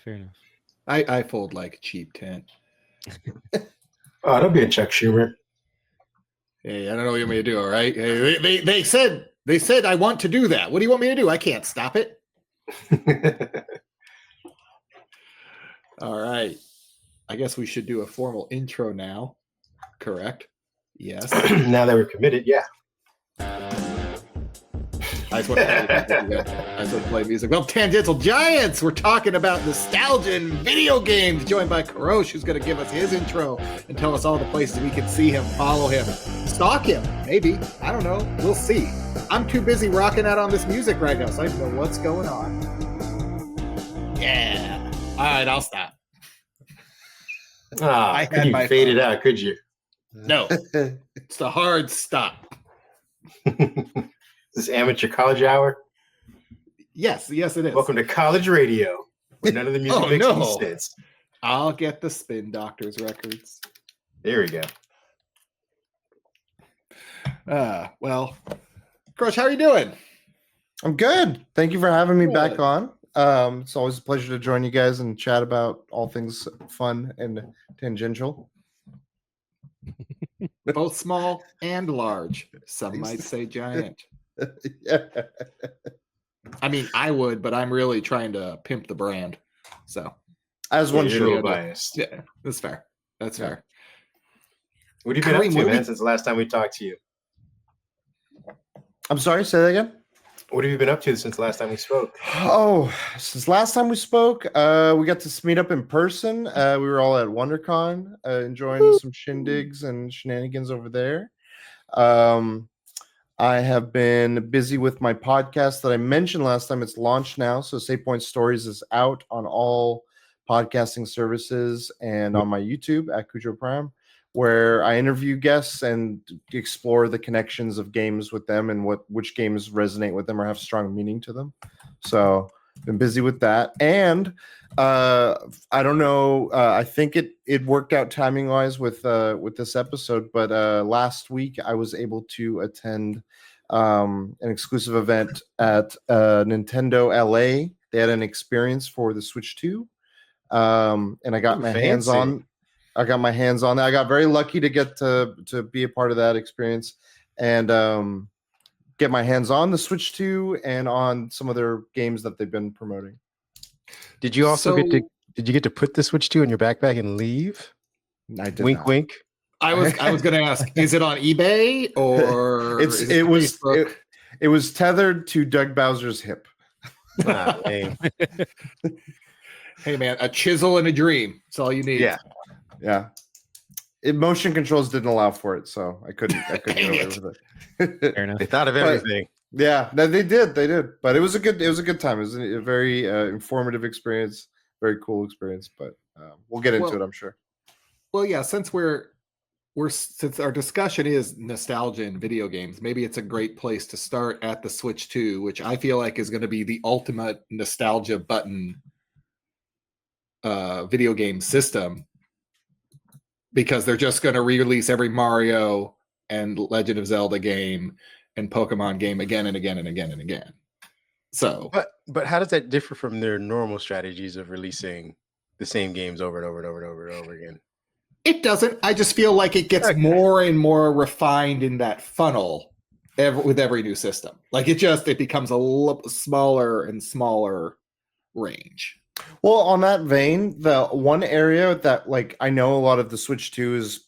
fair enough. I fold like a cheap tent. Oh, don't be a Chuck Schumer. Hey, I don't know what you want me to do, all right? Hey, they said I want to do that. What do you want me to do? I can't stop it. All right. I guess we should do a formal intro now. Correct? Yes. Now that we're committed, yeah. I just want to play music. Well, Tangential Giants, we're talking about nostalgia and video games, joined by Kurosh, who's going to give us his intro and tell us all the places we can see him, follow him, stalk him, maybe. I don't know. We'll see. I'm too busy rocking out on this music right now, so I don't know what's going on. Yeah. All right, I'll stop. Could you fade it out, could you? No. It's a hard stop. This amateur college hour? Yes, it is. Welcome to college radio, where none of the music makes any sense. I'll get the Spin Doctors records. There we go. Well, Kurosh, how are you doing? I'm good. Thank you for having me back on. It's always a pleasure to join you guys and chat about all things fun and tangential. Both small and large. Some might say giant. Yeah. I mean, I would, but I'm really trying to pimp the brand. So, as one should. A little biased. Yeah, that's fair. That's fair. What have you been up to, man, since the last time we talked to you? I'm sorry, say that again? What have you been up to since the last time we spoke? Oh, since last time we spoke, we got to meet up in person. We were all at WonderCon, enjoying some shindigs and shenanigans over there. I have been busy with my podcast that I mentioned last time. It's launched now. So Save Point Stories is out on all podcasting services and on my YouTube at Cujo Prime, where I interview guests and explore the connections of games with them and which games resonate with them or have strong meaning to them. So been busy with that. And I don't know. I think it worked out timing wise with this episode, but last week I was able to attend an exclusive event at Nintendo LA. They had an experience for the Switch 2, and I got my hands on. I got my hands on that. I got very lucky to get to be a part of that experience and get my hands on the Switch 2 and on some of their games that they've been promoting. Did you also get to put the Switch 2 in your backpack and leave? I did wink, not. wink. I was going to ask, is it on eBay or it was tethered to Doug Bowser's hip. Lame. Hey man, a chisel and a dream. That's all you need. Yeah. Motion controls didn't allow for it, so I couldn't get away with it. Fair enough. They thought of everything. Yeah, no, they did. But it was a good time. It was a very informative experience, very cool experience. But we'll get into it, I'm sure. Well, yeah, since since our discussion is nostalgia in video games, maybe it's a great place to start at the Switch 2, which I feel like is going to be the ultimate nostalgia button video game system, because they're just going to re-release every Mario and Legend of Zelda game and Pokemon game again and again and again and again. So, but how does that differ from their normal strategies of releasing the same games over and over and over and over and over again? It doesn't. I just feel like it gets more and more refined in that funnel with every new system. Like it becomes a little smaller and smaller range. Well, on that vein, the one area that I know a lot of the Switch 2 is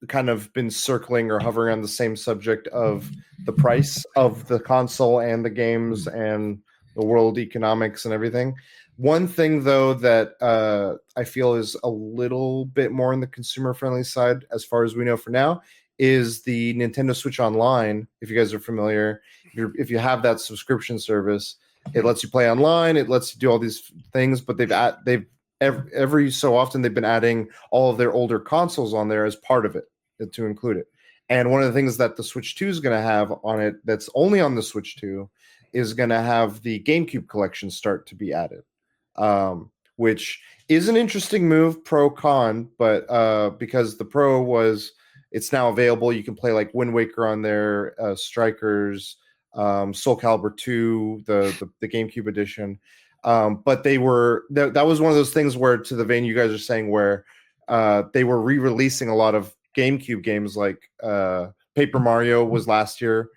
kind of been circling or hovering on the same subject of the price of the console and the games and the world economics and everything. One thing, though, that I feel is a little bit more on the consumer-friendly side, as far as we know for now, is the Nintendo Switch Online. If you guys are familiar, if you have that subscription service, it lets you play online. It lets you do all these things, but they've every so often they've been adding all of their older consoles on there as part of it to include it. And one of the things that the Switch 2 is going to have on it, that's only on the Switch 2, is going to have the GameCube collection start to be added, which is an interesting move, pro con, but because the pro it's now available. You can play like Wind Waker on there, Strikers, Soul Calibur 2, the GameCube edition. But they were that was one of those things where, to the vein you guys are saying, where they were re-releasing a lot of GameCube games, like Paper Mario was last year,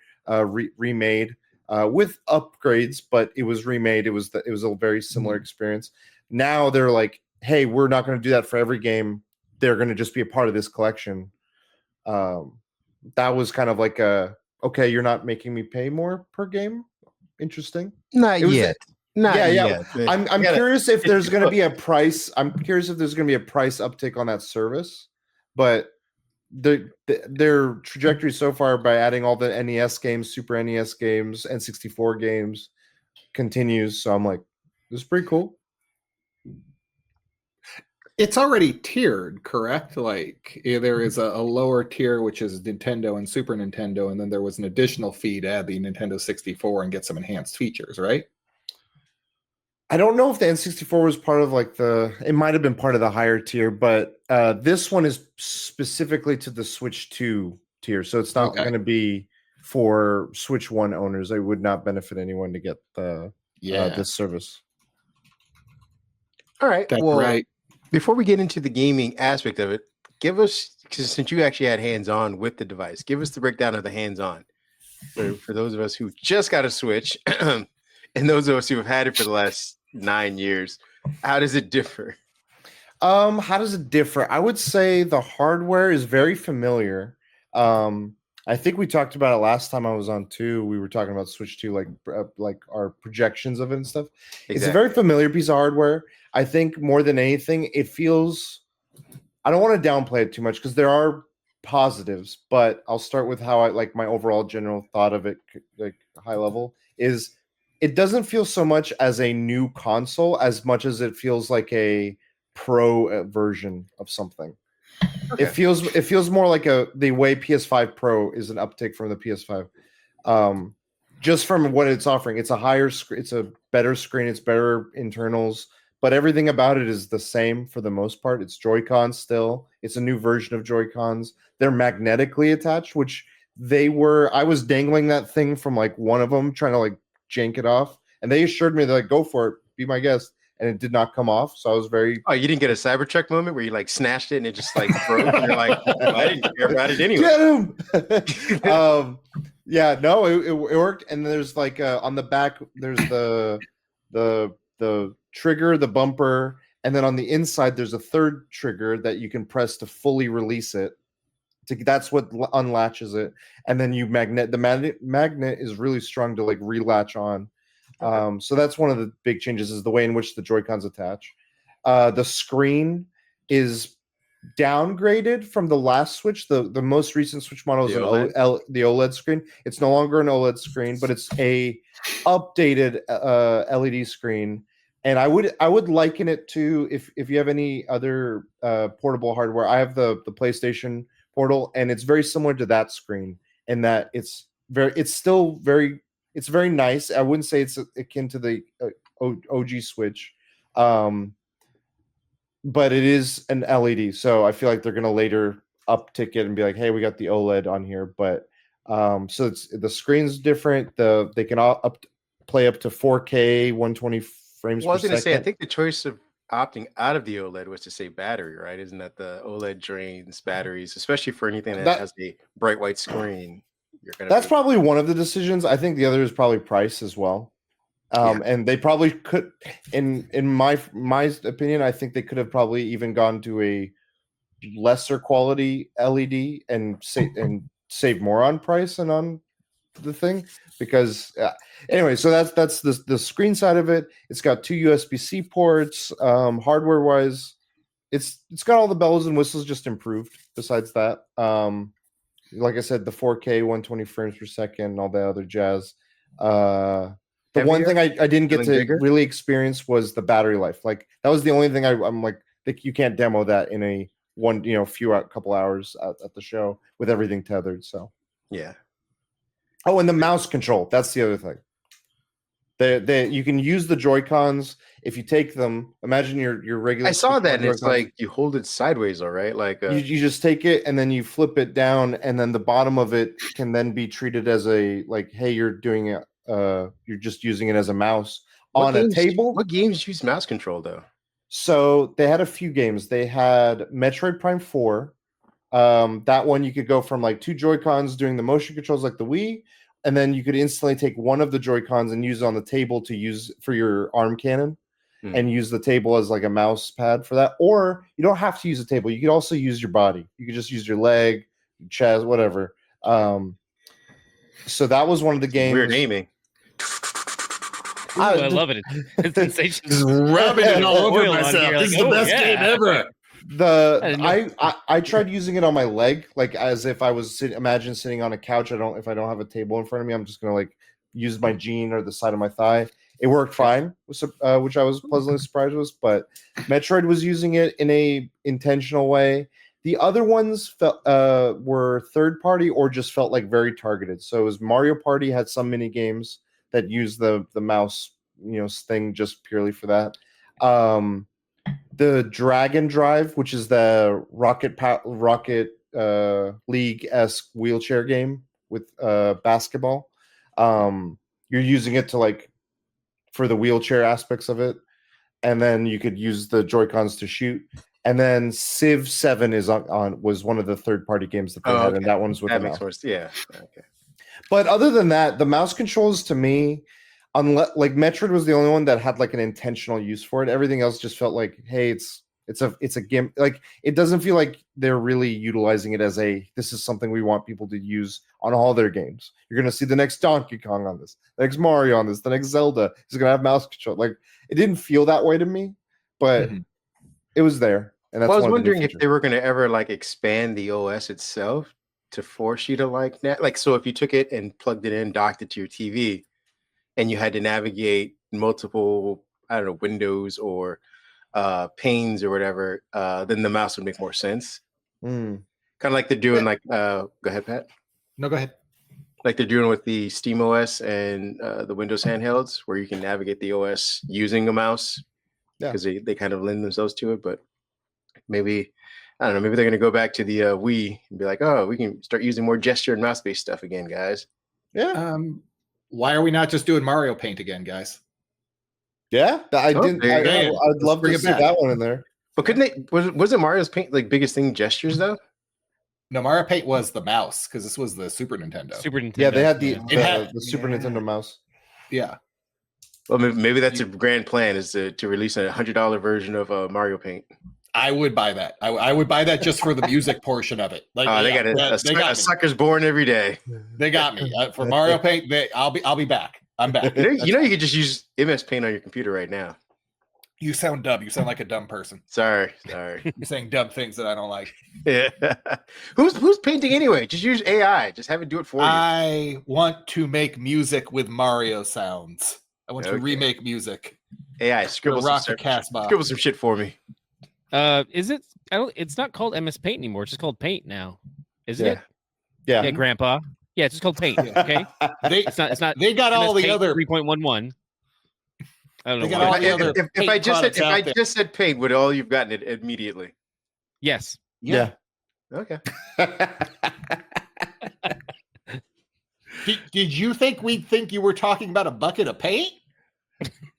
remade with upgrades, but it was remade. It was a very similar experience. Now they're like, hey, we're not going to do that for every game. They're going to just be a part of this collection. That was kind of like okay, you're not making me pay more per game. Interesting. Not yet. Not yet. I'm curious if there's going to be a price. I'm curious if there's going to be a price uptick on that service, but their trajectory so far, by adding all the NES games, Super NES games, N64 games, continues. So I'm like, this is pretty cool. It's already tiered, correct? Like there is a lower tier, which is Nintendo and Super Nintendo, and then there was an additional fee to add the Nintendo 64 and get some enhanced features, right? I don't know if the N64 was part of it might have been part of the higher tier, but this one is specifically to the Switch 2 tier. So it's not going to be for Switch 1 owners. It would not benefit anyone to get this service. All right. That's right. Before we get into the gaming aspect of it, give us, since you actually had hands-on with the device, give us the breakdown of the hands-on for those of us who just got a Switch and those of us who have had it for the last 9 years. How does it differ? How does it differ? I would say the hardware is very familiar. I think we talked about it last time I was on too. We were talking about Switch 2, like our projections of it and stuff. Exactly. It's a very familiar piece of hardware. I think more than anything, it feels. I don't want to downplay it too much because there are positives, but I'll start with how I like my overall general thought of it, like high level, is it doesn't feel so much as a new console as much as it feels like a pro version of something. Okay. It feels more like the way PS5 Pro is an uptick from the PS5. Just from what it's offering, it's a better screen, it's better internals, but everything about it is the same for the most part. It's Joy-Cons still. It's a new version of Joy-Cons. They're magnetically attached, which I was dangling that thing from one of them, trying to jank it off, and they assured me that go for it, be my guest, and it did not come off. So I was very. Oh, you didn't get a Cybertruck moment where you snatched it and it just broke, and you're like, well, I didn't care about it anyway. Get him! Yeah, no, it worked. And there's on the back, there's the trigger, the bumper, and then on the inside there's a third trigger that you can press to fully release it. That's what unlatches it, and then the magnet is really strong to relatch on. So that's one of the big changes, is the way in which the Joy-Cons attach. The screen is downgraded from the last Switch. The most recent Switch model is the OLED screen. It's no longer an OLED screen, but it's a updated LED screen. And I would liken it to, if you have any other portable hardware. I have the PlayStation Portal, and it's very similar to that screen in that it's very nice. I wouldn't say it's akin to the OG Switch, but it is an LED. So I feel like they're going to later uptick it and be like, hey, we got the OLED on here. But so the screen's different. They can play up to 4K, 120 frames per second. I was going to say, I think the choice of opting out of the OLED was to save battery, right? Isn't that the OLED drains batteries, especially for anything that has a bright white screen? That's probably one of the decisions. I think the other is probably price as well. And they probably could, in my opinion, I think they could have probably even gone to a lesser quality LED and save more on price and on the thing, because anyway, so that's the screen side of it. It's got 2 USB-C ports. Hardware wise, it's got all the bells and whistles, just improved. Besides that, like I said, the 4K 120 frames per second, all the other jazz. The one thing I didn't get to really experience was the battery life. That was the only thing I'm you can't demo that in a couple hours at the show with everything tethered. So yeah. Oh, and the mouse control. That's the other thing. You can use the Joy-Cons if you take them. Imagine your regular. I saw that, and it's you hold it sideways, all right? You just take it and then you flip it down, and then the bottom of it can then be treated as a hey, you're doing it. You're just using it as a mouse. on a table. What games use mouse control though? So they had a few games. They had Metroid Prime 4. That one you could go from like 2 Joy-Cons doing the motion controls like the Wii, and then you could instantly take one of the Joy-Cons and use it on the table to use for your arm cannon, and use the table as like a mouse pad for that. Or you don't have to use the table. You could also use your body. You could just use your leg, your chest, whatever. So that was one of the games. Weird aiming. Ooh, I love it. It's sensational. Just rubbing it all over Oil on myself. here, This is like, the oh, best yeah. game ever. I tried using it on my leg, like as if I was imagine sitting on a couch. If I don't have a table in front of me, I'm just gonna like use my jean or the side of my thigh. It worked fine, which I was pleasantly surprised with. But Metroid was using it in a intentional way. The other ones were third party or just felt like very targeted. So it was Mario Party had some mini games that used the mouse thing just purely for that. The Dragon Drive, which is the Rocket League-esque wheelchair game with basketball. You're using it to like for the wheelchair aspects of it, and then you could use the Joy-Cons to shoot. And then Civ 7 was one of the third-party games that they had, and that one's with the mouse. Yeah. Okay. But other than that, the mouse controls to me, unless like Metroid was the only one that had like an intentional use for it. Everything else just felt like, hey, it's a game. Like it doesn't feel like they're really utilizing it as this is something we want people to use on all their games. You're gonna see the next Donkey Kong on this, the next Mario on this, the next Zelda is gonna have mouse control. Like it didn't feel that way to me, but it was there. And that's I was wondering if they were gonna ever like expand the OS itself to force you to like so if you took it and plugged it in, docked it to your TV, and you had to navigate multiple, I don't know, windows or panes or whatever, then the mouse would make more sense. Kind of like they're doing go ahead, Pat. No, go ahead. Like they're doing with the Steam OS and the Windows handhelds, where you can navigate the OS using a mouse, because they kind of lend themselves to it. But maybe, I don't know, maybe they're going to go back to the Wii and be like, oh, we can start using more gesture and mouse-based stuff again, guys. Yeah. Why are we not just doing Mario Paint again, guys? Yeah, I'd love to see that one in there. But couldn't they? Wasn't Mario's Paint like biggest thing gestures though? No, Mario Paint was the mouse because this was the Super Nintendo. Yeah, they had the Super Nintendo mouse. Yeah. Well, maybe that's a grand plan, is to release a $100 version of Mario Paint. I would buy that. I would buy that just for the music portion of it. Like, they got a sucker's born every day. They got me for Mario Paint. I'll be back. I'm back. You could just use MS Paint on your computer right now. You sound dumb. You sound like a dumb person. Sorry. You're saying dumb things that I don't like. Yeah. Who's painting anyway? Just use AI. Just have it do it for you. I want to make music with Mario sounds. I want to remake music. AI, scribble some shit for me. Is it? It's not called MS Paint anymore. It's just called Paint now, isn't it? Yeah. Yeah, Grandpa. Yeah, it's just called Paint. Okay. It's not. They got MS all the Paint other 3.11. I don't know. They got all the other if I just said Paint, would all you've gotten it immediately? Yes. Yeah. Okay. Did you think we'd think you were talking about a bucket of paint?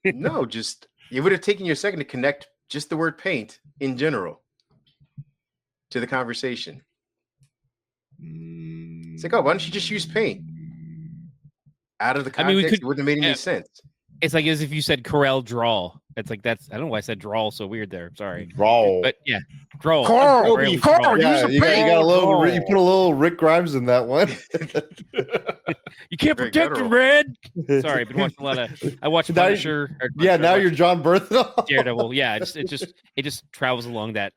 No, just it would have taken you a second to connect just the word paint in general to the conversation. It's like, oh, why don't you just use paint? Out of the context, it wouldn't have made any sense. It's like as if you said Corel draw. It's like I don't know why I said draw so weird there. Sorry. Draw. But yeah, draw. Carl, you put a little Rick Grimes in that one. You can't protect the red. Sorry, I've been watching a lot of. I watched Punisher. Now you're John Berthold. Daredevil. Yeah, it just travels along that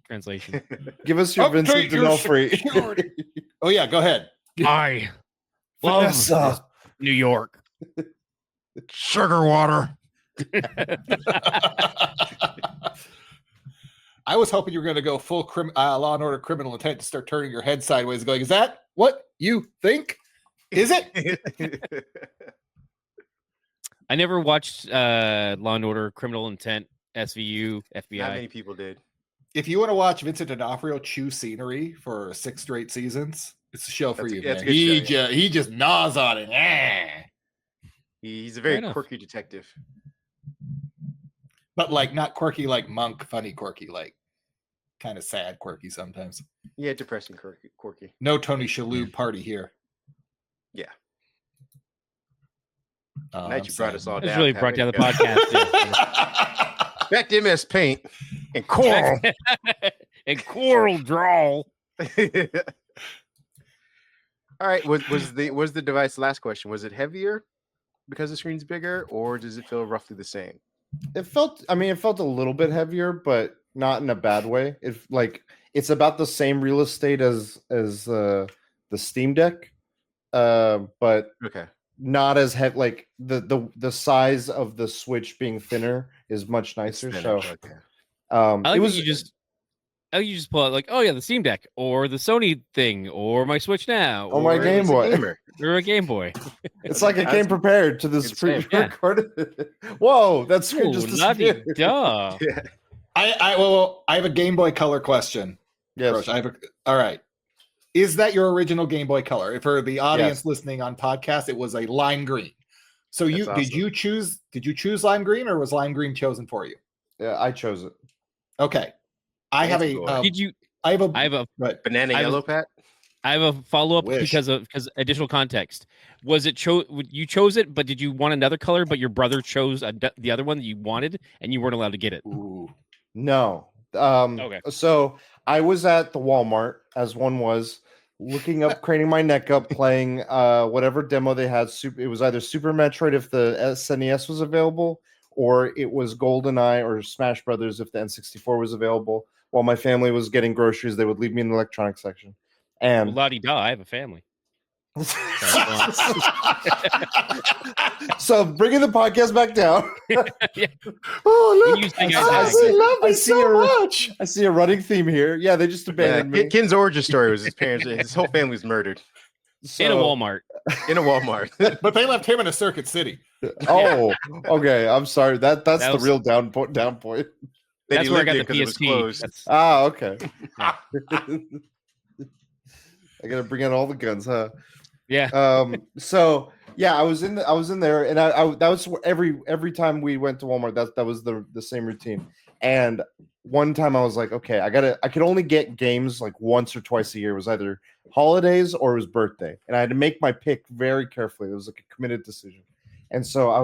translation. Give us your Vincent D'Onofrio. Oh yeah, go ahead. I love New York. Sugar water. I was hoping you were going to go full Law and Order Criminal Intent to start turning your head sideways, going, "Is that what you think? Is it?" I never watched Law and Order Criminal Intent, SVU, FBI. Not many people did. If you want to watch Vincent D'Onofrio chew scenery for 6 straight seasons, it's a show for you. Man. He just gnaws on it. He's a Fair very enough. quirky detective. But like not quirky like Monk, funny quirky, like kind of sad quirky sometimes. Yeah, depressing quirky. No Tony Shalhoub party here. Yeah. Oh, Night you brought us all That's down. really Pat. brought down the Way to go. podcast. Back to MS Paint and Coral. And Coral Draw. All right. Was the device, last question, was it heavier because the screen's bigger, or does it feel roughly the same? It felt a little bit heavier, but not in a bad way. It's about the same real estate as the Steam Deck, but Okay. not as heavy. Like the size of the Switch being thinner is much nicer. Thinner, So okay. I like it was you just pull out like, oh yeah, the Steam Deck or the Sony thing or my Switch now or my or Game Boy. or a Game Boy. It's like I came prepared to this pre-recorded. Whoa, that's Ooh, just bloody duh. Yeah. I have a Game Boy Color question. Yes. Kurosh, all right. Is that your original Game Boy Color? For the audience Yes. listening on podcast, it was a lime green. So That's awesome. did you choose lime green or was lime green chosen for you? Yeah, I chose it. Okay. I have a right. Banana yellow, Pat? I have a follow-up Wish. because additional context. Was it you chose it, but did you want another color, but your brother chose the other one that you wanted and you weren't allowed to get it? Ooh. No. Okay. So I was at the Walmart, as one was, looking up, craning my neck up, playing whatever demo they had. It was either Super Metroid if the SNES was available, or it was GoldenEye or Smash Brothers if the N64 was available. While my family was getting groceries, they would leave me in the electronics section. And La-di-da, I have a family. so bringing the podcast back down. Yeah. Oh, When look! you think I love I you so much. I see a running theme here. Yeah, they just abandoned me. Ken's origin story was his parents, his whole family was murdered In a Walmart. in a Walmart. But they left him in a Circuit City. Oh, okay. I'm sorry. That's That the was- real down point. Then That's he where I lived got in the 'cause it was PSP. closed. That's- Ah, okay. I gotta bring out all the guns, huh? yeah. So yeah, I was in there, and I that was every time we went to Walmart, that was the same routine. And one time I was like, okay, I could only get games like once or twice a year. It was either holidays or it was birthday, and I had to make my pick very carefully. It was like a committed decision. And so I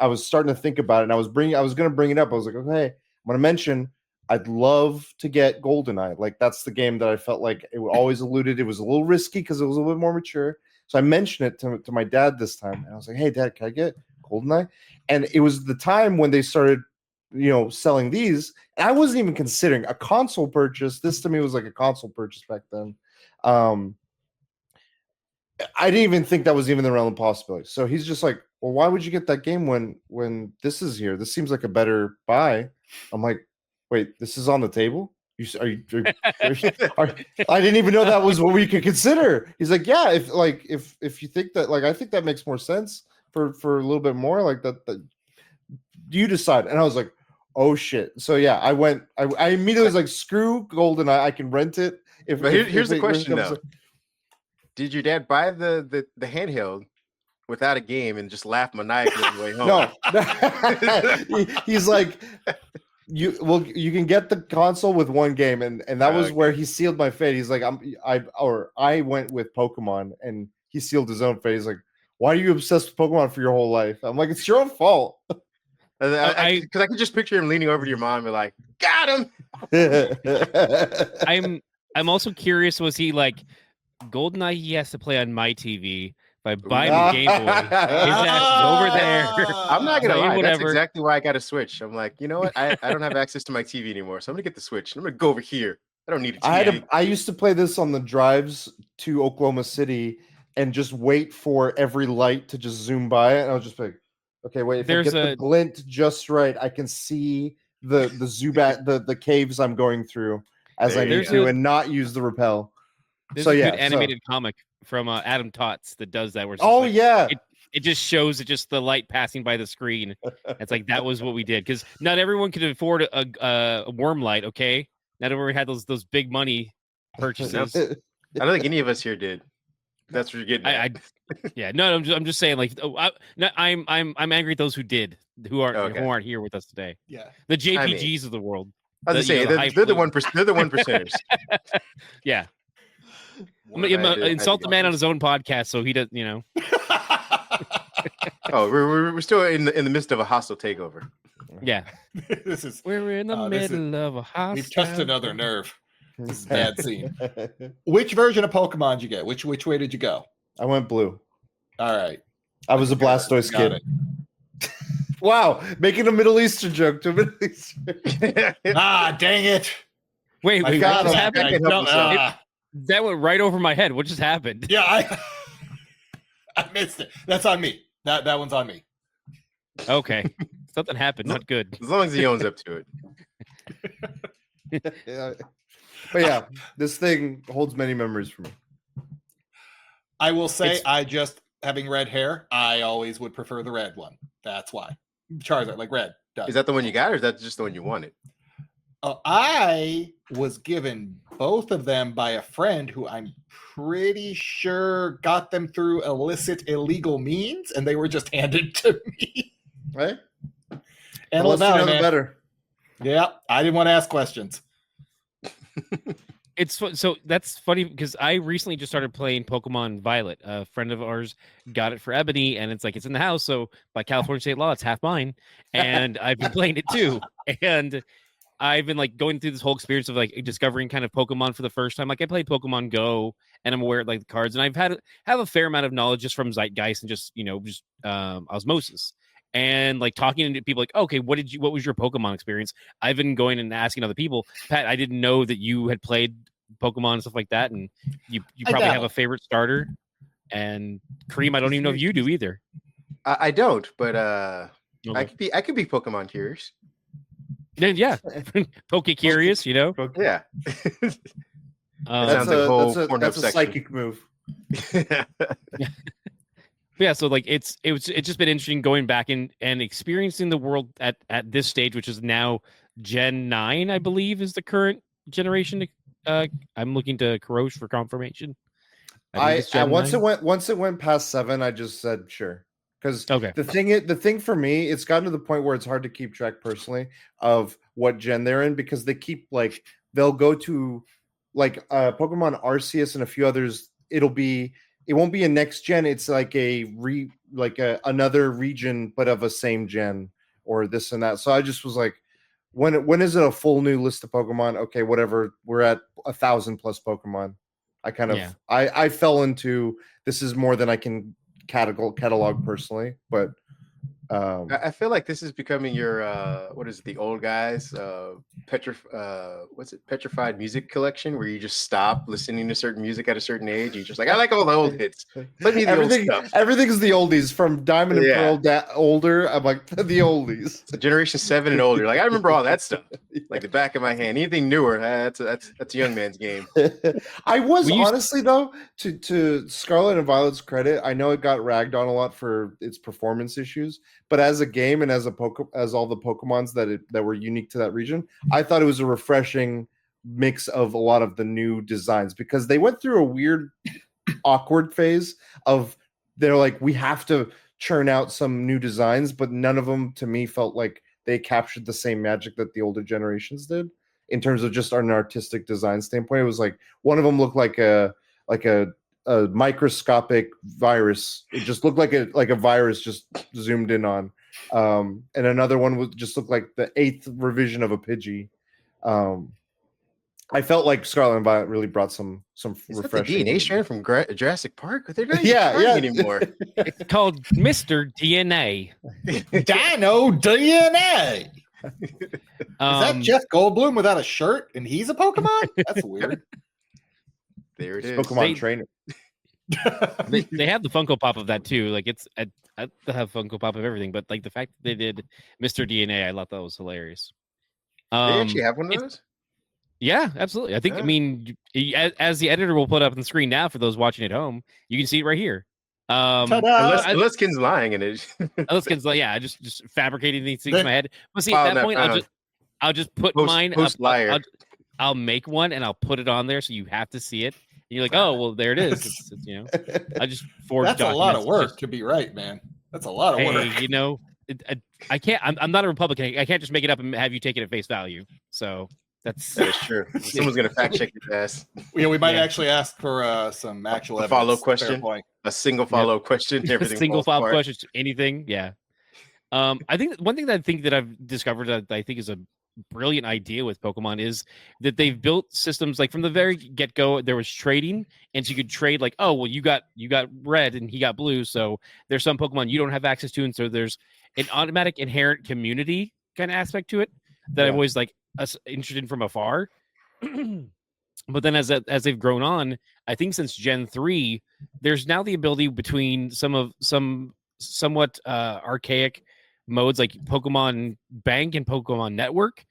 was starting to think about it, and I was going to bring it up. I was like, okay, I'm going to mention I'd love to get GoldenEye. Like that's the game that I felt like it always alluded. It was a little risky because it was a little bit more mature. So I mentioned it to my dad this time, and I was like, "Hey, Dad, can I get GoldenEye?" And it was the time when they started, selling these. And I wasn't even considering a console purchase. This to me was like a console purchase back then. I didn't even think that was even the realm of possibility. So he's just like, "Well, why would you get that game when this is here? This seems like a better buy." I'm like, "Wait, this is on the table? I didn't even know that was what we could consider." He's like, "Yeah, if you think that, like, I think that makes more sense for a little bit more, like that you decide." And I was like, "Oh shit!" So yeah, I immediately was like, "Screw GoldenEye, I can rent it." But here's the question though: did your dad buy the handheld without a game and just laugh maniacally on the way home? No, he's like, you can get the console with one game, and that was where he sealed my fate. He's like, I went with Pokemon, and he sealed his own fate. He's like, "Why are you obsessed with Pokemon for your whole life?" I'm like, "It's your own fault." Because I could just picture him leaning over to your mom and be like, "Got him." I'm also curious, was he like GoldenEye he has to play on my TV? If I buy him a Game Boy, his ass is over there. I'm not gonna Tell you lie. That's whatever. exactly why I got a Switch. I'm like, you know what? I don't have access to my TV anymore, so I'm gonna get the Switch. I'm gonna go over here. I don't need a TV. I used to play this on the drives to Oklahoma City and just wait for every light to just zoom by it. And I was just like, okay, wait, if I get the glint just right, I can see the Zubat, the caves I'm going through as I need to, and not use the repel. There's a good animated comic from Adam Tots that does that. Where it just shows just the light passing by the screen. It's like that was what we did, because not everyone could afford a worm light. Okay, not everyone had those big money purchases. I don't think any of us here did. That's what you're getting at. Yeah, no, I'm just saying, like, I'm angry at those who aren't here with us today. Yeah, the JPGs of the world. I was gonna say they're the 1%. They're the 1%ers. Yeah. Insult the man on his own podcast, so he does. Oh, we're still in the midst of a hostile takeover. Yeah, we're in the middle of a hostile. We've touched another nerve. This is a bad scene. Which version of Pokemon did you get? Which way did you go? I went blue. All right. I was a Blastoise kid. Wow, making a Middle Eastern joke to a Middle Eastern. Dang it. Wait, what just happened? That went right over my head. What just happened? Yeah, I missed it. That's on me. That one's on me. Okay. Something happened. Not good. As long as he owns up to it. Yeah. But yeah, this thing holds many memories for me. I will say, having red hair, I always would prefer the red one. That's why. Charizard, like red. Does. Is that the one you got, or is that just the one you wanted? I was given both of them by a friend who I'm pretty sure got them through illicit, illegal means, and they were just handed to me. Right? And the better. Yeah, I didn't want to ask questions. So that's funny because I recently just started playing Pokemon Violet. A friend of ours got it for Ebony, and it's in the house. So by California state law, it's half mine. And I've been playing it too. And I've been going through this whole experience of discovering kind of Pokemon for the first time. Like I played Pokemon Go, and I'm aware of the cards, and I've have a fair amount of knowledge just from Zeitgeist and just osmosis. And talking to people okay, what was your Pokemon experience? I've been going and asking other people. Pat, I didn't know that you had played Pokemon and stuff like that, and you probably have a favorite starter. And Kareem, I don't even know if you do either. I don't, but Okay. I could be Pokemon curious. Yeah, Poke curious, Yeah. That's a psychic move. Yeah, so it's just been interesting going back and experiencing the world at this stage, which is now Gen 9, I believe, is the current generation. I'm looking to Kurosh for confirmation. Once it went past 7, I just said sure. Because the thing for me, it's gotten to the point where it's hard to keep track personally of what gen they're in, because they keep they'll go to Pokemon Arceus and a few others. It won't be a next gen. It's another region, but of a same gen or this and that. So I just was like, when is it a full new list of Pokemon? Okay, whatever. We're at 1,000+ Pokemon. I fell into this is more than I can catalog personally, but I feel like this is becoming your what is it, the old guys petrified music collection, where you just stop listening to certain music at a certain age. You're just I like all the old hits. Let me the old stuff. Everything's the oldies from Diamond and Pearl older. I'm like the oldies. So Generation 7 and older. I remember all that stuff like the back of my hand. Anything newer, that's a young man's game. I was honestly though, to Scarlet and Violet's credit, I know it got ragged on a lot for its performance issues. But as a game and as all the Pokemons that were unique to that region, I thought it was a refreshing mix of a lot of the new designs, because they went through a weird, awkward phase of they're we have to churn out some new designs, but none of them to me felt like they captured the same magic that the older generations did in terms of just an artistic design standpoint. It was one of them looked like a microscopic virus. It just looked like a virus just zoomed in on, and another one would just look like the 8th revision of a Pidgey. I felt like Scarlet and Violet really brought some refreshing. The DNA strand from Jurassic Park. They're not anymore. It's called Mr. DNA. Dino DNA. Is that Jeff Goldblum without a shirt and he's a Pokemon? That's weird. There it is. Pokemon trainer. They have the Funko Pop of that too. I have Funko Pop of everything, but the fact that they did Mr. DNA, I thought that was hilarious. They actually have one of those? Yeah, absolutely. I think. I mean, as the editor will put up on the screen now for those watching at home, you can see it right here. Unless Ken's lying in it. Unless Ken's just fabricating these things in my head. But see, at that point, I'll just put mine up. I'll make one and I'll put it on there, so you have to see it. you're like, oh well, there it is. I just forged. That's documents. A lot of work to be right, man. That's a lot of work. I can't. I'm not a Republican. I can't just make it up and have you take it at face value. So that is true. Someone's gonna fact check your ass. Yeah, we might actually ask for some actual a follow question, a single follow question. Everything single follow question, anything. Yeah. I think one thing that I've discovered that I think is a brilliant idea with Pokemon is that they've built systems like from the very get-go there was trading, and so you could trade like, oh well, you got red and he got blue, so there's some Pokemon you don't have access to, and so there's an automatic inherent community kind of aspect to it that I'm always like interested in from afar. But then as they've grown on, I think since Gen 3, there's now the ability between some somewhat archaic modes like Pokemon Bank and Pokemon Network.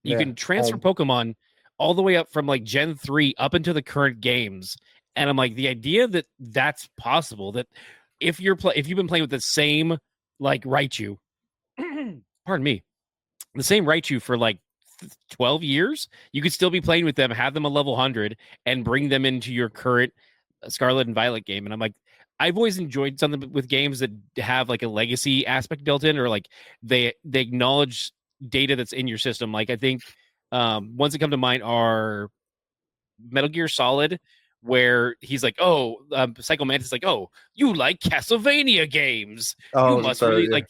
You can transfer Pokemon all the way up from like Gen 3 up into the current games. And I'm like, the idea that that's possible, that if you've been playing with the same like Raichu, pardon me, the same Raichu for like 12 years, you could still be playing with them, have them a level 100, and bring them into your current Scarlet and Violet game. And I'm like, I've always enjoyed something with games that have like a legacy aspect built in, or like they acknowledge data that's in your system. Like I think ones that come to mind are Metal Gear Solid, where he's like, oh, Psycho Mantis like, oh, you like Castlevania games. Oh, you must really like,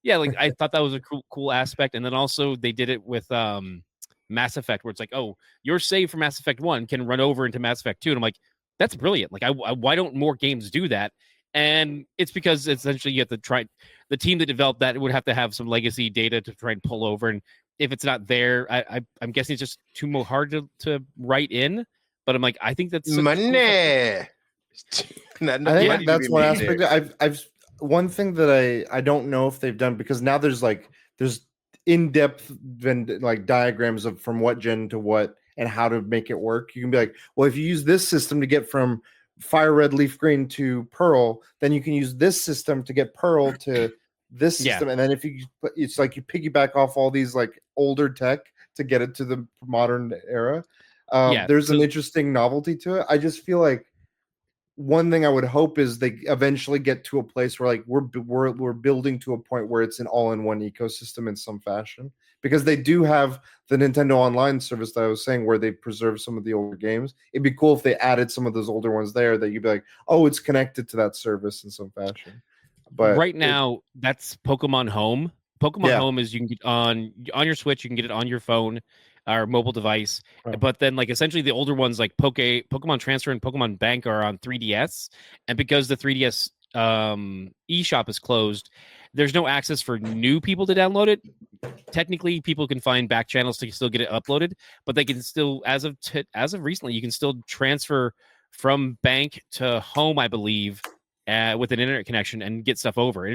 like I thought that was a cool aspect. And then also they did it with Mass Effect, where it's like, oh, your save for Mass Effect 1 can run over into Mass Effect 2. And I'm like, that's brilliant. Like, why don't more games do that? And it's because essentially you have to try. The team that developed that would have to have some legacy data to try and pull over. And if it's not there, I'm guessing it's just too hard to write in. But I'm like, I think that's money. I think that's one aspect. I've one thing that I don't know if they've done, because now there's in-depth like diagrams of from what gen to what and how to make it work. You can be like, well, if you use this system to get from fire red, leaf green to pearl, then you can use this system to get pearl to this system. And then it's like you piggyback off all these like older tech to get it to the modern era. There's an interesting novelty to it. I just feel like one thing I would hope is they eventually get to a place where like we're building to a point where it's an all-in-one ecosystem in some fashion, because they do have the Nintendo Online service that I was saying where they preserve some of the older games. It'd be cool if they added some of those older ones there that you'd be like, oh, it's connected to that service in some fashion. But right now, that's Pokemon Home. Pokemon Home is you can get on your Switch, you can get it on your phone or mobile device. Oh. But then like essentially the older ones like Pokemon Transfer and Pokemon Bank are on 3DS. And because the 3DS eShop is closed, there's no access for new people to download it. Technically, people can find back channels to still get it uploaded, but they can still, as of recently, you can still transfer from Bank to Home, I believe, with an internet connection and get stuff over.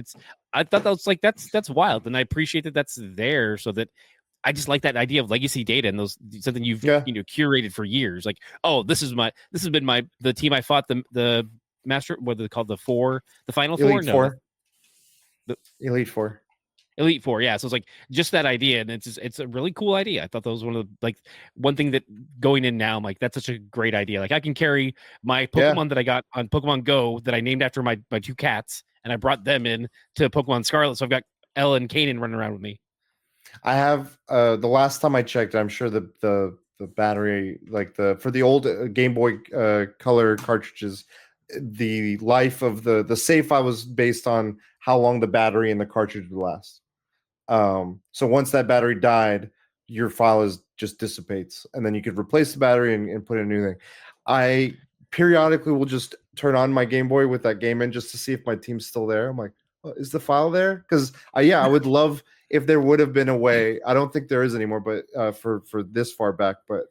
I thought that was like that's wild, and I appreciate that that's there, so that I just like that idea of legacy data and those something you've curated for years. Like, oh, this has been the team I fought the master, what are they called, the final four? Elite Four. Elite Four, yeah. So it's like just that idea, and it's a really cool idea. I thought that was one thing that going in now, I'm like, that's such a great idea. Like I can carry my Pokemon that I got on Pokemon Go that I named after my two cats, and I brought them in to Pokemon Scarlet. So I've got Ella and Kanan running around with me. I have the last time I checked, I'm sure the battery, like for the old Game Boy Color cartridges, the life of the save file was based on how long the battery in the cartridge would last. So once that battery died, your file just dissipates, and then you could replace the battery and put in a new thing. I periodically will just turn on my Game Boy with that game in just to see if my team's still there. I'm like, oh, is the file there? Because I would love if there would have been a way. I don't think there is anymore, but for this far back, but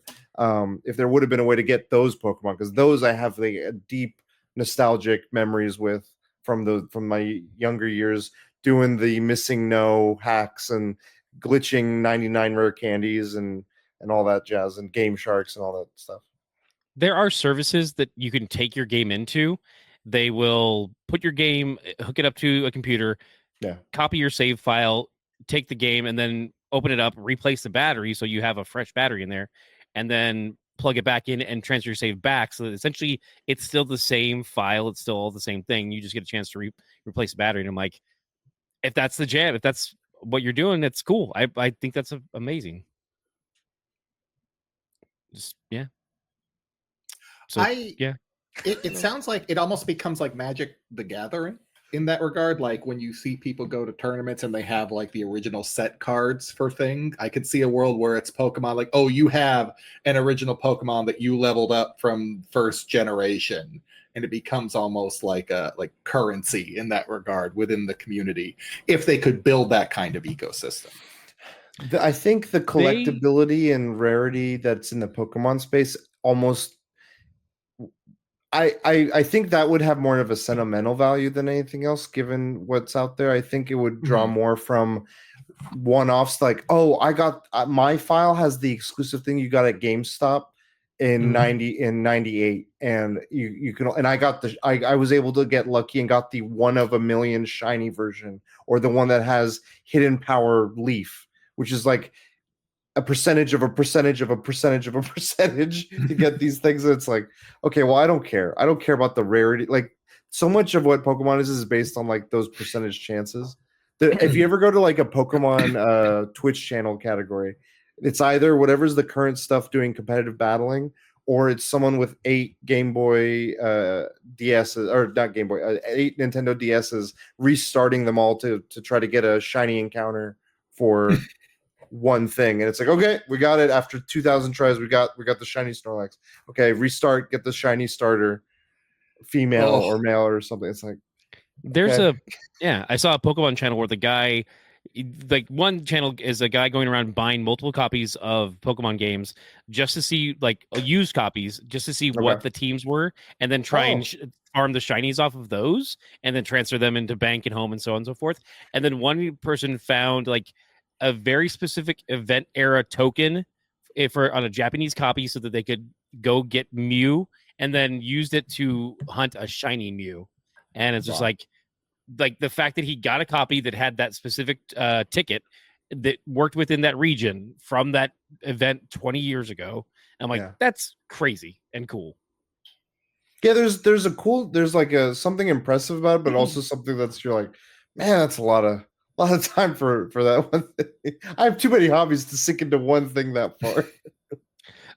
if there would have been a way to get those Pokemon, because those I have a deep nostalgic memories with from my younger years, doing the missing no hacks and glitching 99 rare candies and all that jazz, and Game Sharks and all that stuff. There are services that you can take your game into. They will put your game, hook it up to a computer, copy your save file, take the game, and then open it up, replace the battery so you have a fresh battery in there. And then plug it back in and transfer your save back. So that essentially it's still the same file. It's still all the same thing. You just get a chance to replace the battery. And I'm like, if that's the jam, if that's what you're doing, that's cool. I think that's amazing. Just, yeah. So, It sounds like it almost becomes like Magic the Gathering in that regard. Like when you see people go to tournaments and they have like the original set cards for things, I could see a world where it's Pokemon like, oh, you have an original Pokemon that you leveled up from first generation, and it becomes almost like a currency in that regard within the community if they could build that kind of ecosystem. I think the collectability and rarity that's in the Pokemon space almost I think that would have more of a sentimental value than anything else, given what's out there. I think it would draw more from one-offs, like, oh, I got my file has the exclusive thing you got at GameStop in 98, and you can, and I was able to get lucky and got the 1 of a million shiny version, or the one that has hidden power leaf, which is like a percentage of a percentage of a percentage of a percentage to get these things. And it's like, okay, well, I don't care. I don't care about the rarity. Like, so much of what Pokemon is based on like those percentage chances. If you ever go to like a Pokemon Twitch channel category, it's either whatever's the current stuff doing competitive battling, or it's someone with 8 Game Boy DSs, or not Game Boy, 8 Nintendo DSs, restarting them all to try to get a shiny encounter for one thing. And it's like, okay, we got it after 2,000 tries. We got the shiny Snorlax. Okay, restart, get the shiny starter, female or male or something. It's like, there's I saw a Pokemon channel where the guy, like, one channel is a guy going around buying multiple copies of Pokemon games just to see, like, used copies, just to see what the teams were, and then try and farm the shinies off of those, and then transfer them into bank and home and so on and so forth. And then one person found like a very specific event era token on a Japanese copy so that they could go get Mew, and then used it to hunt a shiny Mew. And it's just like the fact that he got a copy that had that specific ticket that worked within that region from that event 20 years ago. I'm like, that's crazy and cool. Yeah, there's like something impressive about it, but also something that's, you're like, man, that's a lot of time for that one thing. I have too many hobbies to sink into one thing that far.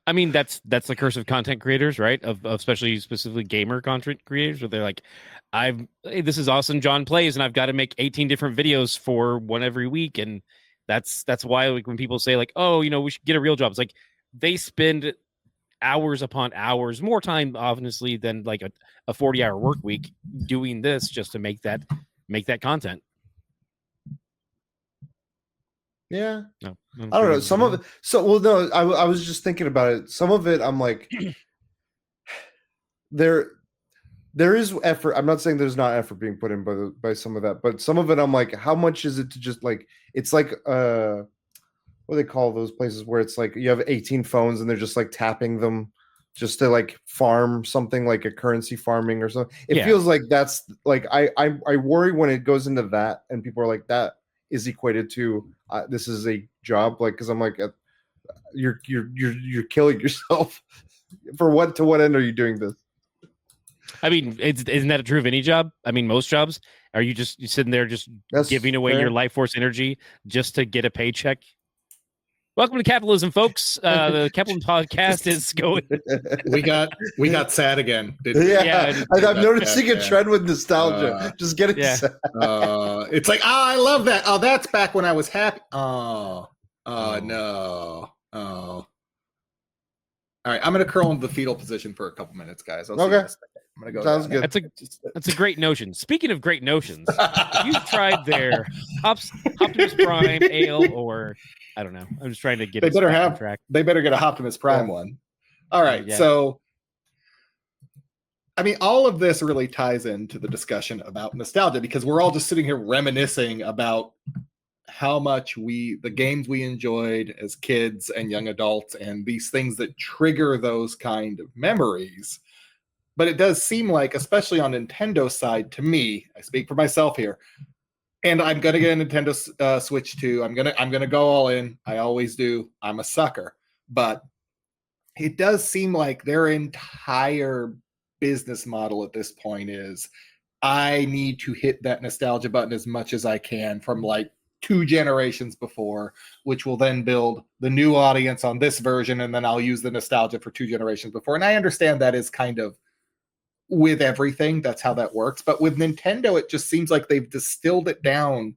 I mean, that's the curse of content creators, right? Of especially specifically gamer content creators, where they're like, hey, this is awesome, John plays, and I've got to make 18 different videos for one every week. And that's why, like, when people say like, oh, we should get a real job, it's like they spend hours upon hours, more time obviously than like a 40-hour work week, doing this just to make that content. Yeah. No, I don't know. Some of it. No, I was just thinking about it. Some of it, I'm like, there is effort. I'm not saying there's not effort being put in by some of that, but some of it, I'm like, how much is it to just like, it's like, what do they call those places where it's like you have 18 phones and they're just like tapping them just to like farm something, like a currency farming or something. It feels like that's like, I worry when it goes into that and people are like, that is equated to this is a job, like, because I'm like, you're killing yourself. For what, to what end are you doing this? I mean, isn't that true of any job? I mean, most jobs, are you sitting there just giving away your life force energy just to get a paycheck? Welcome to capitalism, folks. The Capitalism Podcast is going. We got sad again. I'm noticing a trend with nostalgia. Just getting sad. It's like, I love that. Oh, that's back when I was happy. No. Oh. All right, I'm gonna curl into the fetal position for a couple minutes, guys. I'll see you in a second. I'm gonna go. Sounds down. good. That's a great notion. Speaking of great notions, you've tried their Optimus Prime ale, or I don't know. I'm just trying to get. They better get a Optimus Prime one. All right, so I mean, all of this really ties into the discussion about nostalgia, because we're all just sitting here reminiscing about how much the games we enjoyed as kids and young adults, and these things that trigger those kind of memories. But it does seem like, especially on Nintendo's side, to me, I speak for myself here, and I'm gonna get a Nintendo Switch 2. I'm gonna go all in. I always do. I'm a sucker. But it does seem like their entire business model at this point is I need to hit that nostalgia button as much as I can from like 2 generations before, which will then build the new audience on this version, and then I'll use the nostalgia for 2 generations before. And I understand that is kind of with everything, that's how that works. But with Nintendo, it just seems like they've distilled it down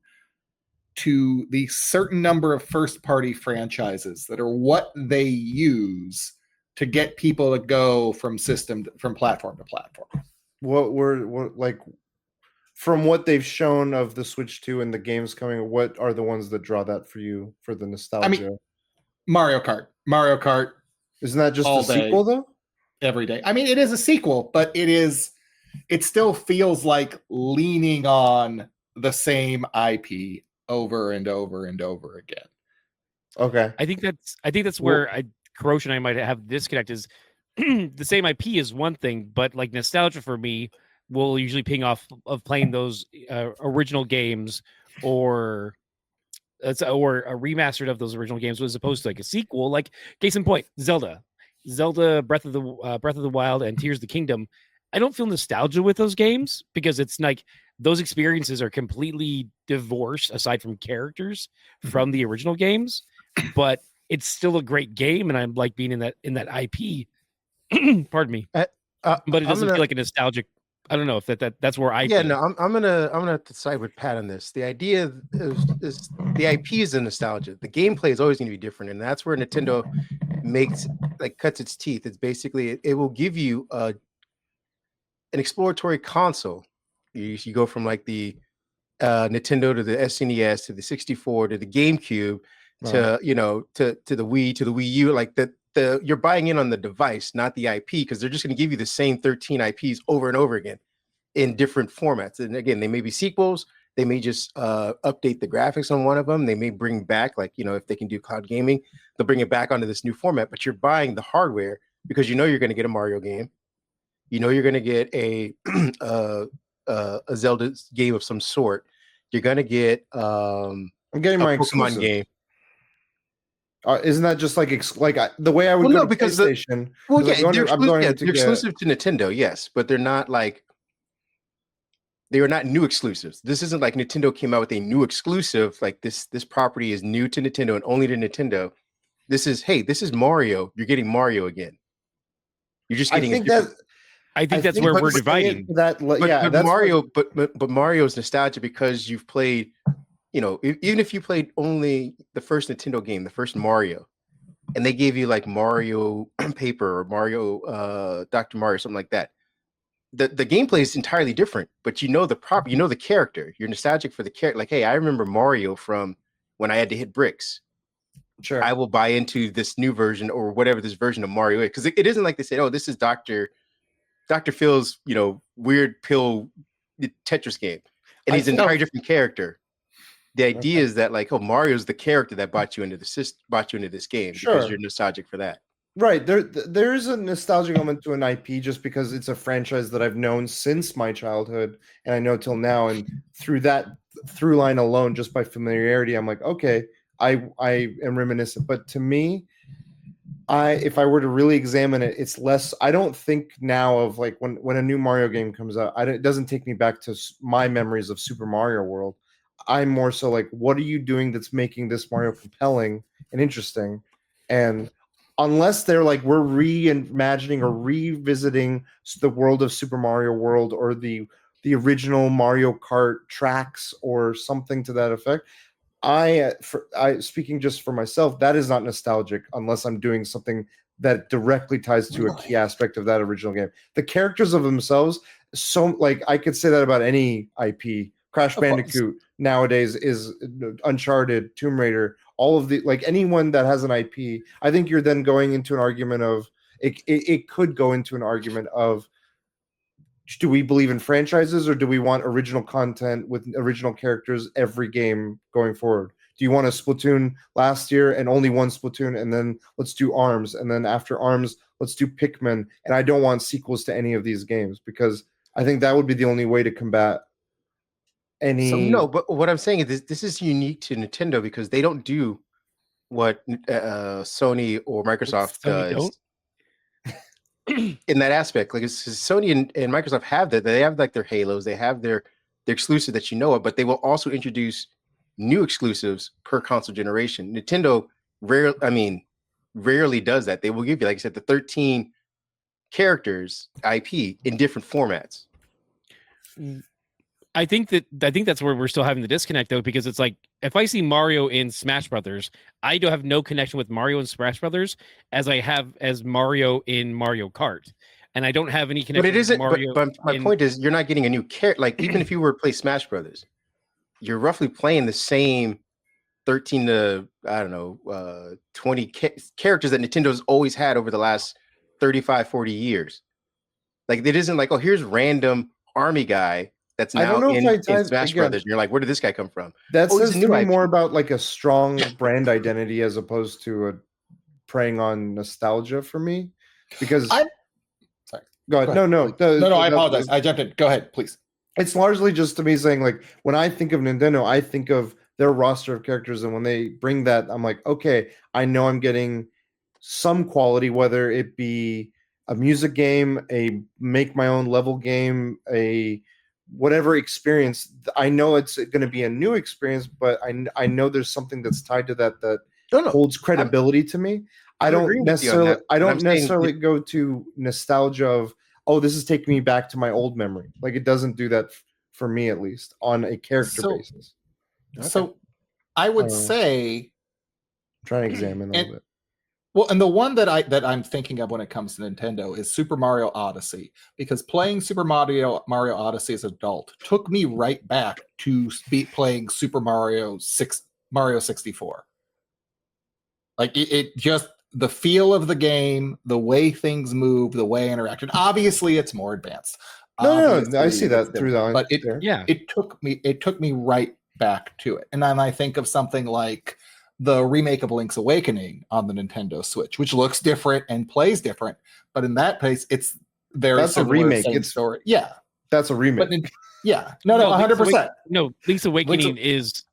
to the certain number of first-party franchises that are what they use to get people to go from platform to platform. What like from what they've shown of the Switch 2 and the games coming, what are the ones that draw that for you for the nostalgia? I mean, Mario Kart. Isn't that just a sequel though? Every day. I mean, it is a sequel, but it still feels like leaning on the same IP over and over and over again. Okay. I think that's where Kurosh and I might have disconnect is the same IP is one thing, but like nostalgia for me will usually ping off of playing those original games or a remastered of those original games as opposed to like a sequel. Like case in point, Zelda Breath of the Wild and Tears of the Kingdom. I don't feel nostalgia with those games because it's like those experiences are completely divorced aside from characters from the original games, but it's still a great game and I'm like being in that IP. Pardon me. But it doesn't feel like a nostalgic. I don't know if that's where I I'm gonna have to side with Pat on this. The idea is the IP is the nostalgia. The gameplay is always going to be different, and that's where Nintendo cuts its teeth. It's basically it will give you an exploratory console. You go from like the Nintendo to the SNES to the 64 to the GameCube to to the Wii to the Wii U. Like you're buying in on the device, not the IP, because they're just going to give you the same 13 IPs over and over again in different formats. And again, they may be sequels. They may just update the graphics on one of them. They may bring back, if they can do cloud gaming, they'll bring it back onto this new format. But you're buying the hardware because you know you're going to get a Mario game. You know you're going to get a Zelda game of some sort. You're going to get I'm getting my Pokemon game. Isn't that just the way I would go to PlayStation? They're exclusive to Nintendo, yes, but they're not they are not new exclusives. This isn't like Nintendo came out with a new exclusive. Like this property is new to Nintendo and only to Nintendo. This is Mario. You're getting Mario again. You're just getting. I think that's where we're dividing. But Mario's nostalgia because you've played. Even if you played only the first Nintendo game, the first Mario, and they gave you like Mario Paper or Mario Dr. Mario, something like that, the gameplay is entirely different. But the character. You're nostalgic for the character. Like, hey, I remember Mario from when I had to hit bricks. Sure, I will buy into this new version or whatever this version of Mario is, because it isn't like they said, oh, this is Dr. Phil's weird pill Tetris game, and he's an entirely different character. The idea is that Mario's the character that brought you into this game because you're nostalgic for that. Right. There is a nostalgic element to an IP just because it's a franchise that I've known since my childhood and I know till now. And through that through line alone, just by familiarity, I'm like, okay, I am reminiscent. But to me, if I were to really examine it, it's less. I don't think now of when a new Mario game comes out, it doesn't take me back to my memories of Super Mario World. I'm more so what are you doing that's making this Mario compelling and interesting? And unless they're we're reimagining or revisiting the world of Super Mario World or the original Mario Kart tracks or something to that effect, I speaking just for myself, that is not nostalgic unless I'm doing something that directly ties to a key aspect of that original game. The characters of themselves, I could say that about any IP. Crash Bandicoot nowadays is Uncharted, Tomb Raider, all of the anyone that has an IP. I think you're then going into an argument of it could go into an argument of, do we believe in franchises or do we want original content with original characters every game going forward? Do you want a Splatoon last year and only one Splatoon, and then let's do ARMS, and then after ARMS let's do Pikmin? And I don't want sequels to any of these games because I think that would be the only way to combat but what I'm saying is this is unique to Nintendo because they don't do what Sony or Microsoft does. in that aspect. Like Sony and Microsoft have that. They have like their Halos, they have their exclusive that you know of, but they will also introduce new exclusives per console generation. Nintendo rarely does that. They will give you, like I said, the 13 characters IP in different formats. I think that's where we're still having the disconnect, though, because it's like if I see Mario in Smash Brothers, I don't have no connection with Mario in Smash Brothers as I have as Mario in Mario Kart, and I don't have any connection. But it isn't. With Mario but my point is, you're not getting a new character. Like even if you were to play Smash Brothers, you're roughly playing the same 13 to 20 characters that Nintendo's always had over the last 35, 40 years. Like it isn't like, oh, here's random army guy that's now in Smash Brothers. And you're like, where did this guy come from? That says to me more about like a strong brand identity as opposed to preying on nostalgia for me. Because sorry. Go ahead. No. I apologize. I jumped in. Go ahead, please. It's largely just to me saying, like, when I think of Nintendo, I think of their roster of characters, and when they bring that, I'm like, okay, I know I'm getting some quality, whether it be a music game, a make my own level game, a whatever experience. I know it's going to be a new experience, but I know there's something that's tied to that holds credibility to me. I don't necessarily go to nostalgia of, oh, this is taking me back to my old memory. Like it doesn't do that for me, at least on a character basis. Okay. So I would say, I'm trying to examine a little bit. Well, and the one that I'm thinking of when it comes to Nintendo is Super Mario Odyssey, because playing Super Mario Odyssey as an adult took me right back to playing Super Mario 64. Like it just, the feel of the game, the way things move, the way I interacted. Obviously, it's more advanced. No, I see that through the. But it took me right back to it. And then I think of something like the remake of Link's Awakening on the Nintendo Switch, which looks different and plays different, but in that case, it's very that's a remake. It's story. Yeah, that's a remake. But no, 100%. No, Link's Awakening is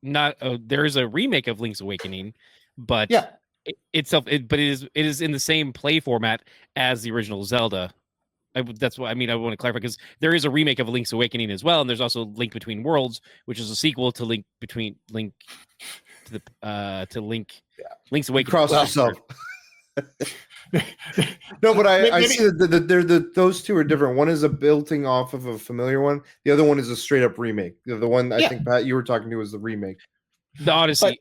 not. There is a remake of Link's Awakening, but it is in the same play format as the original Zelda. That's what I mean. I want to clarify because there is a remake of Link's Awakening as well, and there's also Link Between Worlds, which is a sequel to Link's Awakening. Cross yourself. No, but I see that those two are different. One is a building off of a familiar one. The other one is a straight up remake. The one I think Pat you were talking to was the remake. The Odyssey,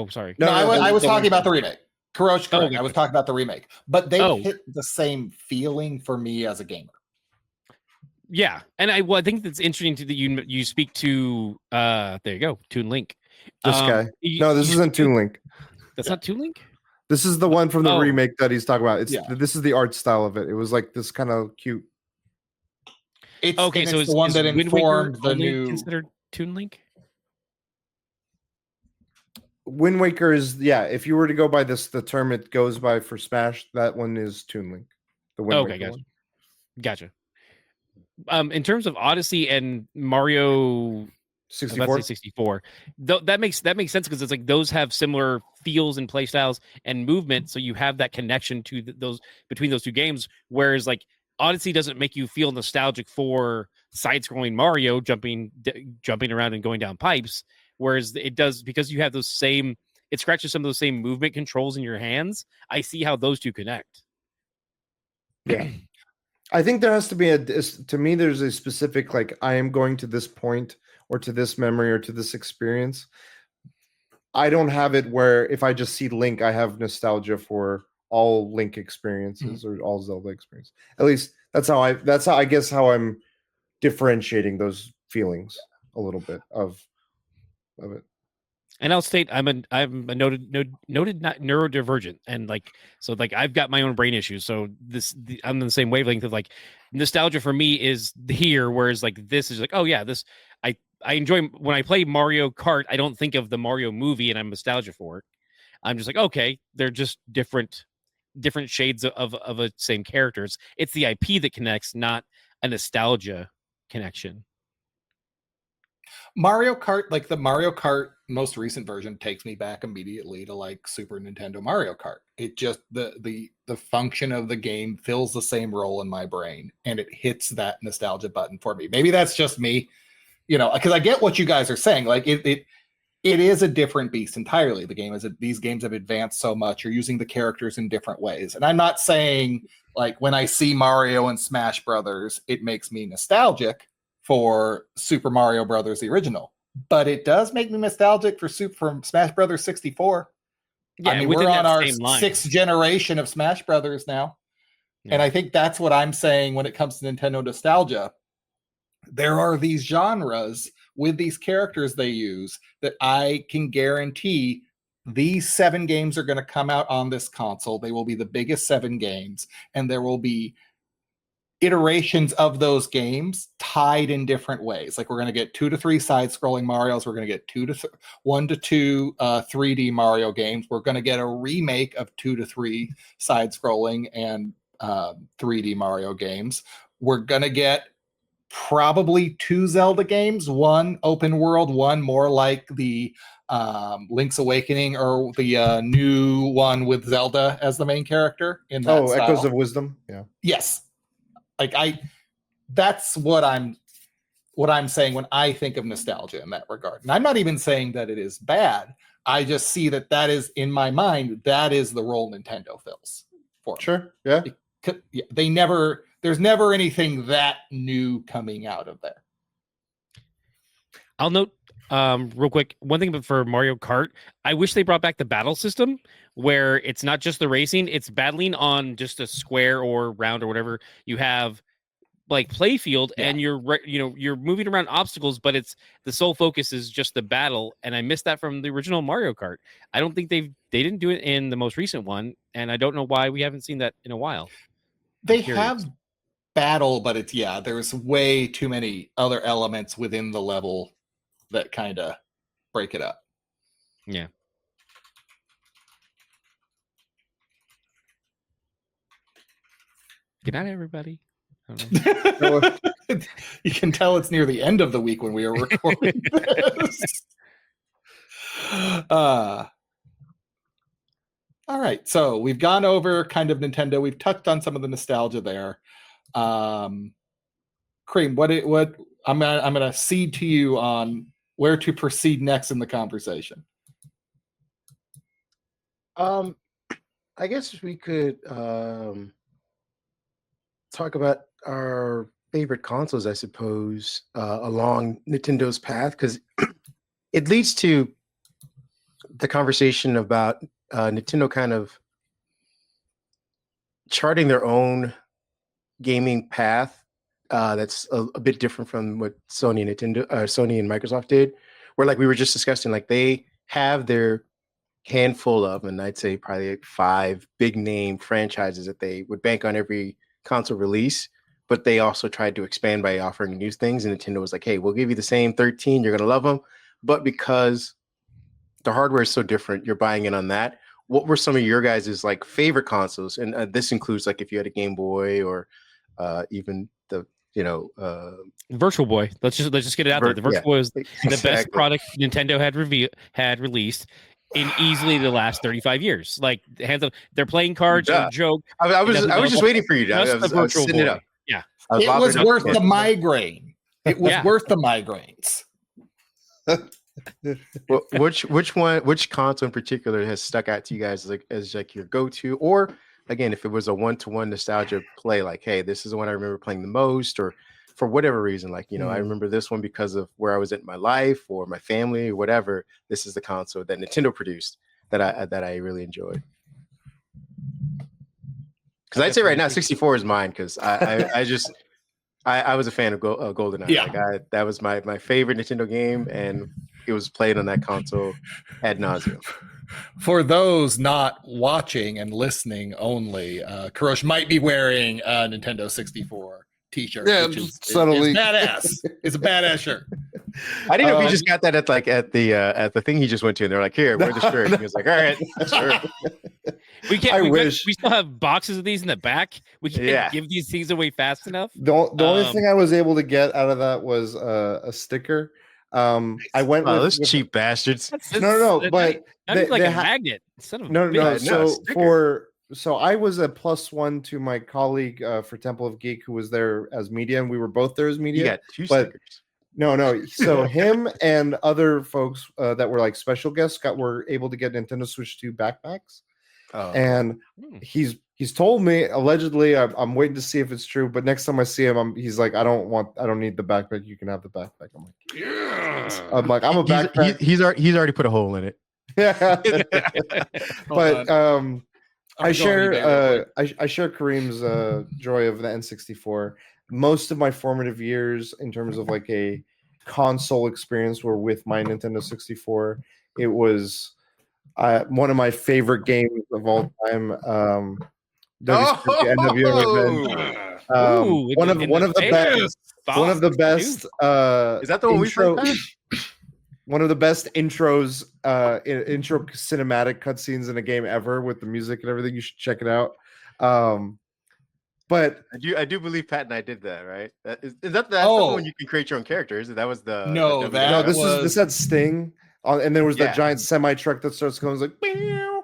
sorry. No, I was talking about the remake. Kurosh, correct. I was talking about the remake, but they hit the same feeling for me as a gamer. Yeah, and I think that's interesting that you speak to. There you go, Toon Link. This guy. No, this isn't Toon Link. That's not Toon Link. This is the one from the remake that he's talking about. This is the art style of it. It was like this kind of cute. It's the one that informed the new. Considered Toon Link. Wind Waker is if you were to go by the term it goes by for Smash, that one is Toon Link. The Wind Waker one. Gotcha. In terms of Odyssey and Mario 64, that makes sense because it's like those have similar feels and play styles and movement, so you have that connection to those between those two games. Whereas like Odyssey doesn't make you feel nostalgic for side-scrolling Mario jumping around and going down pipes. Whereas it does, because you have those same, it scratches some of those same movement controls in your hands. I see how those two connect. Yeah. I think there has to be to me, there's a specific, like, I am going to this point or to this memory or to this experience. I don't have it where if I just see Link, I have nostalgia for all Link experiences or all Zelda experiences. At least that's how I guess how I'm differentiating those feelings a little bit of it. And I'll state I'm a noted neurodivergent, and I've got my own brain issues. So I'm in the same wavelength of like nostalgia for me is here, whereas like this is like, oh yeah, this I enjoy when I play Mario Kart. I don't think of the Mario movie and I'm nostalgia for it. I'm just like, okay, they're just different shades of a same characters. It's the IP that connects, not a nostalgia connection. Mario Kart, like the Mario Kart most recent version, takes me back immediately to like Super Nintendo Mario Kart. It just the function of the game fills the same role in my brain, and it hits that nostalgia button for me. Maybe that's just me, because I get what you guys are saying. Like it is a different beast entirely. These games have advanced so much. You're using the characters in different ways, and I'm not saying like when I see Mario and Smash Brothers, it makes me nostalgic for Super Mario Brothers, the original, but it does make me nostalgic for Smash Brothers 64. Yeah, I mean, we're on our sixth generation of Smash Brothers now. Yeah. And I think that's what I'm saying when it comes to Nintendo nostalgia. There are these genres with these characters they use that I can guarantee these 7 games are going to come out on this console. They will be the biggest 7 games, and there will be iterations of those games tied in different ways. Like we're going to get 2 to 3 side-scrolling Marios. We're going to get 1 to 2 3D Mario games. We're going to get a remake of 2 to 3 side-scrolling and 3D Mario games. We're going to get probably 2 Zelda games, one open world, one more like the Link's Awakening or the new one with Zelda as the main character in that style. Echoes of Wisdom. Yeah. Yes. Like that's what I'm saying when I think of nostalgia in that regard. And I'm not even saying that it is bad. I just see that is in my mind, that is the role Nintendo fills for me. Sure. Yeah. There's never anything that new coming out of there. I'll note real quick, one thing for Mario Kart, I wish they brought back the battle system where it's not just the racing, it's battling on just a square or round or whatever. You have like play field and you're moving around obstacles, but it's the sole focus is just the battle. And I missed that from the original Mario Kart. I don't think they didn't do it in the most recent one, and I don't know why we haven't seen that in a while. They have battle, but there's way too many other elements within the level that kind of break it up. Yeah. Good night, everybody. You can tell it's near the end of the week when we are recording this. All right, so we've gone over kind of Nintendo. We've touched on some of the nostalgia there. Kareem, what I'm gonna cede to you on where to proceed next in the conversation. I guess we could talk about our favorite consoles, I suppose, along Nintendo's path, because it leads to the conversation about Nintendo kind of charting their own gaming path that's a bit different from what Sony and Microsoft did, where like we were just discussing, like they have their handful of, and I'd say probably like 5 big name franchises that they would bank on every console release, but they also tried to expand by offering new things. And Nintendo was like, hey, we'll give you the same 13, you're going to love them. But because the hardware is so different, you're buying in on that. What were some of your guys' like favorite consoles? And this includes like if you had a Game Boy or even the, Virtual Boy. Let's just get it out there. The Virtual Boy was the best product Nintendo had released in easily the last 35 years. Like hands up, they're playing cards, a joke. I was just waiting for you. I was sitting it up. Yeah, it was worth the migraine. It was worth the migraines. Well, which console in particular has stuck out to you guys as your go-to, or again, if it was a one-to-one nostalgia play, like, hey, this is the one I remember playing the most, or for whatever reason, like, I remember this one because of where I was at in my life or my family or whatever. This is the console that Nintendo produced that I really enjoyed. Because I'd say right now 64 is mine, because I was a fan of GoldenEye. Yeah. Like that was my favorite Nintendo game, and it was played on that console ad nauseum. For those not watching and listening only, Kurosh might be wearing a Nintendo 64 t-shirt. Yeah, which is subtly badass. It's a badass shirt. I didn't know if he just got that at the thing he just went to, and they're like, "Here, wear the shirt." And he was like, "All right, sure." We still have boxes of these in the back. We can't give these things away fast enough. The only thing I was able to get out of that was a sticker. I went Oh, with, those cheap bastards. no, but they, like a magnet. Son of no. bitch. So I was a +1 to my colleague for Temple of Geek, who was there as media, and we were both there as media. You got 2 but stickers. No. So him and other folks that were like special guests were able to get Nintendo Switch 2 backpacks. Oh. And he's told me, allegedly, I'm waiting to see if it's true. But next time I see him, he's like, I don't need the backpack. You can have the backpack. I'm like, yes. I'm like, I'm a backpack. He's already put a hole in it. Yeah. But I share Kareem's joy of the N64. Most of my formative years in terms of like a console experience were with my Nintendo 64. It was one of my favorite games of all time. One of the best. Is that the one we played? One of the best intros, intro cinematic cutscenes in a game ever with the music and everything. You should check it out. But I do believe Pat and I did that, right? Is that the one you can create your own characters? That was this had Sting, and there was that giant semi truck that starts going like, yeah.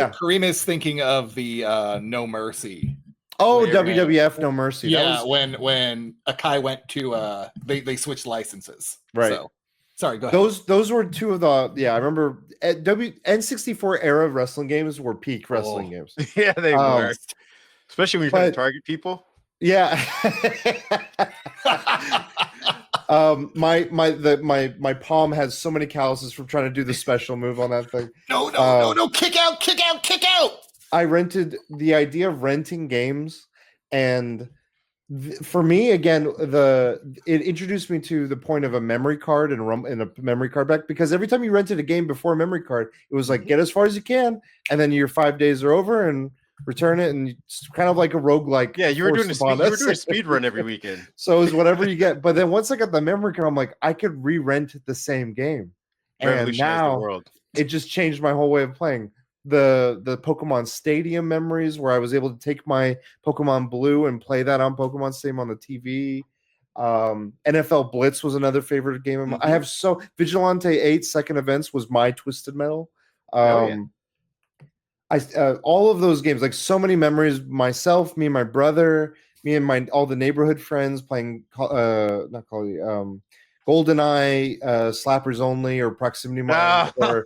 Kareem is thinking of the No Mercy. Oh, WWF No Mercy. Yeah, when Akai went to they switched licenses. Right. So, sorry, go ahead. Those were two of the I remember N64 era wrestling games were peak wrestling games. Yeah, they were. Especially when you're trying to target people. Yeah. My palm has so many calluses from trying to do the special move on that thing. No, kick out. I rented the idea of renting games, and for me, again, it introduced me to the point of a memory card and a memory card back, because every time you rented a game before a memory card, it was like, get as far as you can, and then your 5 days are over and return it, and it's kind of like a roguelike. Yeah, you were doing a speed run every weekend. So it was whatever you get. But then once I got the memory card, I'm like, I could re-rent the same game. And now it just changed my whole way of playing. The Pokemon Stadium memories, where I was able to take my Pokemon Blue and play that on Pokemon Stadium on the TV. NFL Blitz was another favorite game of mine. I have Vigilante 8 Second Events was my Twisted Metal. All of those games, like so many memories. Myself, me and my brother, me and all the neighborhood friends playing GoldenEye, Slappers Only, or Proximity Mine, or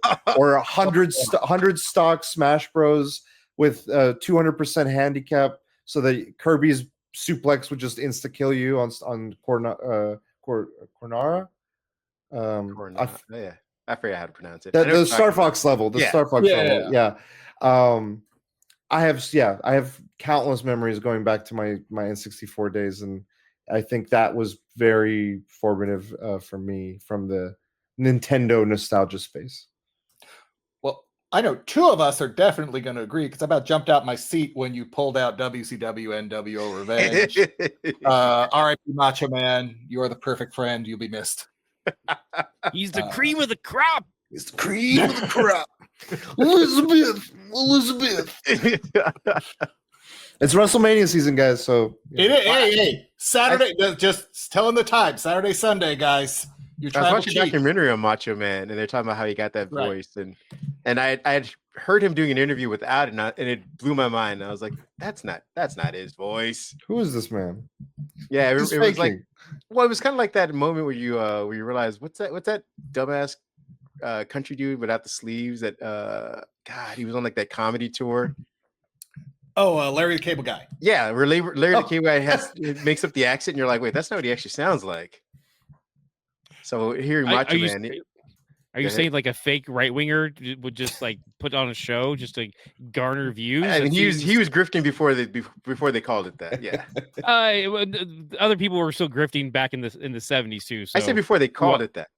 100 stock Smash Bros with 200% handicap, so that Kirby's suplex would just insta kill you on Cornara. I forget how to pronounce it. The Star Fox level. Star Fox level. Yeah. I have countless memories going back to my N64 days, and I think that was very formative for me from the Nintendo nostalgia space. Well, I know two of us are definitely going to agree, because I about jumped out my seat when you pulled out WCW NWO Revenge. R.I.P. Macho Man, you're the perfect friend. You'll be missed. He's the cream of the crop. He's the cream of the crop. Elizabeth. It's WrestleMania season, guys. So hey, Saturday. Just tell them the time. Saturday, Sunday, guys. I was watching a documentary on Macho Man, and they're talking about how he got that voice, and I had heard him doing an interview without it, and it blew my mind. I was like, that's not his voice. Who is this man? Yeah, it was like, well, it was kind of like that moment where you realize what's that dumbass country dude without the sleeves that God, he was on like that comedy tour. Oh, Larry the Cable Guy. Yeah, where Larry the Cable Guy makes up the accent, and you're like, wait, that's not what he actually sounds like. So hearing Macho Man. Are you saying like a fake right winger would just like put on a show just to garner views? I mean, he was grifting before they called it that. Yeah. Other people were still grifting back in the 70s too. So. I said before they called it that.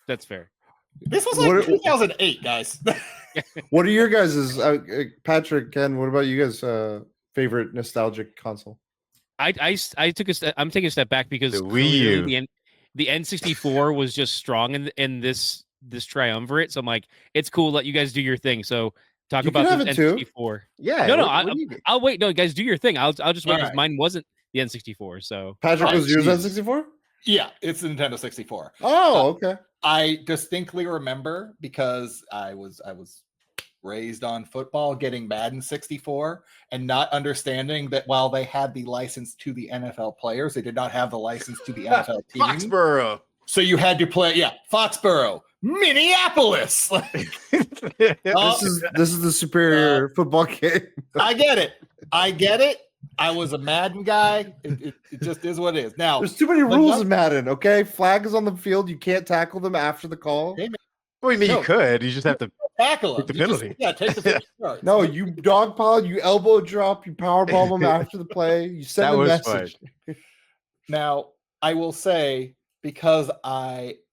That's fair. This was like 2008, guys. What are your guys' Patrick, Ken? What about you guys' favorite nostalgic console? I'm taking a step back because the Wii U. The N64 was just strong in this triumvirate. So I'm like, it's cool. Let you guys do your thing. So talk about the N64. Yeah. No, I'll wait. No, guys, do your thing. I'll just wait because mine wasn't the N64. So Patrick, was yours N64? Yeah, it's the Nintendo 64. Oh, okay. I distinctly remember because I was raised on football, getting Madden 64 and not understanding that while they had the license to the NFL players, they did not have the license to the NFL team. Foxborough. So you had to play, Foxborough, Minneapolis. This is the superior football game. I get it. I was a Madden guy. It just is what it is. Now, there's too many rules in Madden, okay? Flag is on the field. You can't tackle them after the call. What do you mean you could? You just have to tackle take the penalty. Take the 50 yards. No, you dogpile, you elbow drop, you powerbomb them after the play. You send a message. Now, I will say, because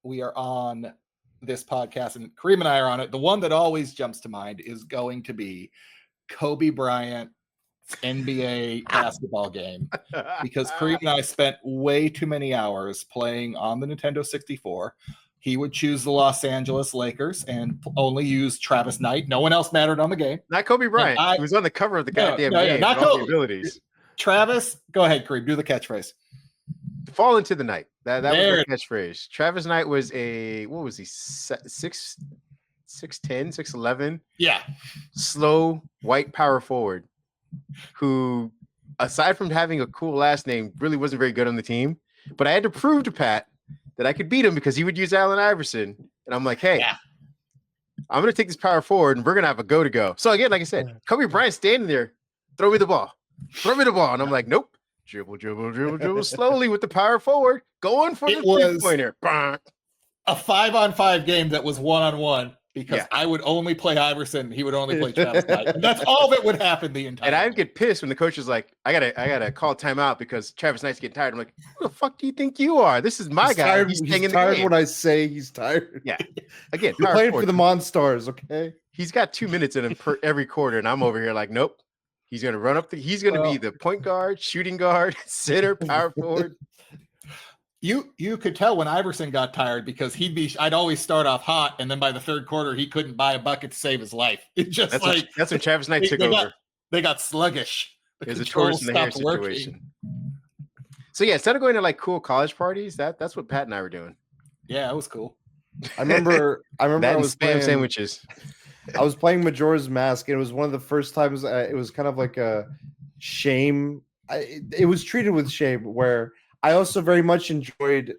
we are on this podcast and Kareem and I are on it, the one that always jumps to mind is going to be Kobe Bryant NBA basketball game, because Kareem and I spent way too many hours playing on the Nintendo 64. He would choose the Los Angeles Lakers and only use Travis Knight. No one else mattered on the game. Not Kobe Bryant. He was on the cover of the goddamn game. Not Kobe. Abilities. Travis, go ahead, Kareem. Do the catchphrase. Fall into the night. That was the catchphrase. Travis Knight was what was he? 6'10", 6'11". Yeah. Slow white power forward who, aside from having a cool last name, really wasn't very good on the team. But I had to prove to Pat that I could beat him because he would use Allen Iverson. And I'm like, hey, I'm going to take this power forward and we're going to have a go. So again, like I said, Kobe Bryant standing there, throw me the ball. And I'm like, nope. Dribble slowly with the power forward, going for the three-pointer. A 5-on-5 game that was 1-on-1 because I would only play Iverson, he would only play Travis Knight. And that's all that would happen the entire And I'd get pissed when the coach is like, I gotta call timeout because Travis Knight's getting tired. I'm like, who the fuck do you think you are? This is my guy. Tired. He's tired when I say he's tired. Yeah. Again, you're playing for the Monstars, okay? He's got 2 minutes in him per every quarter, and I'm over here like, nope. He's gonna run up he's gonna be the point guard, shooting guard, center, power forward. You could tell when Iverson got tired because I'd always start off hot, and then by the third quarter he couldn't buy a bucket to save his life. It just that's when Travis Knight took over. They got sluggish. It was a tortoise in the hair situation. So yeah, instead of going to like cool college parties, that's what Pat and I were doing. Yeah, it was cool. I remember I was spam sandwiches. I was playing Majora's Mask, and it was one of the first times it was kind of like a shame. It was treated with shame, where I also very much enjoyed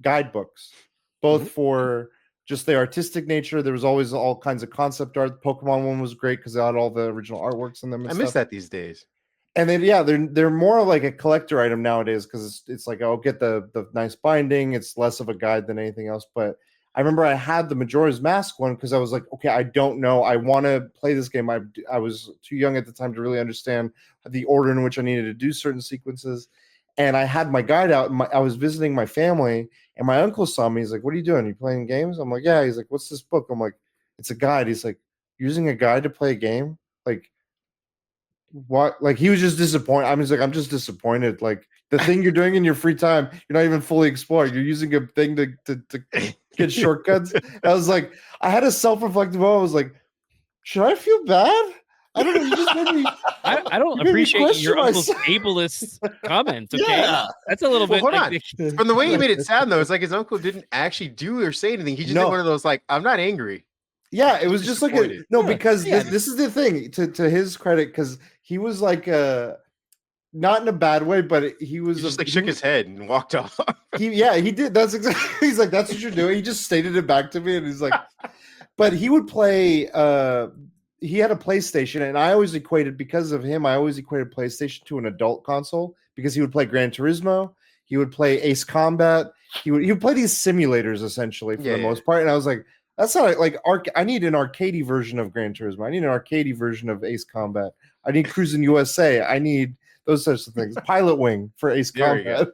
guidebooks, both for just the artistic nature. There was always all kinds of concept art. The Pokemon one was great because it had all the original artworks in them. I miss that these days. And then they're more like a collector item nowadays because it's like, I'll get the nice binding. It's less of a guide than anything else, but I remember I had the Majora's Mask one because I was like, okay, I don't know. I want to play this game. I was too young at the time to really understand the order in which I needed to do certain sequences. And I had my guide out. I was visiting my family, and my uncle saw me. He's like, what are you doing? Are you playing games? I'm like, yeah. He's like, what's this book? I'm like, it's a guide. He's like, you're using a guide to play a game? Like, what? Like, he was just disappointed. I'm just disappointed. Like, the thing you're doing in your free time, you're not even fully exploring. You're using a thing to get shortcuts. I was like, I had a self-reflective moment. I was like, should I feel bad? I don't know. You just made me. I don't appreciate your uncle's ableist comments. Okay, that's a little bit. Hold on. From the way he made it sound, though, it's like his uncle didn't actually do or say anything. He just did one of those like, I'm not angry. Yeah, it was just like because this is the thing to his credit, because he was like not in a bad way, but he was just shook his head and walked off. He did. That's exactly. He's like, that's what you're doing. He just stated it back to me, and he's like, but he would play. He had a PlayStation, and I always equated PlayStation to an adult console because he would play Gran Turismo, he would play Ace Combat, he would play these simulators essentially for the most part, and I was like, that's not like I need an arcadey version of Gran Turismo. I need an arcadey version of Ace Combat. I need Cruis'n USA. I need those sorts of things. Pilot Wing for Ace Combat.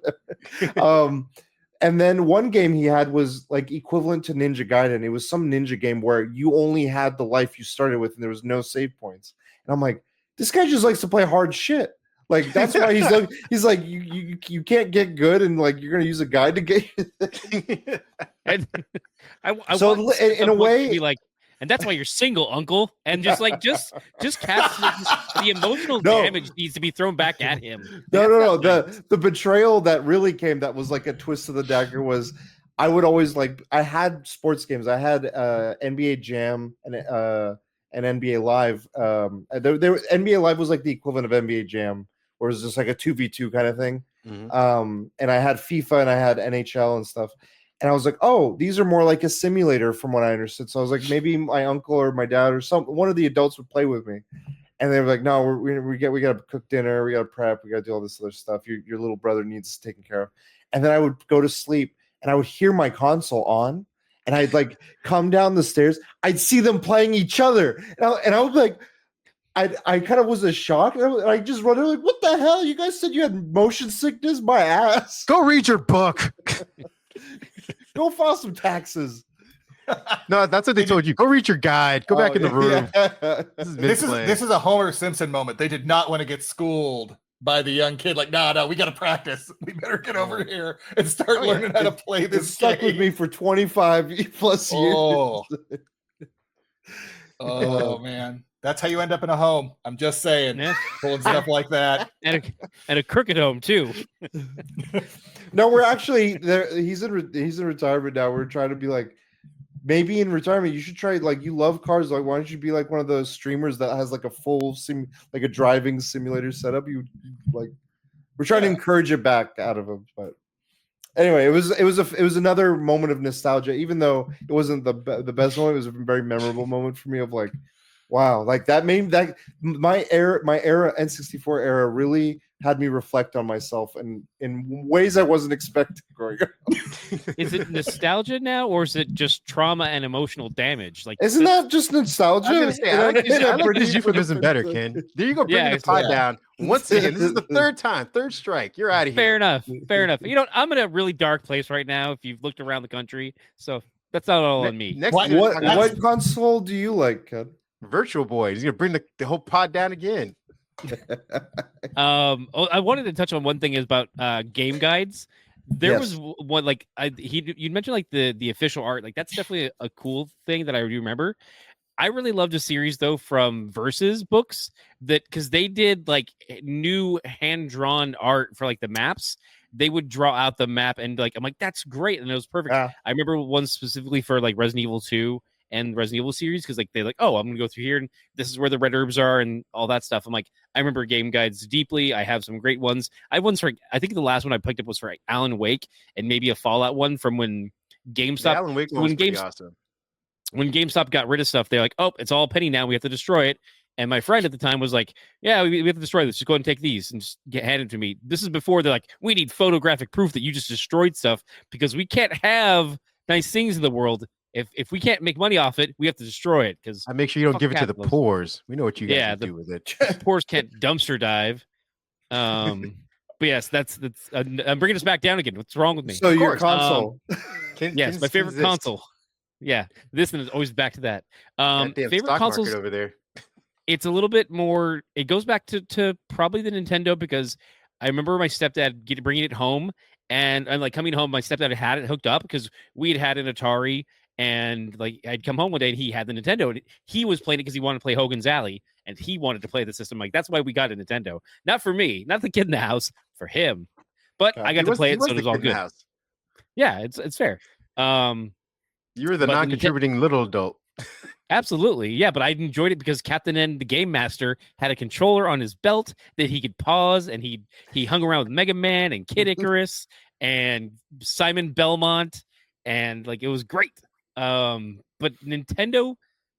And then one game he had was like equivalent to Ninja Gaiden. It was some ninja game where you only had the life you started with and there was no save points. And I'm like, this guy just likes to play hard shit. Like, that's why he's like, you can't get good, and like you're gonna use a guide to get. And I so in a way, be like and that's why you're single, uncle. And just cast the emotional No. damage needs to be thrown back at him. No. The betrayal that really came, that was like a twist of the dagger, was I would always I had sports games. I had NBA Jam and NBA Live. NBA Live was like the equivalent of NBA Jam, where it was just like a 2v2 kind of thing. Mhm. And I had FIFA and I had NHL and stuff. And I was like, oh, these are more like a simulator from what I understood. So I was like, maybe my uncle or my dad or one of the adults would play with me. And they were like, no, we got to cook dinner, we got to prep, we got to do all this other stuff. Your little brother needs taken care of. And then I would go to sleep and I would hear my console on, and I'd like come down the stairs. I'd see them playing each other, and I was like, I kind of was a shock. And I just run like, what the hell? You guys said you had motion sickness? My ass. Go read your book. Go file some taxes. No, that's what they told you. Go read your guide. Go back in the room. Yeah. This is a Homer Simpson moment. They did not want to get schooled by the young kid. Like, no, we got to practice. We better get over here and start learning how to play this. It stuck with me for 25 plus years. Oh man. That's how you end up in a home. I'm just saying, pulling stuff like that, and a crooked home too. No, we're actually there. He's in retirement now. We're trying to be like, maybe in retirement you should try, like, you love cars. Like, why don't you be like one of those streamers that has like a full like a driving simulator setup? You like, we're trying to encourage it back out of him. But anyway, it was another moment of nostalgia, even though it wasn't the best moment. It was a very memorable moment for me of like, wow, like that made that my era N64 era really had me reflect on myself and in ways I wasn't expecting growing up. Is it nostalgia now, or is it just trauma and emotional damage? Like, isn't that just nostalgia? I was gonna say, I like this euphemism better, Ken. There you go, bringing the pod down. Once again, this is the third strike. You're out of here. Fair enough. You know, I'm in a really dark place right now. If you've looked around the country, so that's not all on me. What console do you like, Ken? Virtual Boy. He's gonna bring the whole pod down again. I wanted to touch on one thing about game guides. There was one, like, you mentioned like the official art, like that's definitely a cool thing that I do remember. I really loved a series though from Versus books, that because they did like new hand-drawn art for like the maps. They would draw out the map and like, I'm like, that's great, and it was perfect. I remember one specifically for like Resident Evil 2 and Resident Evil series, because like they're like, oh, I'm gonna go through here and this is where the red herbs are and all that stuff. I'm like, I remember game guides deeply. I have some great ones. I have ones for, I think the last one I picked up was for like Alan Wake, and maybe a Fallout one from when GameStop. Alan Wake was pretty awesome. When GameStop got rid of stuff, they're like, oh, it's all penny now. We have to destroy it. And my friend at the time was like, yeah, we have to destroy this. Just go ahead and take these and just hand it to me. This is before they're like, we need photographic proof that you just destroyed stuff, because we can't have nice things in the world. If we can't make money off it, we have to destroy it. Because I make sure you don't give it to the poors. We know what you guys do with it. Poors can't dumpster dive. But yes, that's I'm bringing us back down again. What's wrong with me? So your console, yes, my favorite console. Yeah, this one is always back to that. Favorite consoles over there. It's a little bit more. It goes back to probably the Nintendo, because I remember my stepdad bringing it home, and like coming home, my stepdad had it hooked up because we had an Atari. And like I'd come home one day and he had the Nintendo, and he was playing it because he wanted to play Hogan's Alley, and he wanted to play the system. Like, that's why we got a Nintendo, not for me, not the kid in the house, for him. But I got to play it, so it was all good. Yeah, it's fair. You were the non-contributing little adult. Absolutely, yeah. But I enjoyed it because Captain N, the game master, had a controller on his belt that he could pause, and he hung around with Mega Man and Kid Icarus and Simon Belmont, and like it was great. But Nintendo,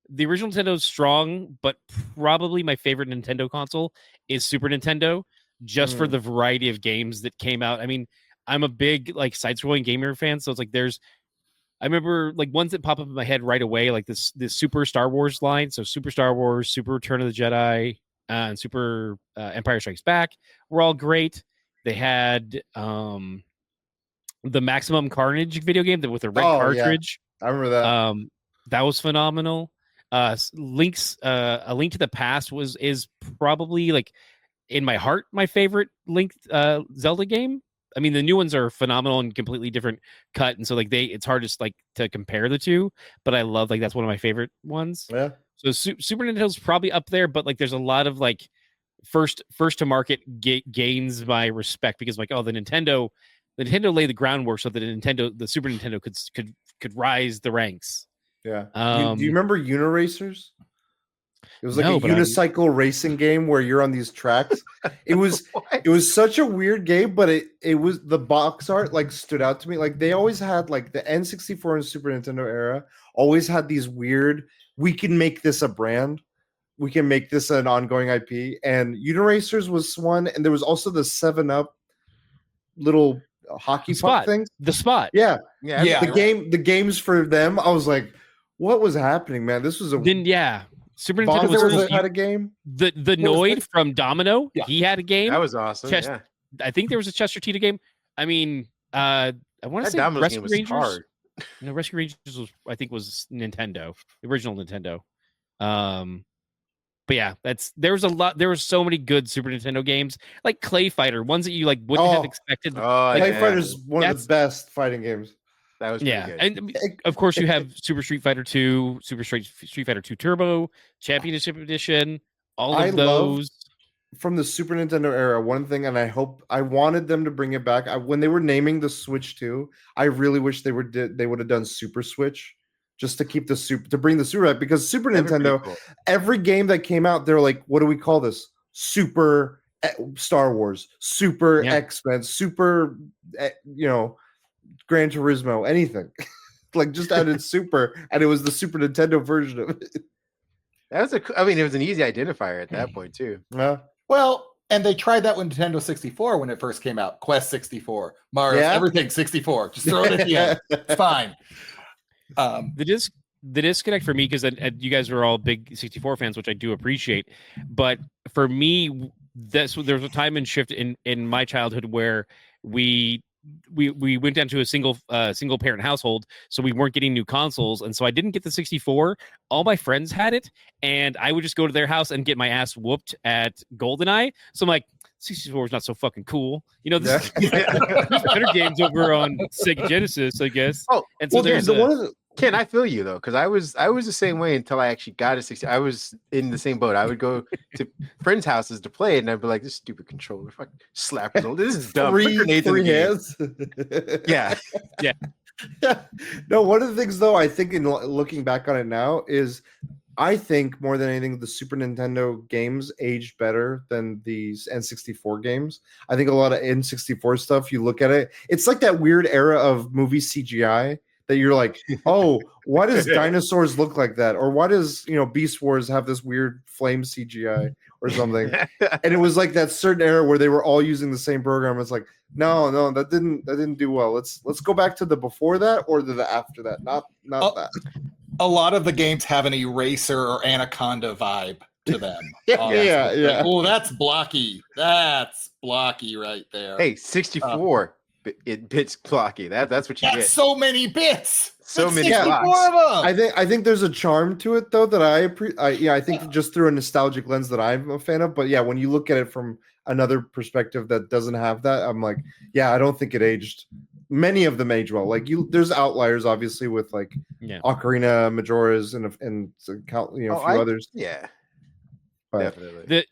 the original Nintendo is strong, but probably my favorite Nintendo console is Super Nintendo, just for the variety of games that came out. I mean, I'm a big like side-scrolling gamer fan, so it's like I remember like ones that pop up in my head right away, like this Super Star Wars line. So Super Star Wars, Super Return of the Jedi, and Super Empire Strikes Back were all great. They had the Maximum Carnage video game with a red cartridge. Yeah. I remember that. That was phenomenal. A Link to the Past is probably like in my heart my favorite Link Zelda game. I mean, the new ones are phenomenal and completely different cut, and so like it's hard to compare the two. But I love that's one of my favorite ones. Yeah. So Super Nintendo's probably up there, but like there's a lot of like first to market gains my respect because like the Nintendo laid the groundwork so that the Super Nintendo could rise the ranks. Yeah. Do you remember Uniracers? It was like no, a unicycle racing game where you're on these tracks. It was such a weird game, but it was the box art like stood out to me. Like they always had like the N64 and Super Nintendo era always had these weird, we can make this a brand. We can make this an ongoing IP. And Uniracers was one, and there was also the 7-Up little hockey puck thing. The Spot. Yeah. The games for them, I was like, what was happening, man? This was Super Nintendo had a game. The Noid from Domino, he had a game. That was awesome. I think there was a Chester Cheetah game. I mean, I want to say Domino's Rescue game was Rangers. hard. No, Rescue Rangers was Nintendo, the original Nintendo. But yeah, there were so many good Super Nintendo games, like Clay Fighter, ones that you like wouldn't have expected. Clay Fighter's one of the best fighting games. That was pretty good. And of course you have Super Street Fighter 2, Super Street Fighter 2 Turbo, Championship Edition, all of those. From the Super Nintendo era, one thing, and I wanted them to bring it back. When they were naming the Switch 2, I really wish they would have done Super Switch, just to keep to bring the Super back, because Super Nintendo, every game that came out, they're like, what do we call this? Super Star Wars, Super X-Men, Super, Gran Turismo, anything. Like just added Super, and it was the Super Nintendo version of it. It was an easy identifier at that point too. Yeah. Well, and they tried that with Nintendo 64 when it first came out. Quest 64, Mario, everything 64. Just throw it at the end. It's fine. The disconnect for me, because you guys are all big 64 fans, which I do appreciate, but for me, there was a time and shift in my childhood where we went down to a single parent household, so we weren't getting new consoles, and so I didn't get the 64. All my friends had it, and I would just go to their house and get my ass whooped at GoldenEye. So I'm like, 64 is not so fucking cool, there's better games over on Sega Genesis, I guess. And so Ken, I feel you though, because I was the same way until I actually got a 60. I was in the same boat. I would go to friends' houses to play it, and I'd be like, "This stupid controller, fuck, slap this is dumb." Three hands. Yeah. No, one of the things though, I think in looking back on it now is, I think more than anything, the Super Nintendo games aged better than these N64 games. I think a lot of N64 stuff, you look at it, it's like that weird era of movie CGI. That you're like, oh, why does dinosaurs look like that? Or why does Beast Wars have this weird flame CGI or something? And it was like that certain era where they were all using the same program. It's like, no, that didn't do well. Let's go back to the before that or the after that. Not that. A lot of the games have an Eraser or Anaconda vibe to them. Yeah. Oh, that's blocky. That's blocky right there. Hey, 64. It bits blocky. That's what you get. So many bits. So many blocks. Of them. I think there's a charm to it though that I think just through a nostalgic lens that I'm a fan of. But yeah, when you look at it from another perspective that doesn't have that, I'm like, yeah, I don't think it aged. Many of them age well. Like there's outliers obviously with like Ocarina, Majora's, and a few others. Yeah, but definitely.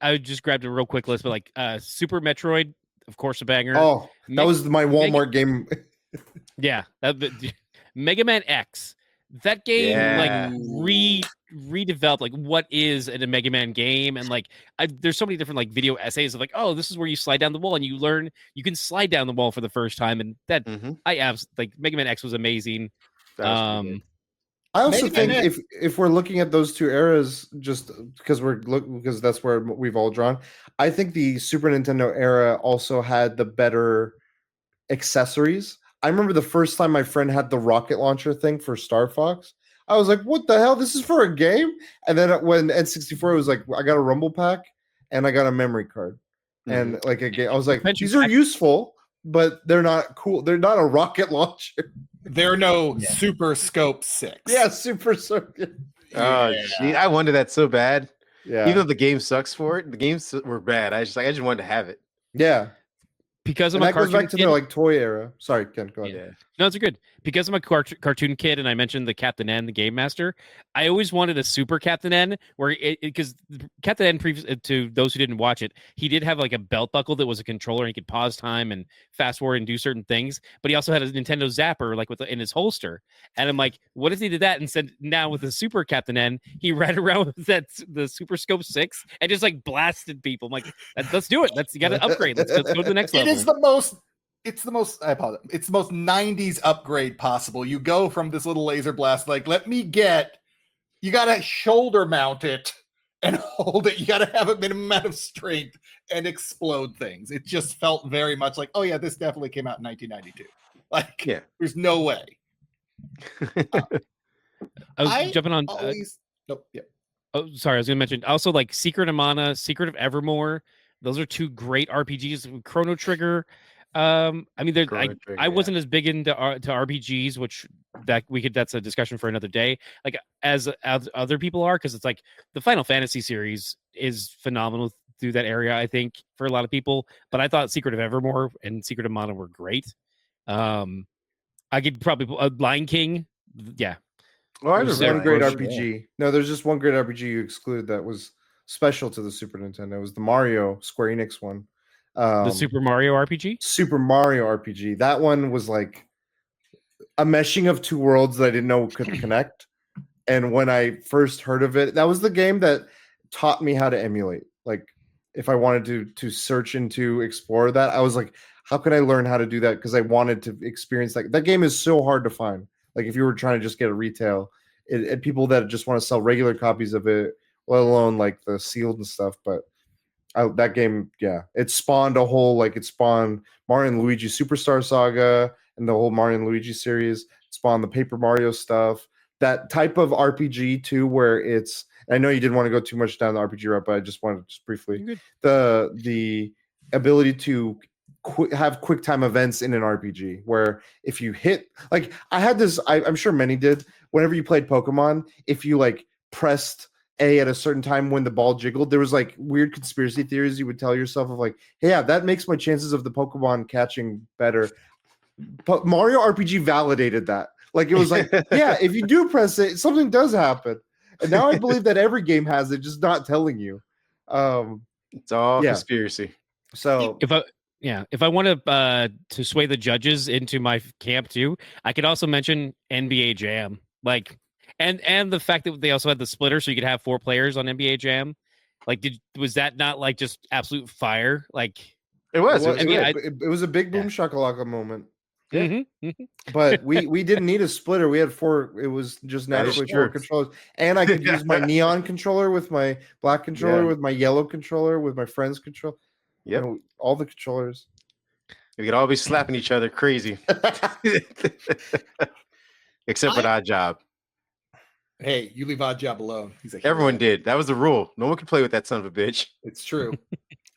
I just grabbed a real quick list, but like Super Metroid. Of course, a banger. Oh, that was my Walmart game. Yeah, Mega Man X. That game redeveloped like what is in a Mega Man game, and like there's so many different like video essays of like, oh, this is where you slide down the wall, and you learn you can slide down the wall for the first time, and that Mega Man X was amazing. I also think if we're looking at those two eras, just because that's where we've all drawn, I think the Super Nintendo era also had the better accessories. I remember the first time my friend had the rocket launcher thing for Star Fox. I was like, "What the hell? This is for a game?" And then when N64 was like, I got a Rumble Pack and I got a memory card and like a game. I was like, these are useful, but they're not cool. They're not a rocket launcher. There are no Super Scope 6. Yeah, Super Scope. Oh, gee, I wanted that so bad. Yeah. Even though the game sucks for it, the games were bad. I just wanted to have it. Yeah. because I'm and a that goes cartoon back to kid, the like toy era. Sorry, Ken, go ahead. Yeah. No, it's good. Because I'm a cartoon kid, and I mentioned the Captain N, the Game Master. I always wanted a Super Captain N, where because Captain N, previous to those who didn't watch it, he did have like a belt buckle that was a controller, and he could pause time and fast forward and do certain things. But he also had a Nintendo Zapper like in his holster. And I'm like, what if he did that and said now with the Super Captain N, he ran around with the Super Scope 6 and just like blasted people. I'm like, let's do it. You got to upgrade. Let's go to the next level. It is the most. It's the most. I apologize. It's the most '90s upgrade possible. You go from this little laser blast, like let me get. You got to shoulder mount it and hold it. You got to have a minimum amount of strength and explode things. It just felt very much like, oh yeah, this definitely came out in 1992. Like, Yeah, there's no way. I was jumping on. Nope. Yeah. Oh, sorry. I was going to mention also like Secret of Mana, Secret of Evermore. Those are two great RPGs. Chrono Trigger. I mean, I wasn't as big into to RPGs, which that's a discussion for another day. Like as other people are, because it's like the Final Fantasy series is phenomenal through that area. I think for a lot of people, but I thought Secret of Evermore and Secret of Mana were great. I could probably Lion King. Yeah. Well, there's one great RPG. Yeah. No, there's just one great RPG you excluded that was special to the Super Nintendo. It was the Mario Square Enix one. The Super Mario RPG? Super Mario RPG. That one was like a meshing of two worlds that I didn't know could connect. And when I first heard of it, that was the game that taught me how to emulate. Like if I wanted to search into explore that, I was like, how could I learn how to do that? Because I wanted to experience that. That game is so hard to find. Like if you were trying to just get a retail, and people that just want to sell regular copies of it, let alone like the sealed and stuff. But that game, yeah, it spawned a whole it spawned Mario and Luigi Superstar Saga and the whole Mario and Luigi series. It spawned the Paper Mario stuff. That type of RPG too, where it's. I know you didn't want to go too much down the RPG route, but I just wanted to just briefly the ability to have quick time events in an RPG where if you hit I had this. I'm sure many did. Whenever you played Pokemon, if you pressed A at a certain time when the ball jiggled, there was weird conspiracy theories you would tell yourself of hey, yeah, that makes my chances of the Pokemon catching better. But Mario RPG validated that. It was yeah, if you do press it, something does happen. And now I believe that every game has it, just not telling you. It's all conspiracy. So if I want to sway the judges into my camp too, I could also mention NBA Jam. And the fact that they also had the splitter, so you could have 4 players on NBA Jam. Was that not just absolute fire? It was. It was a big boom shakalaka moment. Yeah. Mm-hmm. But we didn't need a splitter. We had 4. It was just naturally 4 controllers, and I could use my neon controller with my black controller, with my yellow controller, with my friend's controller. Yep, all the controllers. We could all be slapping each other crazy, except for Odd Job. Hey, you leave Odd Job alone. Everyone did. That was the rule. No one could play with that son of a bitch. It's true.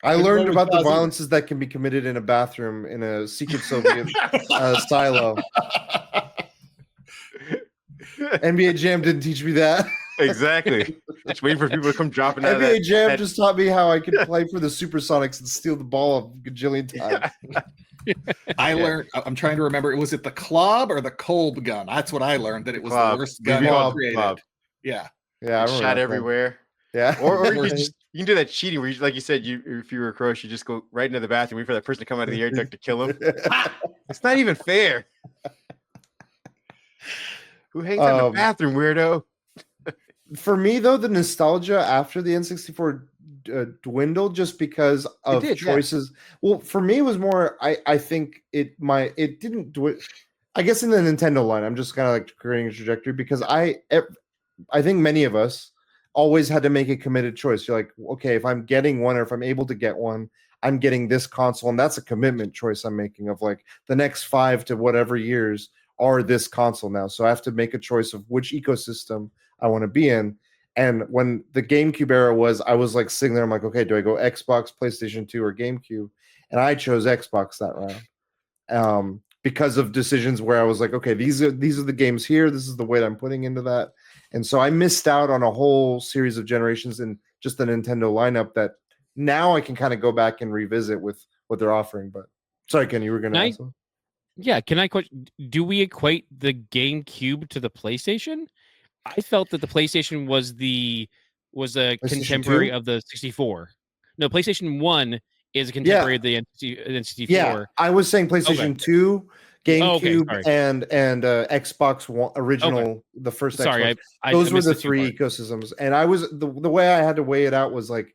I learned about the violences that can be committed in a bathroom in a secret Soviet silo. NBA Jam didn't teach me that. Exactly. Just waiting for people to come dropping out. NBA Jam just taught me how I could play for the Supersonics and steal the ball a gajillion times. I learned. I'm trying to remember. Was it the Klob or the Kolb gun? That's what I learned. That it was the worst gun ever created. Yeah. Yeah. I shot everywhere. Yeah. Or you can do that cheating where, like you said, if you were a Kurosh, you just go right into the bathroom, wait for that person to come out of the air duct to kill him. It's not even fair. Who hangs out in the bathroom, weirdo? For me, though, the nostalgia after the N64 dwindled just because of choices. Yeah. Well, for me, it was more. I think it didn't do it. I guess in the Nintendo line, I'm just kind of creating a trajectory because I think many of us always had to make a committed choice. You're like, okay, if I'm getting one or if I'm able to get one, I'm getting this console, and that's a commitment choice I'm making of the next 5 to whatever years are this console now. So I have to make a choice of which ecosystem I want to be in. And when the GameCube era was, I was sitting there, I'm like, okay, do I go Xbox, PlayStation 2, or GameCube? And I chose Xbox that round because of decisions where I was like, okay, these are the games here. This is the weight I'm putting into that. And so I missed out on a whole series of generations in just the Nintendo lineup that now I can kind of go back and revisit with what they're offering. But Sorry, Ken, you were going to ask something? Yeah, can I question? Do we equate the GameCube to the PlayStation? I felt that the PlayStation was a contemporary 2? of the 64. No, PlayStation 1 is a contemporary of the N64. Yeah, I was saying PlayStation 2, GameCube, and Xbox One, original, the first Xbox. Those were the three ecosystems. And I was the way I had to weigh it out was like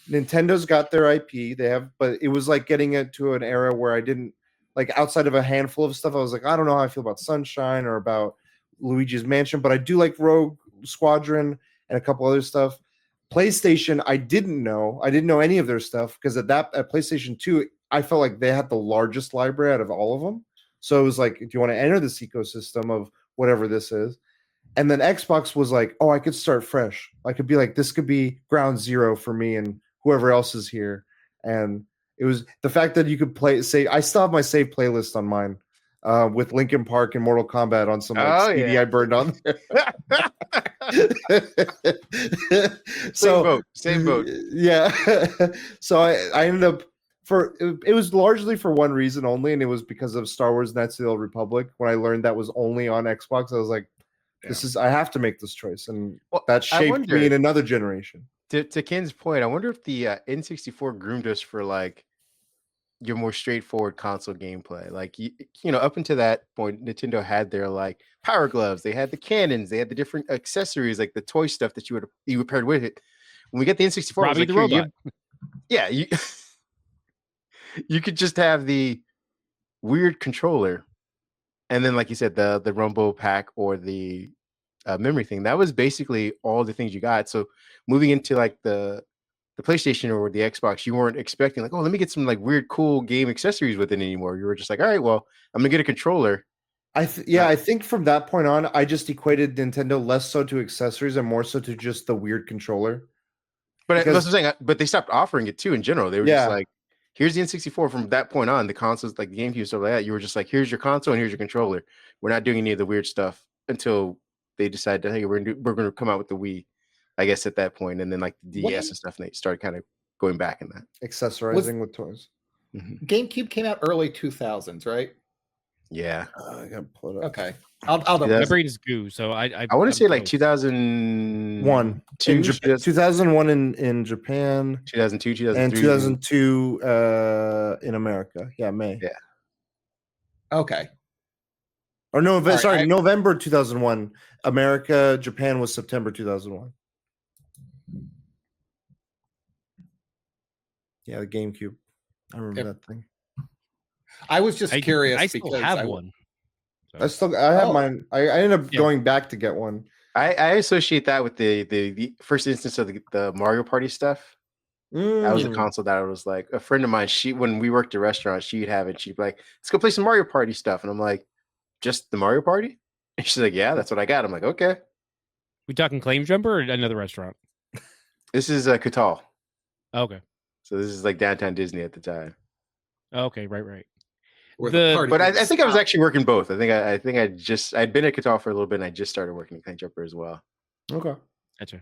Nintendo's got their IP, but it was like getting into an era where I didn't like outside of a handful of stuff. I was like, I don't know how I feel about Sunshine or about Luigi's Mansion, but I do like Rogue Squadron and a couple other stuff. PlayStation, I didn't know any of their stuff because at PlayStation 2, I felt like they had the largest library out of all of them. So it was like, do you want to enter this ecosystem of whatever this is? And then Xbox was like, oh, I could start fresh. I could be like, this could be ground zero for me and whoever else is here. And it was the fact that you could I still have my save playlist on mine with Linkin Park and Mortal Kombat on some CD I burned on there. Same vote. Yeah. So I ended up it was largely for one reason only, and it was because of Star Wars Knights of the Old Republic. When I learned that was only on Xbox, I was like, I have to make this choice. And that shaped me in another generation. To Ken's point, I wonder if the N64 groomed us for like your more straightforward console gameplay. Like, up until that point, Nintendo had their like power gloves, they had the cannons, they had the different accessories, like the toy stuff that you would paired with it. When we get the N64, Robbie the robot. You could just have the weird controller, and then, like you said, the Rumble pack or the memory thing. That was basically all the things you got. So moving into like the PlayStation or the Xbox, you weren't expecting like, oh, let me get some like weird, cool game accessories with it anymore. You were just like, all right, well, I'm gonna get a controller. I think from that point on, I just equated Nintendo less so to accessories and more so to just the weird controller. But that's what I'm saying. But they stopped offering it too in general. They were just like, here's the N64. From that point on, the consoles like the GameCube stuff like that, you were just like, here's your console and here's your controller. We're not doing any of the weird stuff until they decided that, hey, we're gonna come out with the Wii, I guess, at that point, and then like the DS and stuff, and they started kind of going back in that accessorizing with toys. Mm-hmm. GameCube came out early 2000s, right? Yeah, I gotta pull it up. Okay, my brain is goo, so I want to say like 2001, 2001 in Japan, 2002, 2003, and 2002 in America. Yeah, May. Yeah. Okay. Or no, sorry, November 2001. America, Japan was September 2001. Yeah, the GameCube. I remember that thing. I was just curious. I still have one. So. I have mine. I ended up going back to get one. I associate that with the first instance of the Mario Party stuff. That was a console that I was like, a friend of mine, when we worked at a restaurant, she'd have it. She'd be like, let's go play some Mario Party stuff. And I'm like, just the Mario Party? And she's like, yeah, that's what I got. I'm like, okay. We talking Claim Jumper or another restaurant? This is Catal. Okay. So this is like downtown Disney at the time. Okay, right. But I think I was actually working both. I'd been at Catal for a little bit, and I just started working at Claim Jumper as well. Okay, gotcha.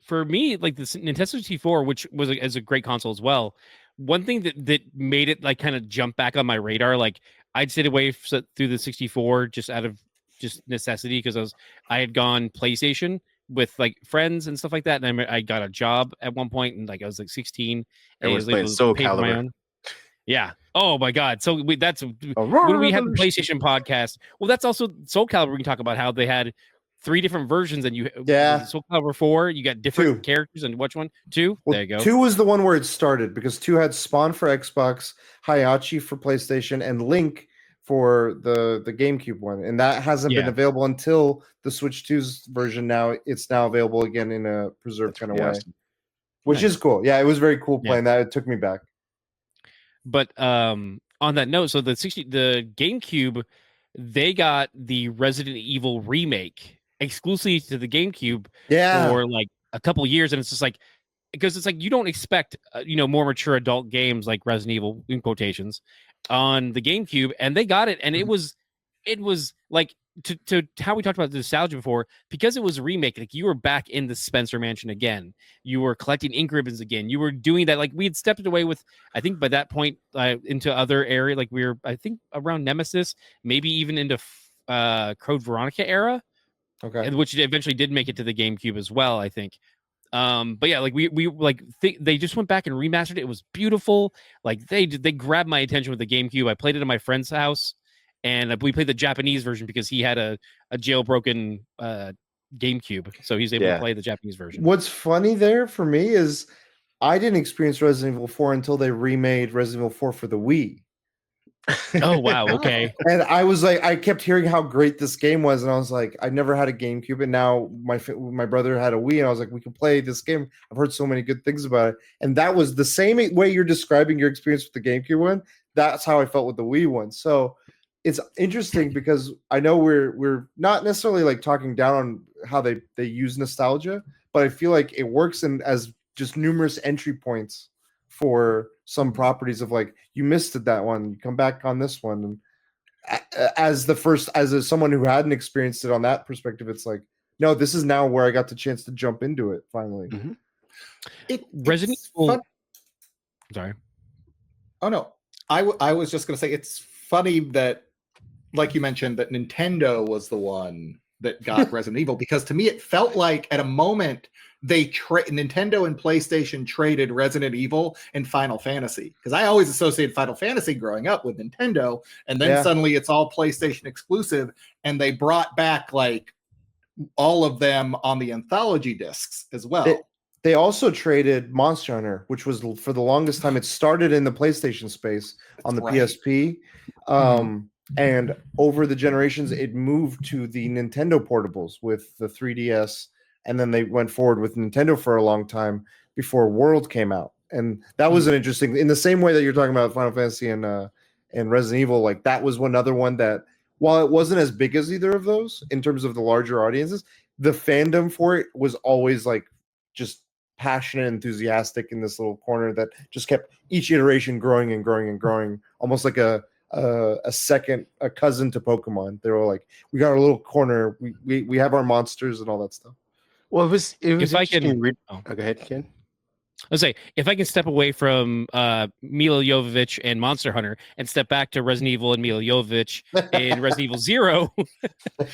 For me, like the Nintendo 64, which was as a great console as well. One thing that made it like kind of jump back on my radar, like I'd stayed away through the 64 just out of just necessity because I had gone PlayStation with like friends and stuff like that, and I got a job at one point, and like I was like 16, and I was playing Soul Calibur. Yeah. Oh my God. So when we had the PlayStation podcast, well, that's also Soul Calibur. We can talk about how they had 3 different versions, and Soul Calibur 4, you got different characters, and which one? 2? Well, there you go. 2 was the one where it started because 2 had Spawn for Xbox, Hayachi for PlayStation, and Link for the GameCube one, and that hasn't been available until the Switch 2's version. Now it's available again in a preserved kind of way, which is cool. Yeah, it was very cool playing that. It took me back. But on that note, so the GameCube, they got the Resident Evil remake exclusively to the GameCube for like a couple years, and it's just like, because it's like you don't expect more mature adult games like Resident Evil in quotations on the GameCube, and they got it, and it was like to how we talked about the nostalgia before, because it was a remake, like you were back in the Spencer Mansion again. You were collecting ink ribbons again. You were doing that. Like we had stepped away with, I think by that point, into other area. Like we were, I think around Nemesis, maybe even into Code Veronica era. Okay. Which eventually did make it to the GameCube as well, I think. But yeah, like we like they just went back and remastered it. It was beautiful. Like they grabbed my attention with the GameCube. I played it at my friend's house, and we played the Japanese version because he had a jailbroken GameCube, so he's able to play the Japanese version. What's funny there for me is I didn't experience Resident Evil 4 until they remade Resident Evil 4 for the Wii. Oh wow, okay. And I was like, I kept hearing how great this game was, and I was like, I never had a GameCube, and now my brother had a Wii, and I was like, we can play this game. I've heard so many good things about it, and that was the same way you're describing your experience with the GameCube one. That's how I felt with the Wii one. So it's interesting because I know we're not necessarily like talking down on how they use nostalgia, but I feel like it works as just numerous entry points for some properties of like, you missed it, that one, you come back on this one. And as someone who hadn't experienced it on that perspective, it's like, no, this is now where I got the chance to jump into it finally. Mm-hmm. Resident Evil. Sorry. Oh no, I was just going to say, it's funny that, like you mentioned, that Nintendo was the one that got Resident Evil, because to me it felt like at a moment Nintendo and PlayStation traded Resident Evil and Final Fantasy, because I always associated Final Fantasy growing up with Nintendo, and then suddenly it's all PlayStation exclusive, and they brought back like all of them on the anthology discs as well. They also traded Monster Hunter, which was for the longest time, it started in the PlayStation space on the PSP. And over the generations, it moved to the Nintendo portables with the 3DS. And then they went forward with Nintendo for a long time before World came out. And that was an interesting, in the same way that you're talking about Final Fantasy and Resident Evil, like that was another one that, while it wasn't as big as either of those in terms of the larger audiences, the fandom for it was always like just passionate, enthusiastic in this little corner that just kept each iteration growing and growing and growing, almost like a cousin to Pokemon. They were like, we got our little corner, we have our monsters and all that stuff. Well, it was if I can go ahead, Ken. Let's say if I can step away from Mila Jovovich and Monster Hunter and step back to Resident Evil and Mila Jovovich and Resident Evil 0,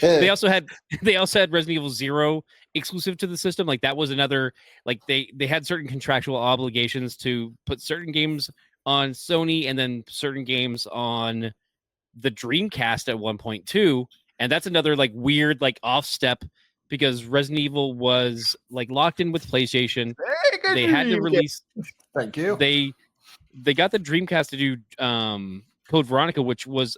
they also had Resident Evil 0 exclusive to the system. Like that was another, like they had certain contractual obligations to put certain games on Sony and then certain games on the Dreamcast at one point too. And that's another like weird like off step, because Resident Evil was like locked in with PlayStation. They had to release. Thank you. They got the Dreamcast to do Code Veronica, which was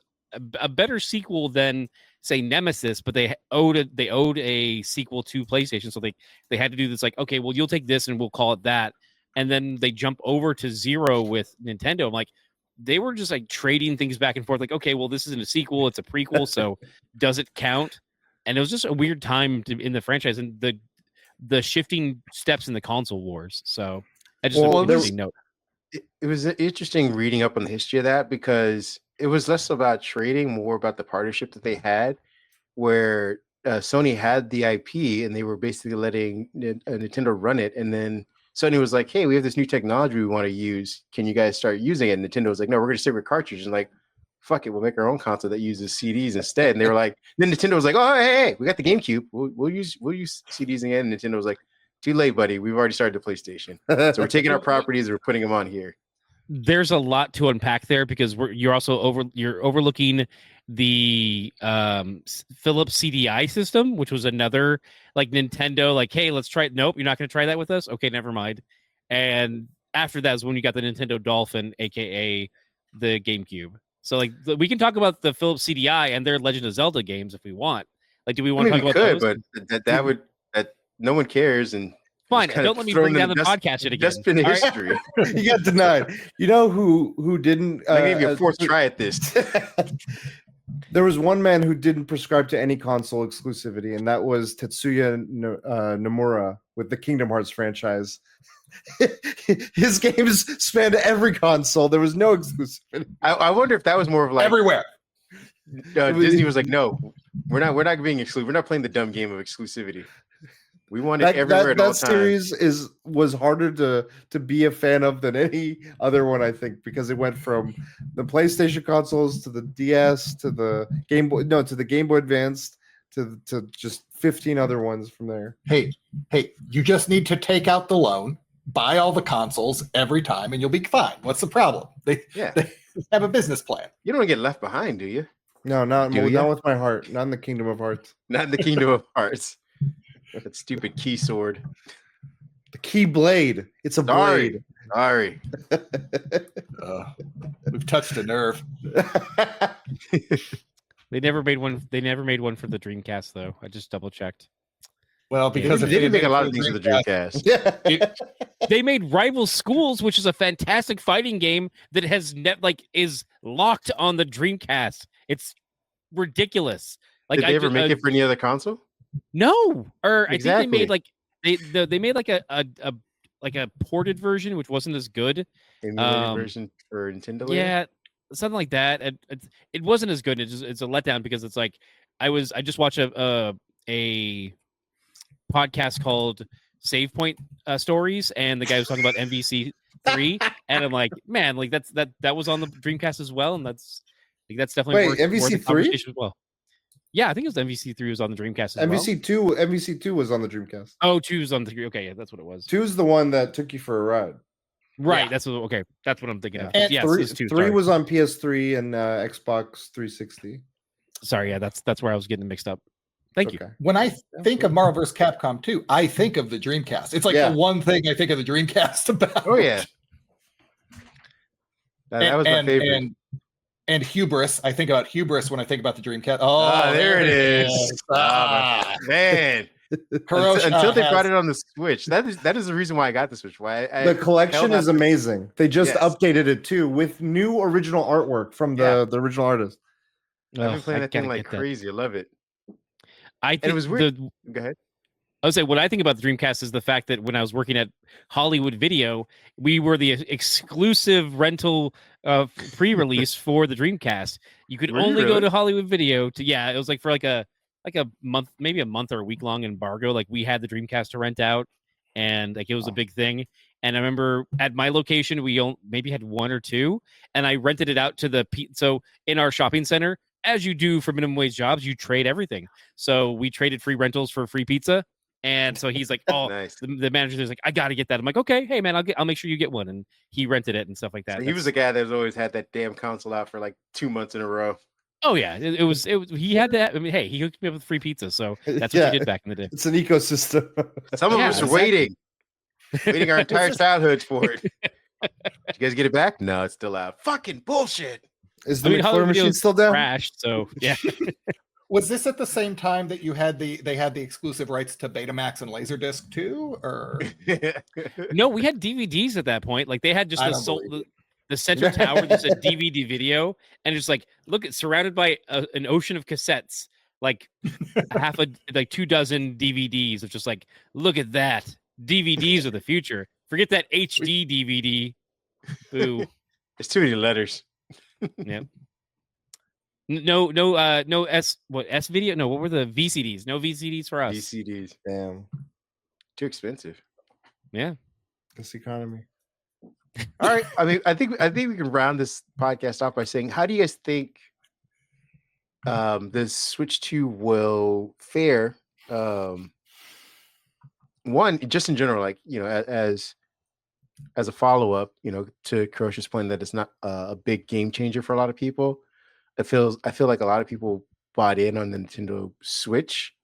a better sequel than say Nemesis, but they owed a sequel to PlayStation, so they had to do this like, okay, well you'll take this and we'll call it that, and then they jump over to 0 with Nintendo. I'm like, they were just like trading things back and forth, like, okay, well this isn't a sequel, it's a prequel, so does it count? And it was just a weird time in the franchise and the shifting steps in the console wars. So I just note. It was interesting reading up on the history of that, because it was less about trading, more about the partnership that they had, where Sony had the IP and they were basically letting Nintendo run it. And then Sony was like, hey, we have this new technology we want to use. Can you guys start using it? And Nintendo was like, no, we're going to stick with cartridges. And like, fuck it, we'll make our own console that uses CDs instead. And they were like, then Nintendo was like, oh, hey, we got the GameCube. We'll use CDs again. And Nintendo was like, too late, buddy. We've already started the PlayStation. So we're taking our properties and we're putting them on here. There's a lot to unpack there, because you're also overlooking the Philips CDI system, which was another like Nintendo, like, hey, let's try it. Nope, you're not going to try that with us. Okay, never mind. And after that is when you got the Nintendo Dolphin, aka the GameCube. So like we can talk about the Philips CDI and their Legend of Zelda games if we want. Like, do we want to talk about those? But that would no one cares. And fine, don't let me bring down the podcast yet again. That's been history. You got denied. You know who didn't? I gave you a fourth try at this. There was one man who didn't prescribe to any console exclusivity, and that was Tetsuya Nomura with the Kingdom Hearts franchise. His games spanned every console. There was no exclusivity. I wonder if that was more of like everywhere. Disney was like, no, We're not being exclusive. We're not playing the dumb game of exclusivity. We want it everywhere at all times. That series was harder to be a fan of than any other one, I think, because it went from the PlayStation consoles to the DS to the Game Boy, to the Game Boy Advance to just 15 other ones from there. Hey, you just need to take out the loan, buy all the consoles every time, and you'll be fine. What's the problem? They have a business plan. You don't want to get left behind, do you? No, not with my heart. Not in the Kingdom of Hearts. Not in the Kingdom of Hearts. That stupid key sword. The key blade. It's a blade. Sorry. We've touched a nerve. They never made one. They never made one for the Dreamcast, though. I just double checked. Well, because they didn't make a lot of things for the Dreamcast. They made Rival Schools, which is a fantastic fighting game that has is locked on the Dreamcast. It's ridiculous. Did they ever make it for any other console? No, or exactly. I think they made a ported version, which wasn't as good. Emulated version for Nintendo. Yeah, something like that. It wasn't as good. It's a letdown because it's like I just watched a podcast called Save Point Stories, and the guy was talking about MVC 3, and I'm like, man, like that was on the Dreamcast as well, and that's definitely worth MVC 3 as well. Yeah, I think it was MVC 3 was on the Dreamcast as MVC 2 was on the Dreamcast. Oh, 2 was on the okay, yeah, that's what it was. 2 is the one that took you for a ride. Right, that's what I'm thinking of. And yes, 3 was on PS3 and Xbox 360. Sorry, yeah, that's where I was getting mixed up. Thank you. When I think of Marvel vs. Capcom 2, I think of the Dreamcast. It's like the one thing I think of the Dreamcast about. Oh yeah. That was my favorite. And Hubris. I think about Hubris when I think about the Dreamcast. Oh, there it is. Man. Until they brought it on the Switch. That is the reason why I got the Switch. The collection is amazing. They just updated it too with new original artwork from the original artist. I've been playing that thing like crazy. I love it. I think it was weird. Go ahead. I would say what I think about the Dreamcast is the fact that when I was working at Hollywood Video, we were the exclusive rental pre-release for the Dreamcast. You could only go to Hollywood Video to it was like for like a month, maybe a month or a week long embargo. Like we had the Dreamcast to rent out, and like it was a big thing. And I remember at my location we maybe had 1 or 2, and I rented it out to so in our shopping center. As you do for minimum wage jobs, you trade everything. So we traded free rentals for free pizza. And so he's like, "Oh, nice." The manager is like, "I got to get that." I'm like, "Okay, hey man, I'll make sure you get one." And he rented it and stuff like that. So he was the guy that's always had that damn console out for like 2 months in a row. Oh yeah, it was. He had that. I mean, hey, he hooked me up with free pizza, so that's what he did back in the day. It's an ecosystem. Some of us are waiting our entire childhoods for it. Did you guys get it back? No, it's still out. Fucking bullshit. Is the McFlurry machine still down? Crashed. So yeah. Was this at the same time that you had they had the exclusive rights to Betamax and Laserdisc too, or no? We had DVDs at that point. Like they had just the center tower that said DVD video, and just like look, it's surrounded by an ocean of cassettes, like 2 dozen DVDs of just like look at that. DVDs are the future. Forget that HD DVD. Boo. There's too many letters. Yeah. No S video? No, what were the VCDs? No VCDs for us. VCDs. Damn. Too expensive. Yeah. This economy. All right. I mean, I think we can round this podcast off by saying, how do you guys think the Switch 2 will fare? One, just in general, like, as a follow-up, to Kurosh's point that it's not a big game changer for a lot of people. I feel like a lot of people bought in on the Nintendo Switch,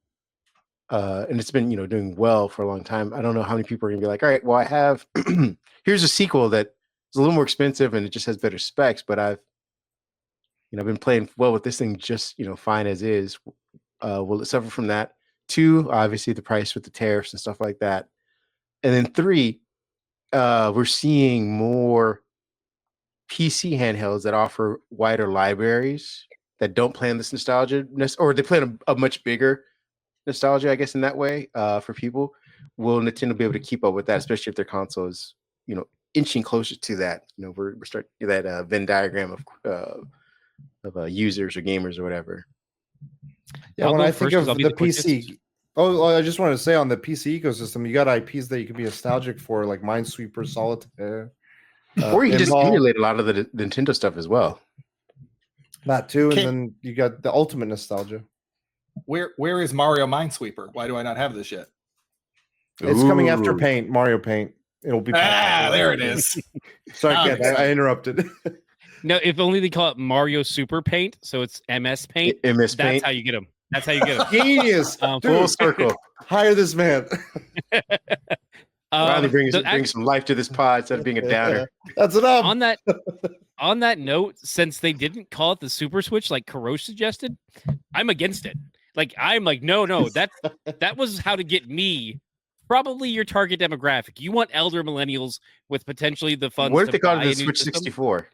and it's been doing well for a long time. I don't know how many people are gonna be like, all right, well, I have here's a sequel that is a little more expensive and it just has better specs, but I've been playing well with this thing just fine as is. Will it suffer from that? 2, obviously the price with the tariffs and stuff like that, and then 3. We're seeing more PC handhelds that offer wider libraries that don't play on this nostalgia, or they play on a much bigger nostalgia, I guess, in that way. For people, will Nintendo be able to keep up with that, especially if their console is, inching closer to that? We're starting that Venn diagram of users or gamers or whatever. Yeah, when I think of the PC, I just wanted to say on the PC ecosystem, you got IPs that you can be nostalgic for, like Minesweeper, Solitaire. Or you can just emulate a lot of the Nintendo stuff as well. That too, and then you got the ultimate nostalgia. Where is Mario Minesweeper? Why do I not have this yet? It's coming after Paint, Mario Paint. It'll be there it is. Sorry, I interrupted. No, if only they call it Mario Super Paint, so it's MS Paint. That's how you get them. That's how you get them. Genius. Full circle. Hire this man. Finally bring some life to this pod instead of being a downer. That's enough. On that note, since they didn't call it the Super Switch like Kurosh suggested, I'm against it. Like I'm like, no, that was how to get me. Probably your target demographic. You want elder millennials with potentially the funds. What if they call it the Switch 64?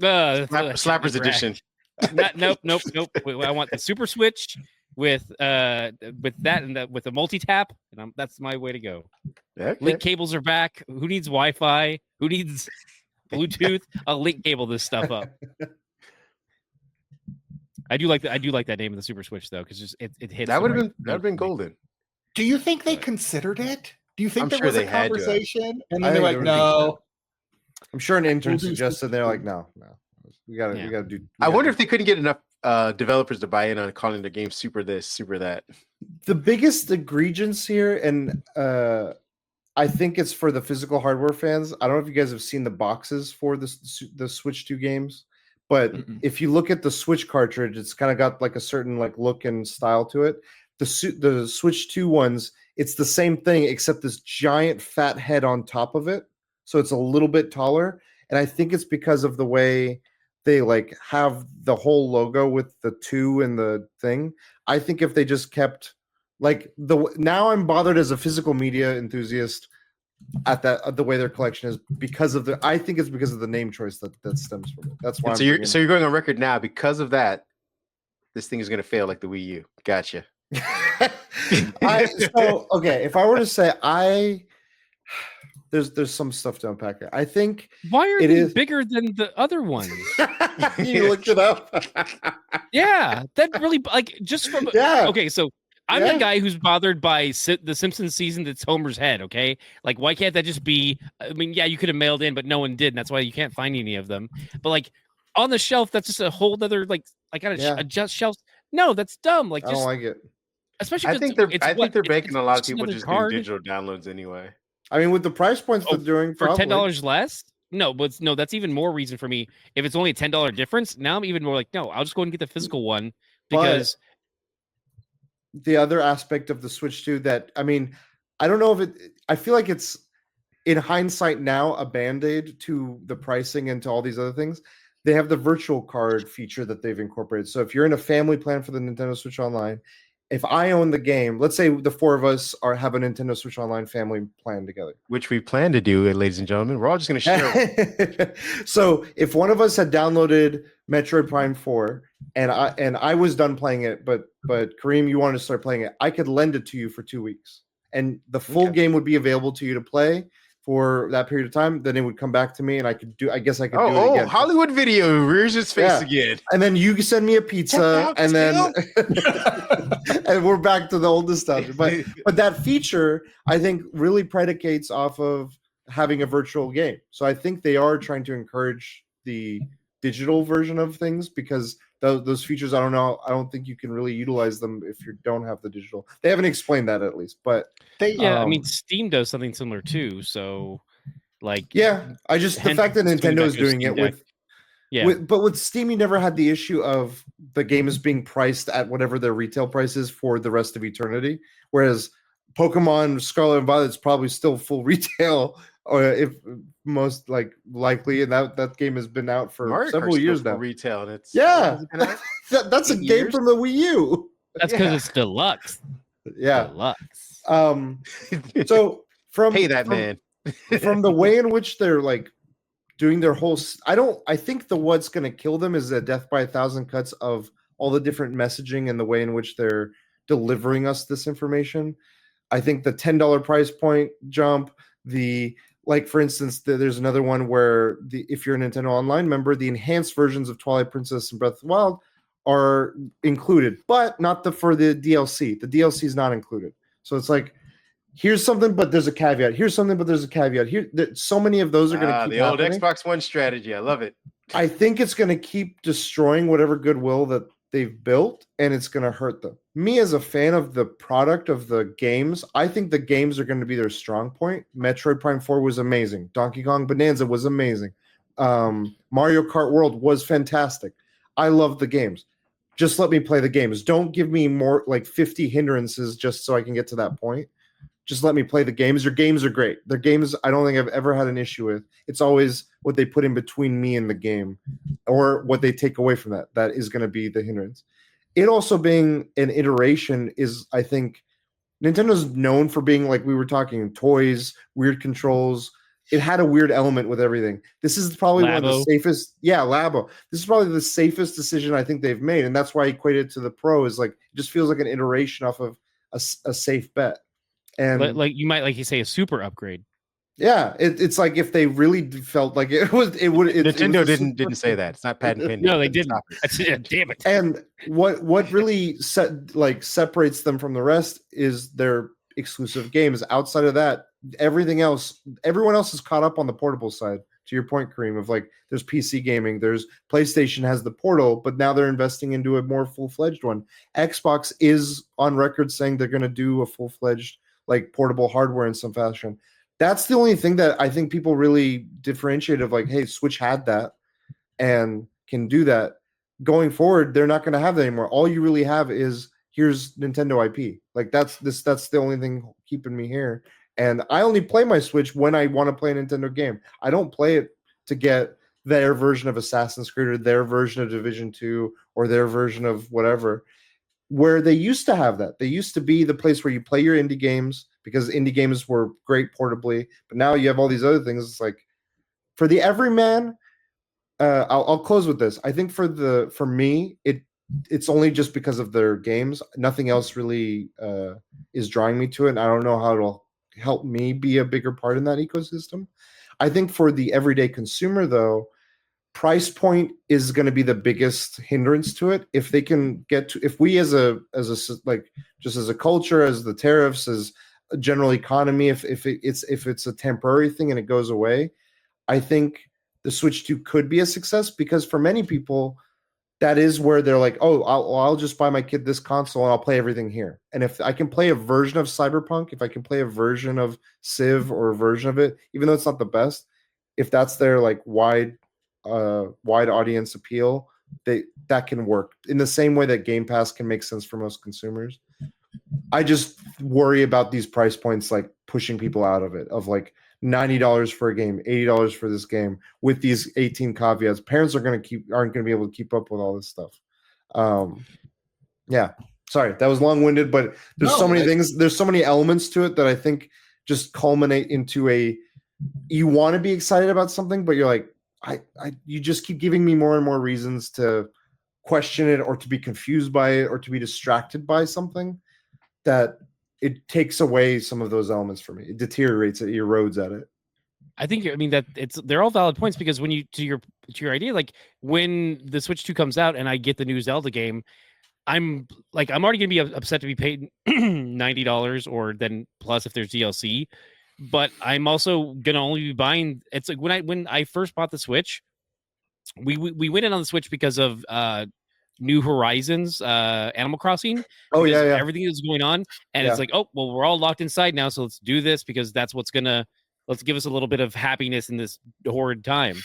Slappers edition. Nope. I want the Super Switch with that and with a multi-tap, and that's my way to go. Okay. Link cables are back. Who needs Wi-Fi? Who needs Bluetooth? I'll link cable this stuff up. I do like that name of the Super Switch though, because it hits. That would have been golden. Do you think they considered it? Do you think there was a conversation? And then they're like, no. I'm sure an intern suggested. They're like, no. We gotta do. I wonder if they couldn't get enough developers to buy in on calling their game Super this, Super that. The biggest egregious here, and I think it's for the physical hardware fans. I don't know if you guys have seen the boxes for the Switch 2 games, but if you look at the Switch cartridge, it's kind of got like a certain like look and style to it. The Switch 2 ones, it's the same thing except this giant fat head on top of it, so it's a little bit taller. And I think it's because of the way they like have the whole logo with the 2 and the thing. I think if they just kept like now I'm bothered as a physical media enthusiast at the way their collection is because of I think it's because of the name choice that stems from it. That's why. So you're going on record now because of that. This thing is going to fail like the Wii U. Gotcha. Okay, if I were to say there's some stuff to unpack here. I think why are they bigger than the other ones? You looked it up. Yeah, that really like just from okay. So I'm the guy who's bothered by the Simpsons season that's Homer's head. Okay, like why can't that just be? I mean, yeah, you could have mailed in, but no one did, and that's why you can't find any of them. But like on the shelf, that's just a whole other like I gotta adjust shelves. No, that's dumb. Like I don't like it. Especially, I think they're making a lot of people just do digital downloads anyway. I mean, with the price points they're doing for $10 less. No, but that's even more reason for me. If it's only a $10 difference, now I'm even more like, no, I'll just go and get the physical one because the other aspect of the Switch 2 that I mean, I don't know if I feel like it's in hindsight now a band-aid to the pricing and to all these other things. They have the virtual card feature that they've incorporated. So if you're in a family plan for the Nintendo Switch Online, if I own the game, let's say the 4 of us have a Nintendo Switch Online family plan together, which we plan to do, ladies and gentlemen. We're all just going to share. So if one of us had downloaded Metroid Prime 4 and I was done playing it, but Kareem, you wanted to start playing it, I could lend it to you for 2 weeks, and the full game would be available to you to play for that period of time. Then it would come back to me, and I could do it again. Oh, Hollywood Video rears its face again. And then you send me a pizza, and then and we're back to the old nostalgia. But that feature, I think, really predicates off of having a virtual game. So I think they are trying to encourage the digital version of things because those features, I don't know. I don't think you can really utilize them if you don't have the digital. They haven't explained that at least, but I mean, Steam does something similar too. So, like, I just the fact that Nintendo is doing it but with Steam, you never had the issue of the game is being priced at whatever their retail price is for the rest of eternity. Whereas Pokemon Scarlet and Violet is probably still full retail, or if most likely, and that game has been out for several years now. Retail, and it's that's a game from the Wii U. That's because it's deluxe. Yeah, deluxe. So pay that man from the way in which they're like doing their whole. I think what's going to kill them is the death by 1,000 cuts of all the different messaging and the way in which they're delivering us this information. I think the $10 price point jump, for instance, there's another one where if you're a Nintendo Online member, the enhanced versions of Twilight Princess and Breath of the Wild are included, but not for the DLC. The DLC is not included. So it's like, here's something, but there's a caveat. Here's something, but there's a caveat. So many of those are going to keep the old happening. Xbox One strategy. I love it. I think it's going to keep destroying whatever goodwill that they've built, and it's going to hurt them. Me, as a fan of the product of the games, I think the games are going to be their strong point. Metroid Prime 4 was amazing. Donkey Kong Bonanza was amazing. Mario Kart World was fantastic. I love the games. Just let me play the games. Don't give me more like 50 hindrances just so I can get to that point. Just let me play the games. Your games are great. Their games, I don't think I've ever had an issue with. It's always what they put in between me and the game, or what they take away from that. That is going to be the hindrance. It also being an iteration is, I think, Nintendo's known for being, like we were talking, toys, weird controls. It had a weird element with everything. This is probably one of the safest. Yeah, Labo. This is probably the safest decision I think they've made, and that's why I equated it to the Pro. Is like, it just feels like an iteration off of a safe bet. And like you might, like you say, a super upgrade. Yeah, it's like if they really felt like it would. Nintendo didn't say that. It's not patent pending. No, they didn't. Damn it. And what really separates them from the rest is their exclusive games. Outside of that, everyone else is caught up on the portable side. To your point, Kareem, of like, there's PC gaming, there's PlayStation has the Portal, but now they're investing into a more full-fledged one. Xbox is on record saying they're going to do a full-fledged like portable hardware in some fashion. That's the only thing that I think people really differentiate of like, hey, Switch had that and can do that. Going forward, they're not going to have that anymore. All you really have is, here's Nintendo IP. Like that's the only thing keeping me here. And I only play my Switch when I want to play a Nintendo game. I don't play it to get their version of Assassin's Creed or their version of Division 2 or their version of whatever. Where they used to have that. They used to be the place where you play your indie games, because indie games were great portably. But now you have all these other things. It's like, for the everyman, I'll close with this. I think for me, it's only just because of their games. Nothing else really is drawing me to it. And I don't know how it'll help me be a bigger part in that ecosystem. I think for the everyday consumer, though, price point is going to be the biggest hindrance to it. If they can get to, if we as a like, just as a culture, as the tariffs, as a general economy, if it's a temporary thing and it goes away, I think the Switch 2 could be a success, because for many people, that is where they're like, oh, I'll just buy my kid this console and I'll play everything here. And if I can play a version of Cyberpunk, if I can play a version of Civ or a version of it, even though it's not the best, if that's their like wide audience appeal, that can work in the same way that Game Pass can make sense for most consumers. I just worry about these price points like pushing people out of it, of like $90 for a game, $80 for this game, with these 18 caveats. Parents aren't going to be able to keep up with all this stuff. Yeah, sorry, that was long-winded, but there's so many things, there's so many elements to it that I think just culminate into you want to be excited about something, but you're like, you just keep giving me more and more reasons to question it, or to be confused by it, or to be distracted by something, that it takes away some of those elements for me. It deteriorates it, erodes at it. I think, I mean, that they're all valid points, because when you, to your idea, like when the Switch 2 comes out and I get the new Zelda game, I'm already gonna be upset to be paid $90, or then plus if there's DLC. But I'm also gonna only be buying. It's like when I first bought the Switch, we went in on the Switch because of New Horizons, Animal Crossing. Oh yeah, everything is going on, and it's like, oh well, we're all locked inside now, so let's do this, because that's what's gonna give us a little bit of happiness in this horrid time.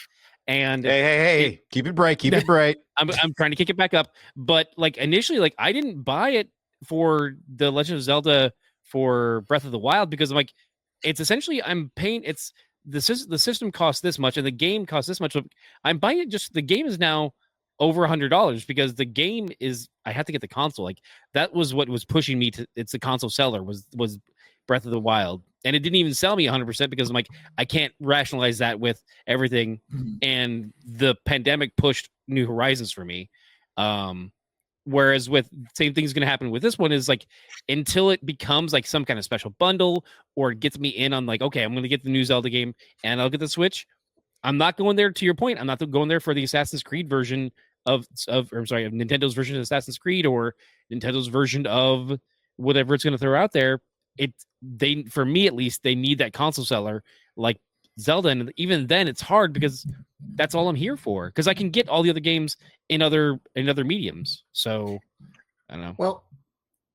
And hey, keep it bright, keep it bright. I'm trying to kick it back up, but like initially, like I didn't buy it for the Legend of Zelda for Breath of the Wild, because I'm like, it's essentially I'm paying. It's the system costs this much and the game costs this much. So I'm buying it. Just the game is now over $100, because the game is, I have to get the console. Like that was what was pushing me to. It's the console seller was Breath of the Wild, and it didn't even sell me 100%, because I'm like, I can't rationalize that with everything, and the pandemic pushed New Horizons for me. Whereas with same thing is going to happen with this one, is like, until it becomes like some kind of special bundle, or it gets me in on like, okay, I'm going to get the new Zelda game and I'll get the Switch. I'm not going there, to your point. I'm not going there for the Assassin's Creed version of Nintendo's version of Assassin's Creed or Nintendo's version of whatever it's going to throw out there. For me at least, they need that console seller like Zelda, and even then it's hard because that's all I'm here for, because I can get all the other games in other mediums. So I don't know. Well,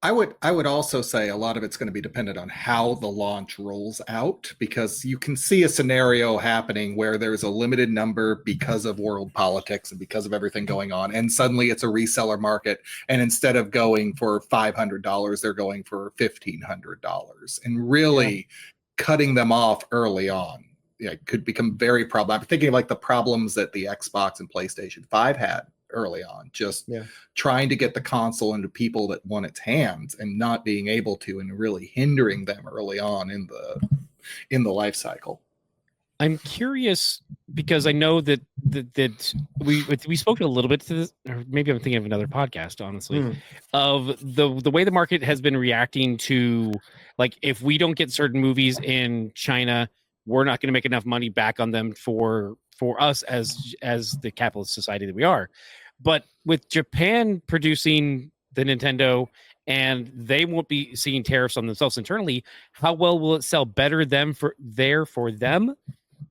I would also say a lot of it's going to be dependent on how the launch rolls out, because you can see a scenario happening where there's a limited number because of world politics and because of everything going on, and suddenly it's a reseller market, and instead of going for $500, they're going for $1,500, and really cutting them off early on. It could become very problematic. I'm thinking of like the problems that the Xbox and PlayStation 5 had early on, just trying to get the console into people that want its hands and not being able to, and really hindering them early on in the life cycle. I'm curious because I know that we spoke a little bit to this, or maybe I'm thinking of another podcast, honestly, of the way the market has been reacting to, like, if we don't get certain movies in China, we're not going to make enough money back on them for us as the capitalist society that we are. But with Japan producing the Nintendo, and they won't be seeing tariffs on themselves internally, how well will it sell better for them?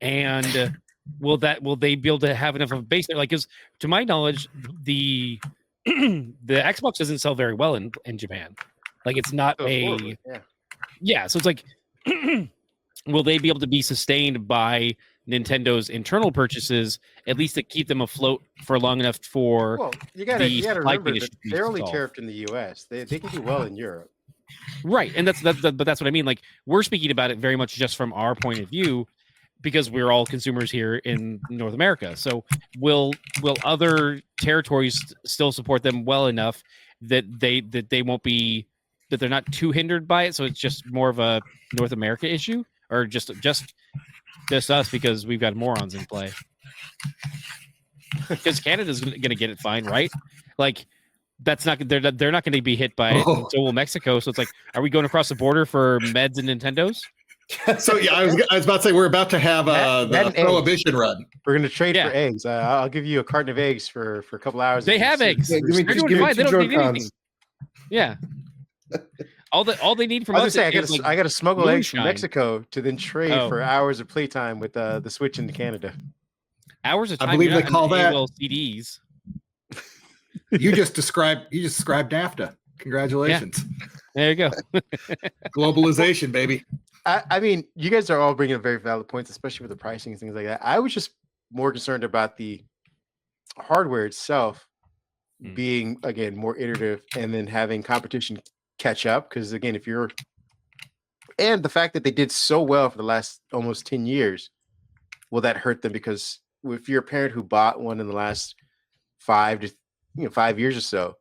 And will they be able to have enough of a base there? Like, because to my knowledge, the Xbox doesn't sell very well in Japan. Like, it's not so it's like will they be able to be sustained by Nintendo's internal purchases, at least to keep them afloat for long enough for? Well, you gotta remember that they're only tariffed in the US. They can do well in Europe. Right. And that's what I mean. Like, we're speaking about it very much just from our point of view, because we're all consumers here in North America. So will other territories still support them well enough that they won't be, that they're not too hindered by it? So it's just more of a North America issue, or just us because we've got morons in play? Because Canada's going to get it fine, right? Like, that's not, they're not going to be hit by it. And so will Mexico. So it's like, are we going across the border for meds and Nintendos? So yeah, I was about to say we're about to have the prohibition run. We're going to trade for eggs. I'll give you a carton of eggs for a couple hours. They have eggs. Yeah, give me they don't need anything. anything. Yeah. All they need from us. I got to smuggle eggs from Mexico to then trade for hours of playtime with the Switch into Canada. Hours of time. I believe they call that CDs. You just described NAFTA. Congratulations. Yeah. There you go. Globalization, baby. I mean, you guys are all bringing up very valid points, especially with the pricing and things like that. I was just more concerned about the hardware itself being, again, more iterative, and then having competition catch up. Because again, and the fact that they did so well for the last almost 10 years, will that hurt them? Because if you're a parent who bought one in the last 5 years or so,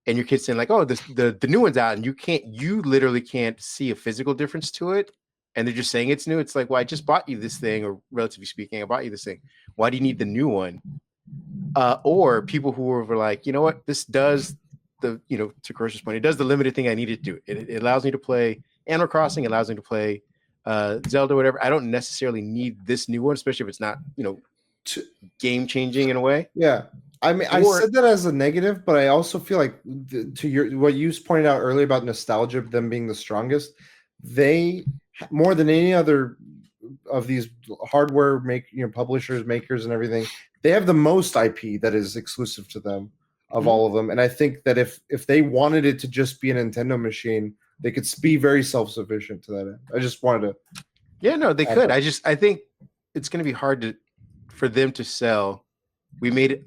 and your kid's saying like, oh, the new one's out, and you literally can't see a physical difference to it, and they're just saying it's new. It's like, well, I just bought you this thing, or relatively speaking, I bought you this thing. Why do you need the new one? Or people who were like, you know what, this does to Kurosh's point, it does the limited thing I needed to do. It allows me to play Animal Crossing, it allows me to play Zelda, whatever. I don't necessarily need this new one, especially if it's not, game changing in a way. Yeah. I mean, I said that as a negative, but I also feel like what you pointed out earlier about nostalgia, them being the strongest, they, more than any other of these hardware publishers, makers, and everything, they have the most IP that is exclusive to them of all of them. And I think that if they wanted it to just be a Nintendo machine, they could be very self-sufficient to that end. I just wanted to. Yeah, no, they could. I think it's going to be hard for them to sell. We made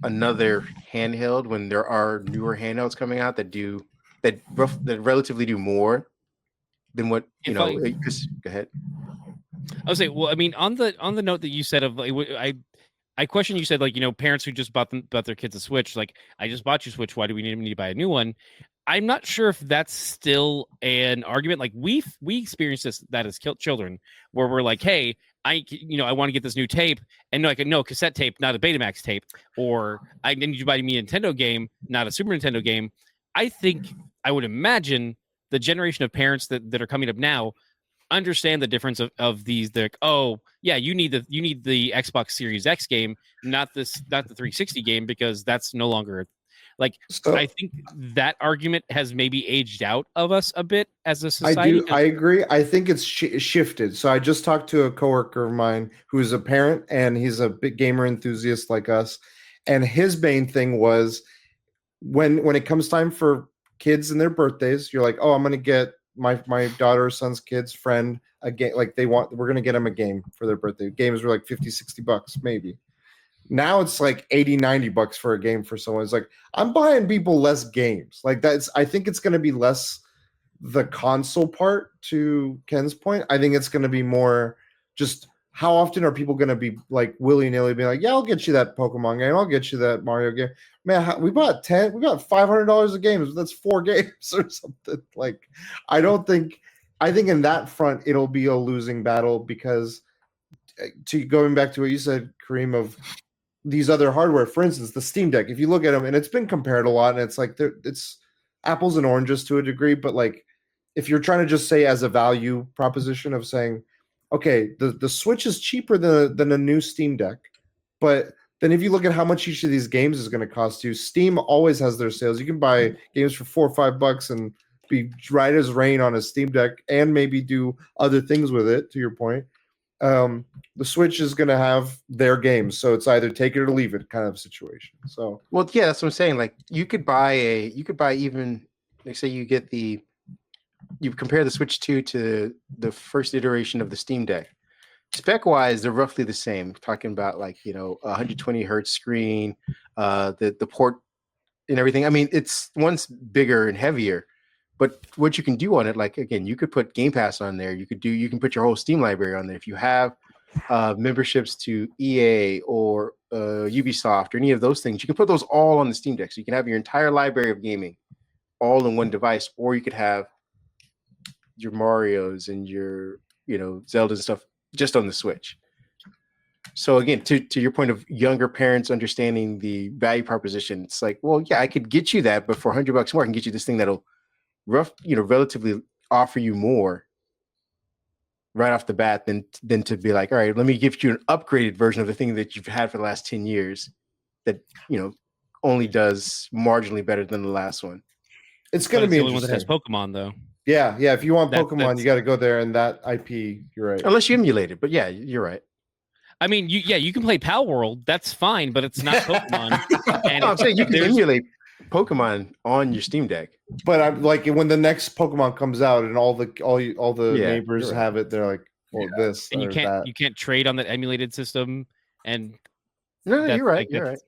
another handheld when there are newer handhelds coming out that relatively do more than what go ahead. I would say, well, I mean, on the note that you said of like, I question, you said like, parents who just bought their kids a Switch, like, I just bought you a Switch, why do we need to buy a new one? I'm not sure if that's still an argument. Like, we experienced that as children, where we're like, hey, I want to get this new tape, and no cassette tape, not a Betamax tape, or I need you to buy me a Nintendo game, not a Super Nintendo game. I would imagine the generation of parents that are coming up now understand the difference of these. They're like, oh yeah, you need the Xbox Series X game, not the 360 game, because that's no longer like. So I think that argument has maybe aged out of us a bit as a society. I agree. I think it's shifted. So I just talked to a coworker of mine who's a parent, and he's a big gamer enthusiast like us. And his main thing was when it comes time for kids and their birthdays, you're like, oh, I'm gonna get my daughter or son's kid's friend a game. Like we're gonna get them a game for their birthday. Games were like $50-$60 maybe. Now it's like $80-$90 for a game for someone. It's like, I'm buying people less games. Like I think it's gonna be less the console part, to Ken's point. I think it's gonna be more just how often are people gonna be like willy-nilly being like, yeah, I'll get you that Pokemon game, I'll get you that Mario game. Man, we got $500 of games. That's 4 games or something. Like, I think in that front it'll be a losing battle, because to going back to what you said, Kareem, of these other hardware, for instance, the Steam Deck. If you look at them, and it's been compared a lot, and it's like it's apples and oranges to a degree, but like if you're trying to just say as a value proposition of saying, okay, the Switch is cheaper than a new Steam Deck, but then if you look at how much each of these games is going to cost you, Steam always has their sales. You can buy games for $4 or $5 and be right as rain on a Steam Deck and maybe do other things with it, to your point. The Switch is going to have their games, so it's either take it or leave it kind of situation. So, well, yeah, that's what I'm saying. Like, you could buy even, like, say you compare the Switch 2 to the first iteration of the Steam Deck. Spec wise, they're roughly the same. Talking about, like, 120 hertz screen, the port and everything. I mean, one's bigger and heavier, but what you can do on it, like, again, you could put Game Pass on there. You can put your whole Steam library on there. If you have memberships to EA or Ubisoft or any of those things, you can put those all on the Steam Deck. So you can have your entire library of gaming all in one device, or you could have your Marios and your Zelda and stuff just on the Switch. So again, to your point of younger parents understanding the value proposition, it's like, well, yeah, I could get you that, but for $100 more, I can get you this thing that'll relatively offer you more right off the bat than to be like, all right, let me give you an upgraded version of the thing that you've had for the last 10 years that only does marginally better than the last one. It's going to be the only one that has Pokemon, though. Yeah. If you want Pokemon, you got to go there, and that IP, you're right. Unless you emulate it, but yeah, you're right. I mean, you can play Pal World. That's fine, but it's not Pokemon. And I'm saying you can emulate Pokemon on your Steam Deck. But I'm like, when the next Pokemon comes out and all the neighbors have it, they're like, well, this and you can't trade on that emulated system. And no, you're right. You're right.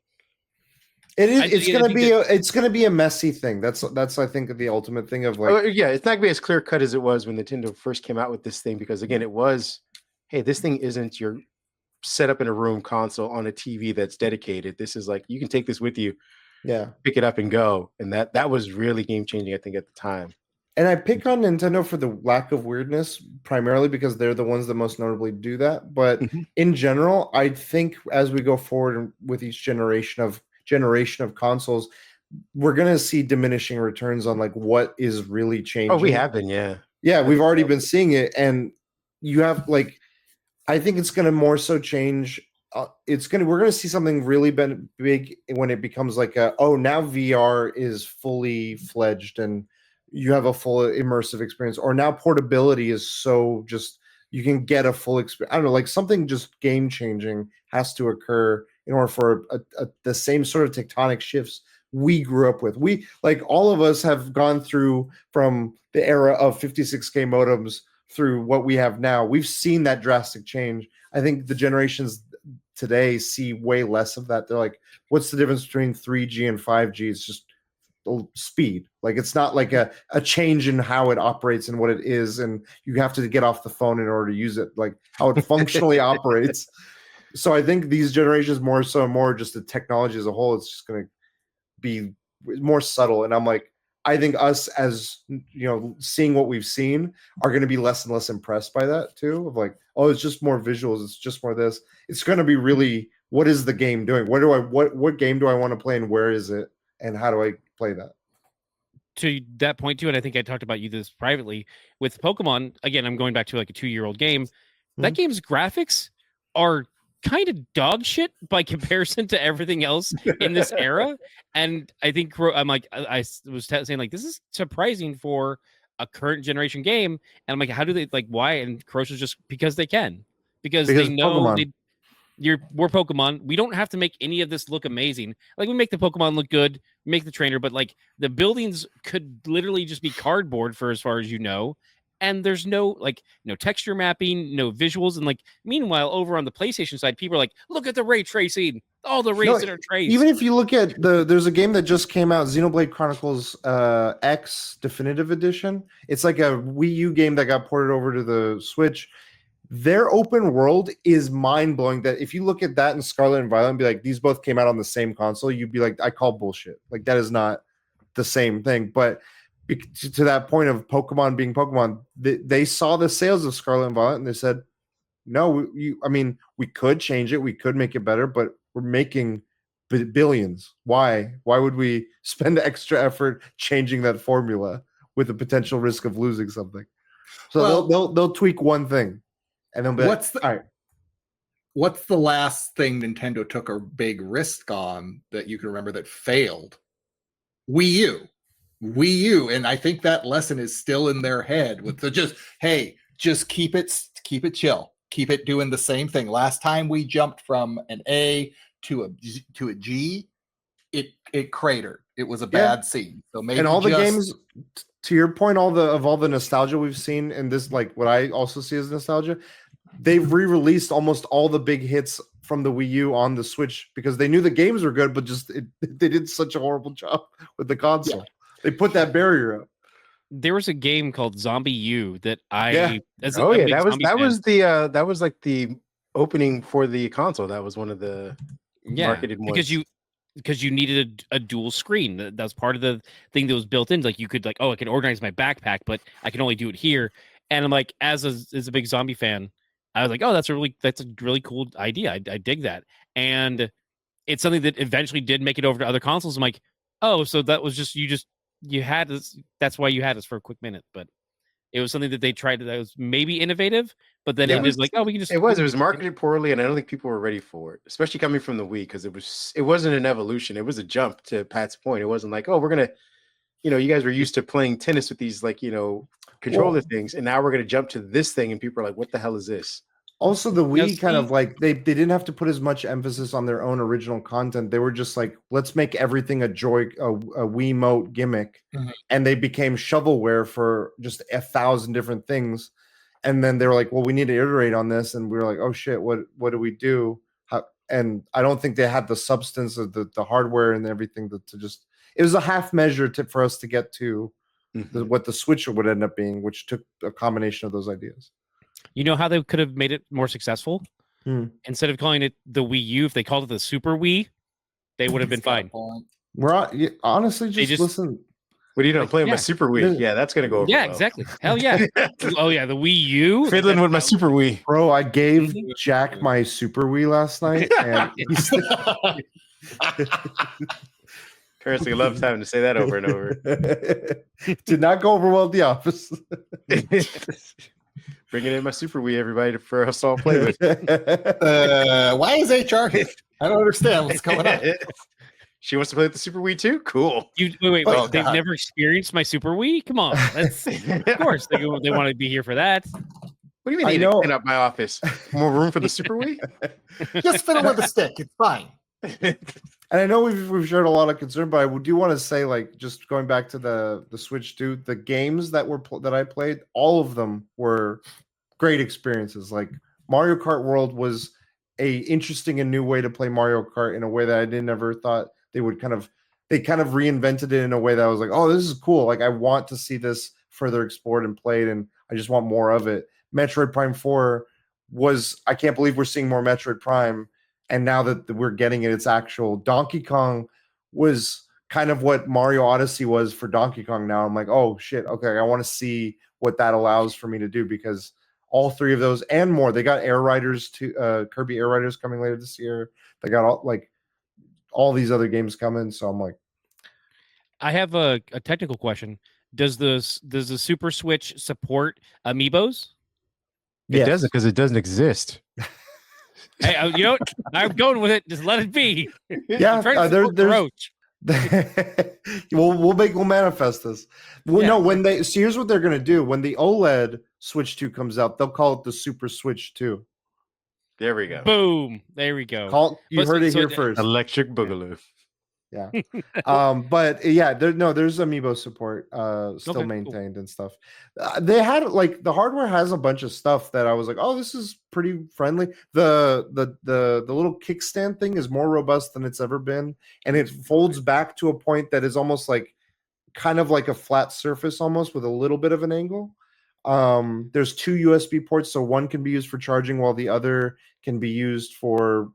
It's gonna be a messy thing. That's I think the ultimate thing of like, it's not gonna be as clear cut as it was when Nintendo first came out with this thing, because again, it was, hey, this thing isn't your set up in a room console on a TV that's dedicated. This is like, you can take this with you, pick it up and go, and that was really game changing, I think, at the time. And I pick on Nintendo for the lack of weirdness, primarily because they're the ones that most notably do that. But in general, I think as we go forward with each generation of consoles, we're going to see diminishing returns on like what is really changing. Oh, we have been, yeah, we've already been seeing it, and you have like, I think it's going to more so change. We're going to see something really big when it becomes like now VR is fully fledged and you have a full immersive experience, or now portability is so just you can get a full experience. I don't know, like something just game changing has to occur in order for the same sort of tectonic shifts we grew up with. We, like, all of us have gone through from the era of 56K modems through what we have now. We've seen that drastic change. I think the generations today see way less of that. They're like, what's the difference between 3G and 5G? It's just speed. Like, it's not like a change in how it operates and what it is, and you have to get off the phone in order to use it, like how it functionally operates. So I think these generations more just the technology as a whole, it's just going to be more subtle. And I'm like, I think us, as seeing what we've seen, are going to be less and less impressed by that too. Of like, oh, it's just more visuals, it's just more this. It's going to be really, what is the game doing? What game do I want to play, and where is it, and how do I play that? to that point too, and I think I talked about you this privately with Pokemon. Again, I'm going back to like a 2-year-old game. That game's graphics are kind of dog shit by comparison to everything else in this era. And I think I'm like, I was saying like, this is surprising for a current generation game. And I'm like, how do they like why? And Kurosh is just because they can, because they know we're Pokemon. We don't have to make any of this look amazing. Like we make the Pokemon look good, make the trainer, but like the buildings could literally just be cardboard for as far as you know. And there's no texture mapping, no visuals. And like meanwhile, over on the PlayStation side, people are like, look at the ray tracing, all the rays that are traced. Even if you look at there's a game that just came out, Xenoblade Chronicles X Definitive Edition. It's like a Wii U game that got ported over to the Switch. Their open world is mind-blowing. That if you look at that and Scarlet and Violet and be like, these both came out on the same console, you'd be like, I call bullshit. Like that is not the same thing. But to that point of Pokemon being Pokemon, they saw the sales of Scarlet and Violet and they said, no, we could change it. We could make it better, but we're making billions. Why would we spend extra effort changing that formula with the potential risk of losing something? So they'll tweak one thing. And then what's the last thing Nintendo took a big risk on that you can remember that failed? Wii U, and I think that lesson is still in their head with the just keep it chill, keep it doing the same thing. Last time we jumped from an A to a G, it cratered. It was a bad scene. So maybe and all the games. To your point, all the nostalgia we've seen in this, like what I also see as nostalgia, they've re-released almost all the big hits from the Wii U on the Switch because they knew the games were good, but they did such a horrible job with the console. Yeah. They put that barrier up. There was a game called Zombie U that that was like the opening for the console. That was one of the marketed ones. Because you needed a dual screen. That was part of the thing that was built in. Like you could I can organize my backpack, but I can only do it here. And I'm like, as a big zombie fan, I was like, oh, that's a really cool idea. I dig that. And it's something that eventually did make it over to other consoles. I'm like, oh, so that was just you had this. That's why you had us for a quick minute. But it was something that they tried that was maybe innovative, but then it was like, oh, we can just. It was marketed poorly, and I don't think people were ready for it, especially coming from the Wii, because it wasn't an evolution. It was a jump. To Pat's point, it wasn't like, oh, we're gonna, you guys were used to playing tennis with these controller things, and now we're gonna jump to this thing, and people are like, what the hell is this? Also, the Wii kind of like they didn't have to put as much emphasis on their own original content. They were just like, let's make everything a Wiimote gimmick, and they became shovelware for just 1,000 different things. And then they were like, well, we need to iterate on this, and we were like, oh shit, what do we do? And I don't think they had the substance of the hardware and everything to just. It was a half measure for us to get to what the Switch would end up being, which took a combination of those ideas. You know how they could have made it more successful? Instead of calling it the Wii U, if they called it the Super Wii, they would have been fine. We're honestly just listen. What are you doing? Playing my Super Wii? Yeah, that's gonna go over. Yeah, well. Exactly. Hell yeah. Oh yeah, the Wii U. Fiddling with my Super Wii, bro. I gave Jack my Super Wii last night, and Currently loves having to say that over and over. Did not go over well at the office. Bringing in my Super Wii, everybody, for us all to play with. Why is HR here? I don't understand what's going on. She wants to play with the Super Wii too? Cool. Wait. They've never experienced my Super Wii? Come on. Of course, they want to be here for that. What do you mean? I need to clean up my office. More room for the Super Wii? Just fiddle with the stick. It's fine. And I know we've shared a lot of concern, but I do want to say, just going back to the Switch 2, the games that I played, all of them were great experiences. Like Mario Kart World was a interesting and new way to play Mario Kart in a way that I never thought they would they kind of reinvented it in a way that I was like, oh, this is cool. Like I want to see this further explored and played, and I just want more of it. Metroid Prime 4 I can't believe we're seeing more Metroid Prime. And now that we're getting it, it's actual. Donkey Kong was kind of what Mario Odyssey was for Donkey Kong. Now I'm like, oh shit, okay, I want to see what that allows for me to do, because all three of those and more. They got Air Riders Kirby Air Riders coming later this year. They got all these other games coming. So I'm like, I have a technical question. Does the Super Switch support amiibos? It doesn't, because it doesn't exist. Hey, you know what? I'm going with it. Just let it be. Yeah, there's we'll manifest this. Well, no, when here's what they're gonna do. When the OLED Switch 2 comes out, they'll call it the Super Switch 2. There we go. Boom. There we go. You heard it here first. Electric Boogaloo. Yeah. But yeah, there's amiibo support still maintained and stuff. They had like the hardware has a bunch of stuff that I was like, oh, this is pretty friendly. The little kickstand thing is more robust than it's ever been, and it folds back to a point that is almost like kind of like a flat surface almost with a little bit of an angle. There's 2 USB ports, so one can be used for charging while the other can be used for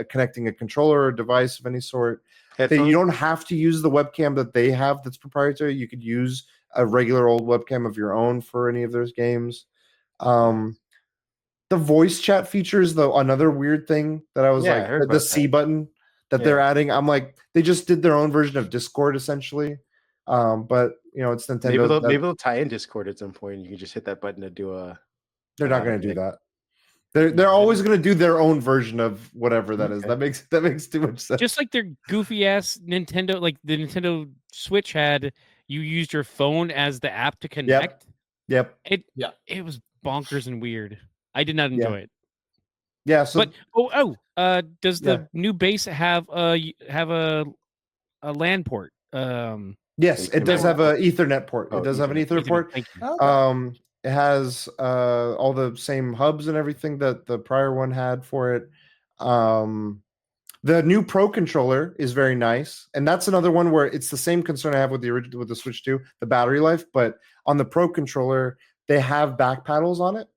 connecting a controller or device of any sort. You don't have to use the webcam that they have that's proprietary. You could use a regular old webcam of your own for any of those games. The voice chat feature is another weird thing that I was like, the C button that they're adding. I'm like, they just did their own version of Discord essentially. But you know, it's Nintendo. Maybe they'll tie in Discord at some point. You can just hit that button to do a. They're not going to do that. They're always going to do their own version of whatever that is. That makes too much sense. Just like their goofy ass Nintendo, like the Nintendo Switch had, you used your phone as the app to connect. Yep. It was bonkers and weird. I did not enjoy it. Yeah. So, but does the new base have a LAN port? Yes, it does have an Ethernet port. It does have an Ethernet port. Thank you. It has all the same hubs and everything that the prior one had for it. The new Pro controller is very nice, and that's another one where it's the same concern I have with the original with the Switch 2, the battery life. But on the Pro controller, they have back paddles on it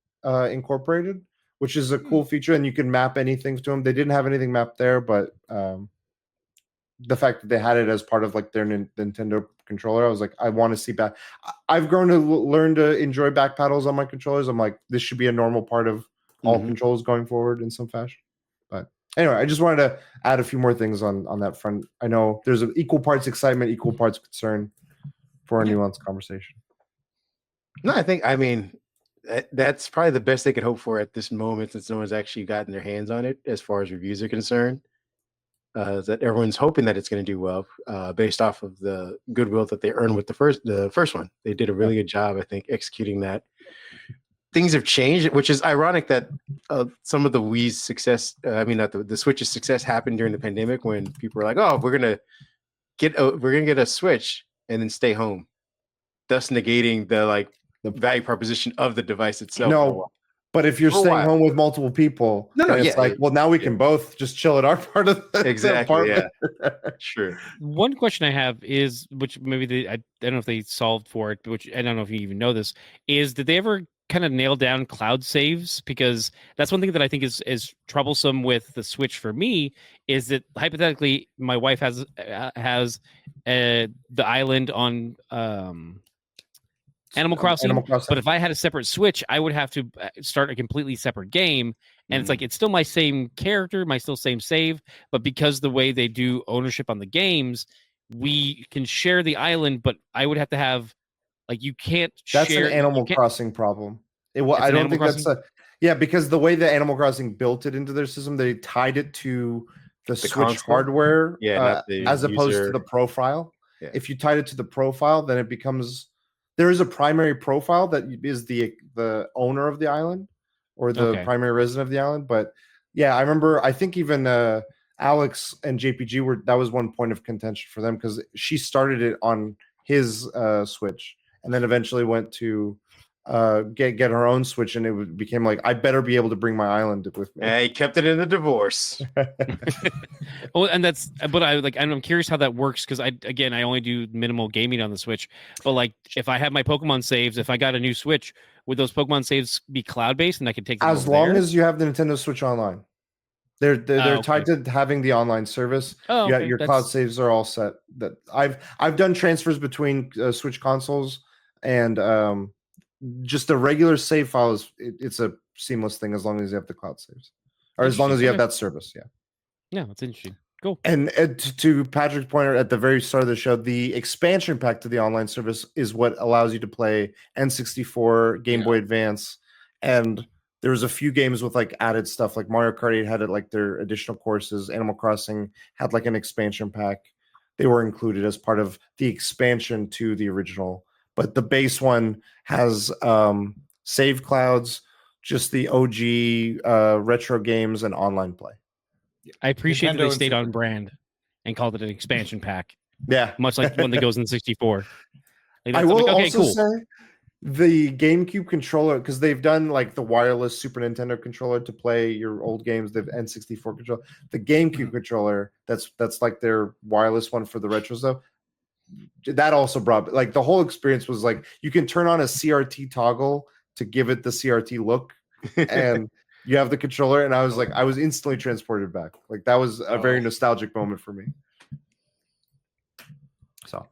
incorporated, which is a cool feature, and you can map anything to them. They didn't have anything mapped there, but the fact that they had it as part of like their Nintendo controller, I was like, I want to see back. I've grown to learn to enjoy back paddles on my controllers. I'm like, this should be a normal part of all controls going forward in some fashion. But anyway, I just wanted to add a few more things on that front. I know there's equal parts excitement, equal parts concern for a nuanced conversation. No, I mean, that's probably the best they could hope for at this moment, since no one's actually gotten their hands on it as far as reviews are concerned. That everyone's hoping that it's going to do well, based off of the goodwill that they earned with the first one. They did a really good job, I think, executing that. Things have changed, which is ironic that some of the Wii's success, the Switch's success happened during the pandemic, when people were like, "Oh, we're gonna get a Switch and then stay home," thus negating the value proposition of the device itself. No. But if you're staying home with multiple people, well, now we can both just chill at our part of the apartment. Yeah, sure. One question I have is, which maybe I don't know if they solved for it, which I don't know if you even know this, is did they ever kind of nail down cloud saves? Because that's one thing that I think is troublesome with the Switch for me, is that hypothetically my wife has the island on Animal Crossing, but if I had a separate Switch, I would have to start a completely separate game. And it's like, it's still my same character, my still same save, but because the way they do ownership on the games, we can share the island, but I would have to have, like, you can't that's share. That's an Animal Crossing problem. I don't think that's because the way the Animal Crossing built it into their system, they tied it to the Switch console hardware, as opposed to the profile. Yeah. If you tied it to the profile, then it becomes... There is a primary profile that is the owner of the island or the primary resident of the island. But yeah, I remember, I think even Alex and JPG that was one point of contention for them, because she started it on his Switch and then eventually went to get her own Switch, and it became like, I better be able to bring my island with me. Yeah, he kept it in the divorce. Well, and I'm curious how that works, because I only do minimal gaming on the Switch. But like, if I have my Pokemon saves, if I got a new Switch, would those Pokemon saves be cloud based, and I could take them as long as you have the Nintendo Switch Online? They're tied to having the online service. Your cloud saves are all set. That I've done transfers between Switch consoles, and just a regular save file it's a seamless thing as long as you have the cloud saves, or as long as you have that service. Yeah, that's interesting. Cool. And to Patrick's point at the very start of the show, the expansion pack to the online service is what allows you to play N64, Game Boy Advance, and there was a few games with like added stuff, like Mario Kart 8 had it like their additional courses. Animal Crossing had like an expansion pack. They were included as part of the expansion to the original, but the base one has save clouds, just the OG retro games, and online play. I appreciate Nintendo that they stayed on brand and called it an expansion pack. Yeah, much like one that goes in the 64. Like, I will okay, also cool. say the GameCube controller, because they've done like the wireless Super Nintendo controller to play your old games, the N64 controller. The GameCube controller, that's like their wireless one for the retro stuff. That also brought like the whole experience was like you can turn on a CRT toggle to give it the CRT look, and you have the controller. And I was like, I was instantly transported back. Like that was a very nostalgic moment for me. So,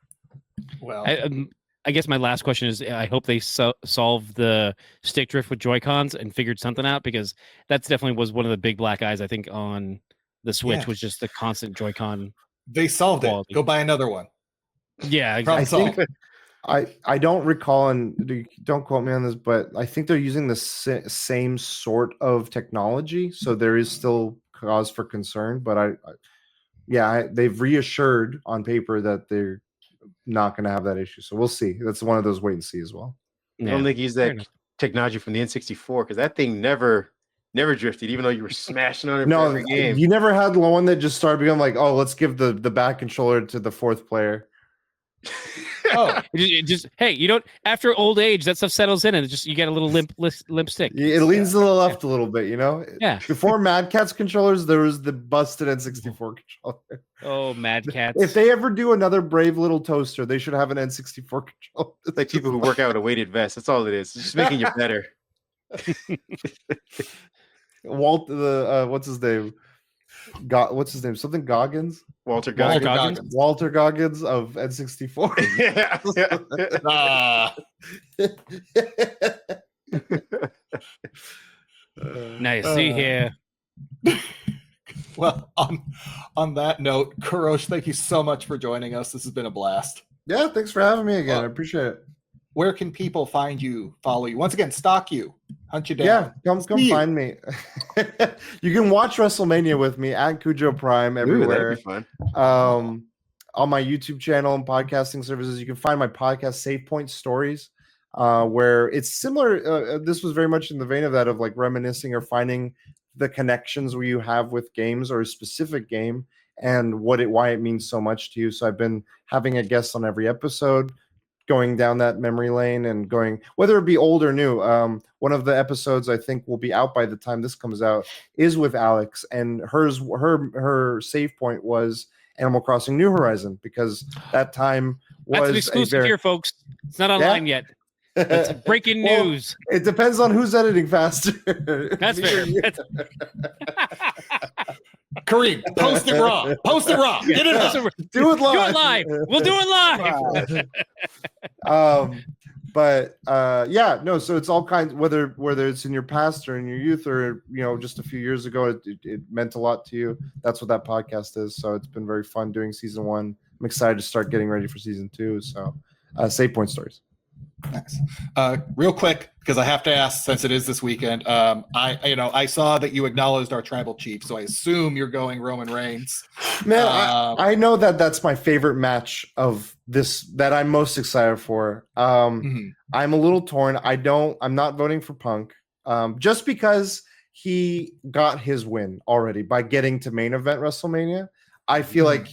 well, I guess my last question is: I hope they solve the stick drift with Joy-Cons and figured something out, because that's definitely was one of the big black eyes I think on the Switch was just the constant Joy-Con. They solved quality. it. Go buy another one. Yeah, exactly. I think I don't recall, and don't quote me on this, but I think they're using the same sort of technology, so there is still cause for concern. But they've reassured on paper that they're not going to have that issue. So we'll see. That's one of those wait and see as well. I don't think use that technology from the N64 because that thing never drifted, even though you were smashing on it for every game. You never had the one that just started becoming like, oh, let's give the back controller to the fourth player. It just hey, you don't. After old age, that stuff settles in, and just you get a little limp stick. It leans to the left a little bit, you know. Yeah. Before Mad Catz controllers, there was the busted N64 controller. Oh, Mad Catz! If they ever do another Brave Little Toaster, they should have an N64 controller. It's like people who work out with a weighted vest. That's all it is. It's just making you better. What's his name? What's his name? Something Goggins. Walter Goggins. Walter Goggins of N64. Now you see here. Well, on that note, Kurosh, thank you so much for joining us. This has been a blast. Yeah, thanks for having me again. I appreciate it. Where can people find you, follow you? Once again, stalk you, hunt you down. Yeah, come find me. You can watch WrestleMania with me at Cujo Prime everywhere. Ooh, that'd be fun. On my YouTube channel and podcasting services, you can find my podcast Save Point Stories, where it's similar. This was very much in the vein of that, of like reminiscing or finding the connections where you have with games or a specific game and why it means so much to you. So I've been having a guest on every episode, going down that memory lane and going, whether it be old or new. One of the episodes I think will be out by the time this comes out is with Alex, and her save point was Animal Crossing New Horizon, because that time was that's an exclusive here, folks. It's not online yet. It's breaking news. It depends on who's editing faster. That's fair. Kareem, post it raw. Post it raw. Get it up. Do it live. Do it live. We'll do it live. So it's all kinds, whether it's in your past or in your youth or just a few years ago, it meant a lot to you. That's what that podcast is. So it's been very fun doing season 1. I'm excited to start getting ready for season 2. So Save Point Stories. Nice. Real quick, because I have to ask, since it is this weekend, I saw that you acknowledged our tribal chief, so I assume you're going Roman Reigns. Man, I know that that's my favorite match of this that I'm most excited for. I'm a little torn. I'm not voting for Punk, just because he got his win already by getting to main event WrestleMania. I feel like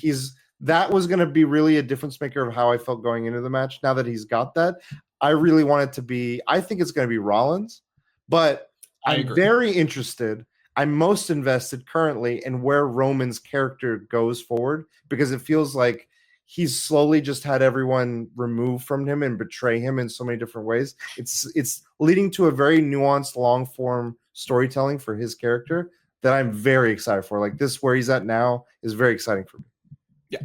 that was going to be really a difference maker of how I felt going into the match. Now that he's got that, I really want it to be, I think it's going to be Rollins, but I'm very interested. I'm most invested currently in where Roman's character goes forward, because it feels like he's slowly just had everyone remove from him and betray him in so many different ways. It's leading to a very nuanced, long form storytelling for his character that I'm very excited for. Like this, where he's at now, is very exciting for me. Yeah.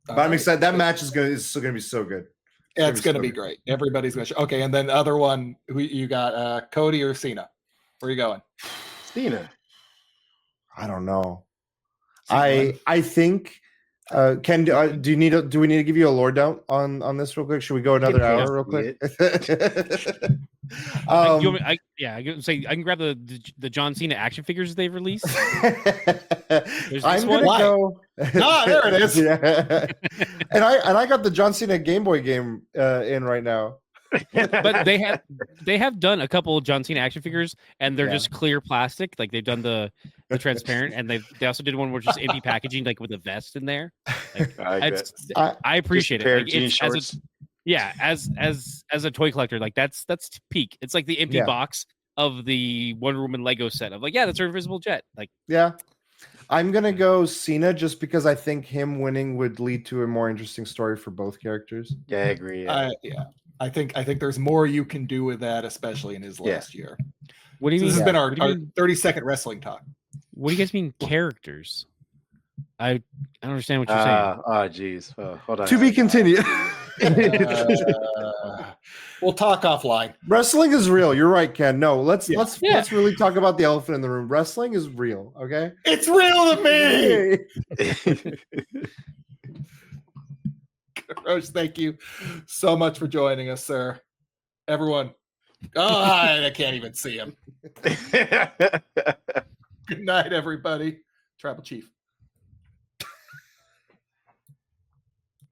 But I'm excited. That match is still going to be so good. Yeah, it's going to be great. Everybody's going to okay, and then the other one, who you got, Cody or Cena? Where are you going? Cena. I don't know. I think. Ken, do we need to give you a lore down on this real quick? Should we go another hour real quick? I can grab the John Cena action figures they've released. I'm gonna go. There it is. Yeah. and I got the John Cena Game Boy game in right now. But they have done a couple of John Cena action figures, and they're just clear plastic. Like they've done the transparent, and they also did one with just empty packaging, like with a vest in there. Like, I appreciate it. Like, as a toy collector, like that's peak. It's like the empty box of the Wonder Woman Lego set of like, that's her invisible jet. Like, I'm gonna go Cena just because I think him winning would lead to a more interesting story for both characters. Yeah, I agree. I think there's more you can do with that, especially in his last year. What do you mean? This has been our 30-second wrestling talk. What do you guys mean characters? I don't understand what you're saying. Oh, geez. Hold on. To be continued. We'll talk offline. Wrestling is real. You're right, Ken. No, let's really talk about the elephant in the room. Wrestling is real. Okay, it's real to me. Kurosh, thank you so much for joining us, sir. Everyone, I can't even see him. Good night, everybody. Tribal Chief.